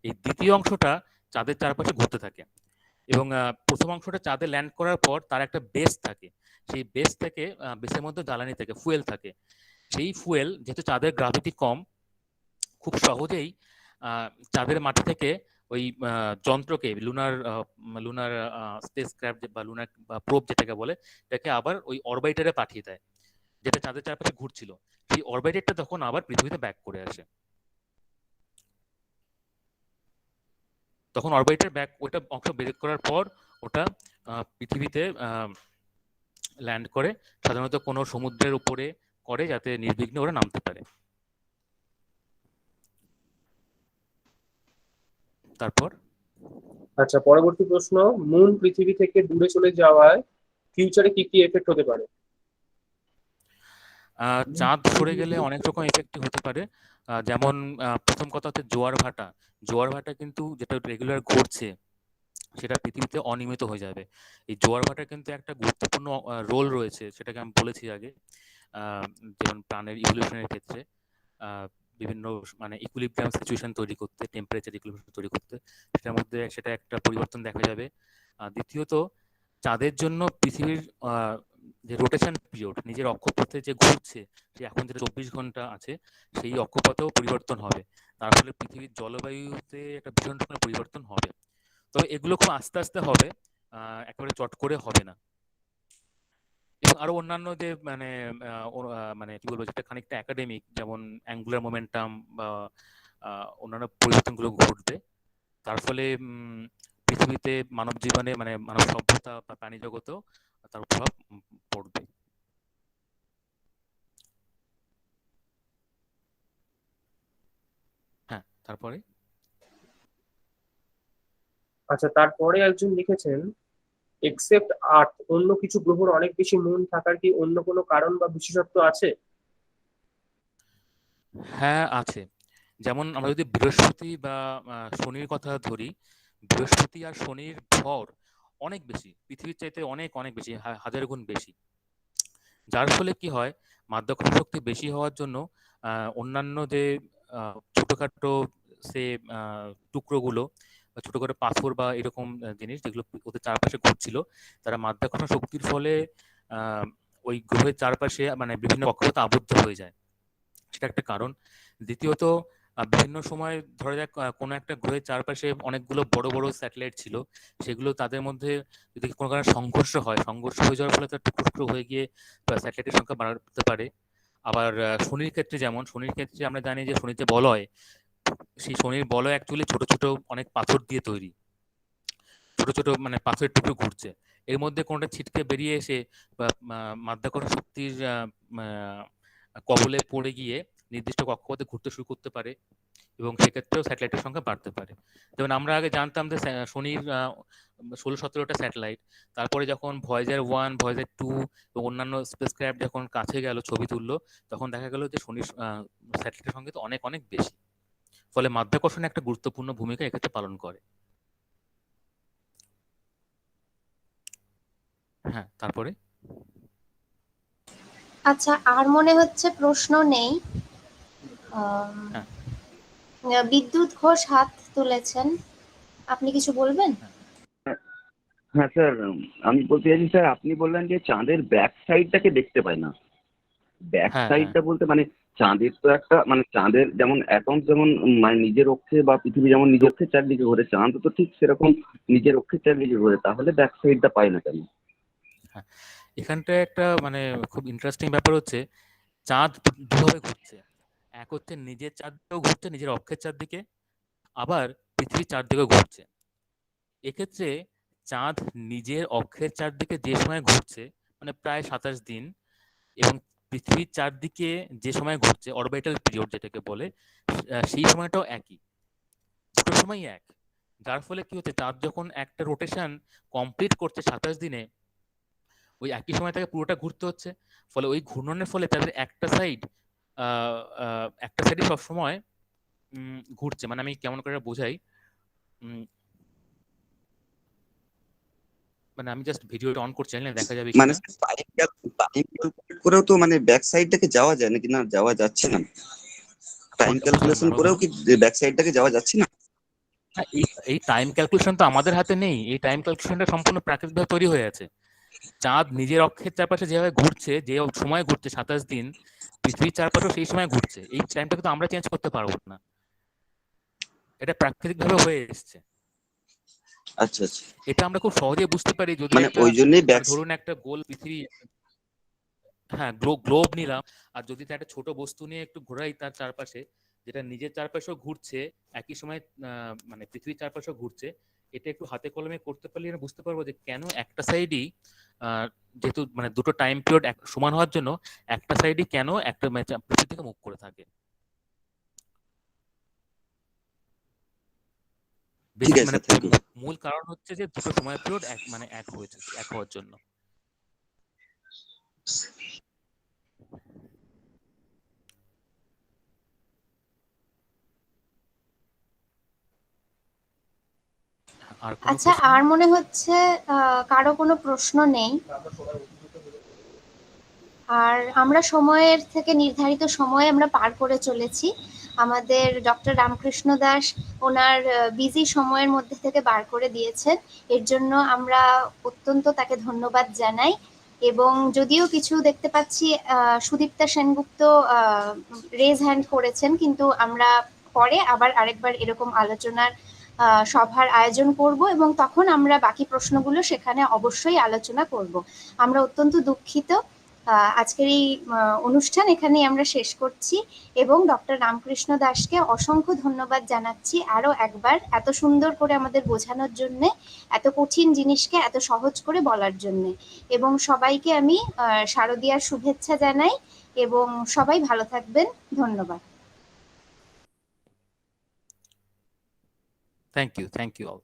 C: এই দ্বিতীয় অংশটা চাঁদের চারপাশে ঘুরতে থাকে, এবং প্রথম অংশটা চাঁদে ল্যান্ড করার পর তার একটা বেস থাকে। সেই বেস থেকে বেসের মধ্যে জ্বালানি থাকে, ফুয়েল থাকে। সেই ফুয়েল যেহেতু চাঁদের গ্রাভিটি কম, খুব সহজেই চাঁদের মাটি থেকে ওই যন্ত্রকে লুনার লুনার স্পেস ক্রাফট বা লুনার প্রোব যেটাকে বলে, এটাকে আবার ওই অরবাইটারে পাঠিয়ে দেয়, যেটা চাঁদের চারপাশে ঘুরছিল। সেই অরবাইটারটা তখন আবার পৃথিবীতে ব্যাক করে আসে। তখন অরবিটার ব্যাক ওটা অংশ বের করার পর ওটা পৃথিবীতে ল্যান্ড করে, সাধারণত কোনো সমুদ্রের উপরে করে, যাতে নির্বিঘ্নে ওরা নামতে পারে। তারপর
A: আচ্ছা, পরবর্তী প্রশ্ন, মুন পৃথিবী থেকে দূরে চলে যাওয়ায় ফিউচারে কি কি এফেক্ট হতে পারে?
C: চাঁদ সরে গেলে অনেক রকম এফেক্ট হতে পারে। যেমন প্রথম কথা হচ্ছে জোয়ার ভাটা। জোয়ার ভাটা কিন্তু যেটা রেগুলার ঘটছে সেটা পৃথিবীতে অনিয়মিত হয়ে যাবে। এই জোয়ার ভাটার কিন্তু একটা গুরুত্বপূর্ণ রোল রয়েছে, সেটাকে আমি বলেছি আগে। যেমন প্রাণের ইভলিউশনের ক্ষেত্রে বিভিন্ন মানে ইকুইলিব্রিয়াম সিচুয়েশন তৈরি করতে, টেম্পারেচার ইকুইলিব্রিয়াম তৈরি করতে, সেটার মধ্যে সেটা একটা পরিবর্তন দেখা যাবে। দ্বিতীয়ত, চাঁদের জন্য পৃথিবীর যে রোটেশন পিরিয়ড, নিজের অক্ষপথে যে ঘুরছে, সে এখন যেটা 24 ঘন্টা আছে, সেই অক্ষপথেও পরিবর্তন হবে। তার ফলে পৃথিবীর জলবায়ুতে একটা ভীষণ রকমের পরিবর্তন হবে। তবে এগুলো খুব আস্তে আস্তে হবে, একেবারে চট করে হবে না। এবং আরো অন্যান্য যে মানে মানে কি বলবো, যেটা খানিকটা একাডেমিক, যেমন অ্যাঙ্গুলার মোমেন্টাম বা অন্যান্য পরিবর্তনগুলো ঘটবে। তার ফলে পৃথিবীতে মানব জীবনে মানে মানব সভ্যতা বা প্রাণী জগতেও তার প্রভাব পড়বে। হ্যাঁ, তারপরে
A: আচ্ছা, তারপরে একজন লিখেছেন, এক্সেপ্ট আর্থ অন্য কিছু গ্রহের অনেক বেশি মুন থাকার কি অন্য কোনো কারণ বা বিশেষত্ব আছে?
C: হ্যাঁ আছে। যেমন আমরা যদি বৃহস্পতি বা শনির কথা ধরি, বৃহস্পতি আর শনির ভর অনেক বেশি, পৃথিবীর চাইতে অনেক অনেক বেশি, হাজার গুণ বেশি। যার ফলে কি হয়, মাধ্যাকর্ষণ শক্তি বেশি হওয়ার জন্য অন্যান্য যে ছোটখাটো সে টুকরোগুলো বা ছোটখাটো পাথর বা এরকম জিনিস যেগুলো ওদের চারপাশে ঘুরছিল, তারা মাধ্যাকর্ষণ শক্তির ফলে ওই গ্রহের চারপাশে মানে বিভিন্ন কক্ষপথে আবদ্ধ হয়ে যায়, সেটা একটা কারণ। দ্বিতীয়ত, বিভিন্ন সময় ধরা যাক কোনো একটা গ্রহের চারপাশে অনেকগুলো বড় বড় স্যাটেলাইট ছিল, সেগুলো তাদের মধ্যে যদি কোনো কারণে সংঘর্ষ হয়, সংঘর্ষ হয়ে যাওয়ার ফলে তার টুকরো টুকরো হয়ে গিয়ে স্যাটেলাইটের সংখ্যা বাড়তে পারে। আবার শনির ক্ষেত্রে যেমন, শনির ক্ষেত্রে আমরা জানি যে শনির যে বলয়, সেই শনির বলয় অ্যাকচুয়ালি ছোট ছোট অনেক পাথর দিয়ে তৈরি, ছোট ছোট মানে পাথরের টুকরো ঘুরছে। এর মধ্যে কোনটা ছিটকে বেরিয়ে এসে মাধ্যাকর্ষণ শক্তির কবলে পড়ে গিয়ে নির্দিষ্ট কক্ষপথে ঘুরতে শুরু করতে পারে, এবং সেক্ষেত্রেও স্যাটেলাইটের সংখ্যা বাড়তে পারে। যেমন আমরা আগে জানতাম যে শনির 16-17টা স্যাটেলাইট, তারপরে যখন ভয়েজার 1, ভয়েজার 2 এবং অন্যান্য স্পেসক্রাফট যখন কাছে গেল, ছবি তুললো, তখন দেখা গেল যে শনির স্যাটেলাইটের সংখ্যা তো অনেক অনেক বেশি। ফলে মাধ্যাকর্ষণ একটা গুরুত্বপূর্ণ ভূমিকা এক্ষেত্রে পালন করে। হ্যাঁ, তারপরে
D: আচ্ছা, আর মনে হচ্ছে প্রশ্ন নেই।
C: হ্যাঁ।
D: বিদ্যুৎ ঘোষ হাত তুলেছেন, আপনি কিছু বলবেন?
H: হ্যাঁ স্যার, আমি বলতে চাইছি স্যার, আপনি বললেন যে চাঁদের ব্যাক সাইডটাকে দেখতে পায় না। ব্যাক
C: হ্যাঁ,
H: সাইডটা বলতে মানে চাঁদের তো একটা মানে চাঁদের যেমন অ্যাটম যেমন মানে নিজের অক্ষে বা পৃথিবী যেমন নিজের অক্ষের চারদিকে ঘোরে, চাঁদ তো ঠিক সেরকম নিজের অক্ষের চারদিকে ঘোরে, তাহলে ব্যাক সাইডটা পায় না কেন?
C: হ্যাঁ, এখানটা একটা মানে খুব ইন্টারেস্টিং ব্যাপার হচ্ছে, চাঁদ দুভাবে ঘুরছে। এক হচ্ছে নিজের চারদিকেও ঘুরছে, নিজের অক্ষের চারদিকে, আবার পৃথিবীর চারদিকেও ঘুরছে। এক্ষেত্রে চাঁদ নিজের অক্ষের চারদিকে যে সময় ঘুরছে, মানে প্রায় 27 দিন, এবং পৃথিবীর চারদিকে যে সময় ঘুরছে, অরবিটাল পিরিয়ড যেটাকে বলে, সেই সময়টাও একই, দুটো সময়ই এক। যার ফলে কি হচ্ছে, চাঁদ যখন একটা রোটেশন কমপ্লিট করছে 27 দিনে, ওই একই সময় তাকে পুরোটা ঘুরতে হচ্ছে। ফলে ওই ঘূর্ণনের ফলে তাদের একটা সাইডই সবসময় ঘুরছে। মানে আমি কেমন করে বোঝাই, মানে আমি জাস্ট ভিডিওটা অন করছি, না দেখা যাবে
H: মানে
C: কিনা।
H: টাইম ক্যালকুলেট করেও তো মানে ব্যাক সাইডটাকে যাওয়া যায় নাকি? না, যাওয়া যাচ্ছে না। টাইম ক্যালকুলেশন করেও কি ব্যাক সাইডটাকে যাওয়া যাচ্ছে না?
C: হ্যাঁ, এই টাইম ক্যালকুলেশন তো আমাদের হাতে নেই। এই টাইম ক্যালকুলেশনটা সম্পূর্ণ প্রাকৃতিকভাবে তৈরি হয়ে আছে। চাঁদ নিজের অক্ষের চারপাশে যেভাবে ঘুরছে, যে সময় ঘুরছে 27 দিন, পৃথিবীর চারপাশেও সেই সময় ঘুরছে। এই টাইমটাকে তো আমরা চেঞ্জ করতে পারবো না, এটা প্রাকৃতিকভাবে হয়ে এসছে।
H: আচ্ছা আচ্ছা,
C: এটা আমরা খুব সহজে বুঝতে পারি যদি
H: মানে
C: একটা
H: ওই জন্যই ব্যাক।
C: ধরুন একটা গোল পৃথিবী, হ্যাঁ গ্লোব নিলাম, আর যদি একটা ছোট বস্তু নিয়ে একটু ঘোরাই তার চারপাশে, যেটা নিজের চারপাশেও ঘুরছে একই সময়, মানে পৃথিবীর চারপাশেও ঘুরছে, এটা একটু হাতে কলমে করতে পারলে আমরা বুঝতে পারবো যে কেন একটা সাইডই, যেহেতু মানে দুটো টাইম পিরিয়ড সমান হওয়ার জন্য একটা সাইডই কেন একটা পৃথিবী থেকে মুভ করে থাকে।
H: ঠিক আছে,
C: মানে
H: থ্যাংক ইউ।
C: মূল কারণ হচ্ছে যে দুটো সময় পিরিয়ড মানে এক হয়েছে, এক হওয়ার জন্য।
D: আচ্ছা, আর মনে হচ্ছে কারো কোনো প্রশ্ন নেই। আর আমরা সময়ের থেকে নির্ধারিত সময় আমরা পার করে চলেছি। আমাদের ডক্টর রামকৃষ্ণ দাস ওনার বিজি সময়ের মধ্যে থেকে বার করে দিয়েছেন, এর জন্য আমরা অত্যন্ত তাকে ধন্যবাদ জানাই। এবং যদিও কিছু দেখতে পাচ্ছি সুদীপ্তা সেনগুপ্ত রেজ হ্যান্ড করেছেন, কিন্তু আমরা পরে আবার আরেকবার এরকম আলোচনার সভার আয়োজন করব এবং তখন আমরা বাকি প্রশ্নগুলো সেখানে অবশ্যই আলোচনা করব। আমরা অত্যন্ত দুঃখিত। আজকের এই অনুষ্ঠান এখানেই আমরা শেষ করছি এবং ডক্টর রামকৃষ্ণ দাসকে অসংখ্য ধন্যবাদ জানাচ্ছি আরো একবার, এত সুন্দর করে আমাদের বোঝানোর জন্য, এত কঠিন জিনিসকে এত সহজ করে বলার জন্য। এবং সবাইকে আমি শারদীয়ার শুভেচ্ছা জানাই এবং সবাই ভালো থাকবেন। ধন্যবাদ।
C: Thank you all.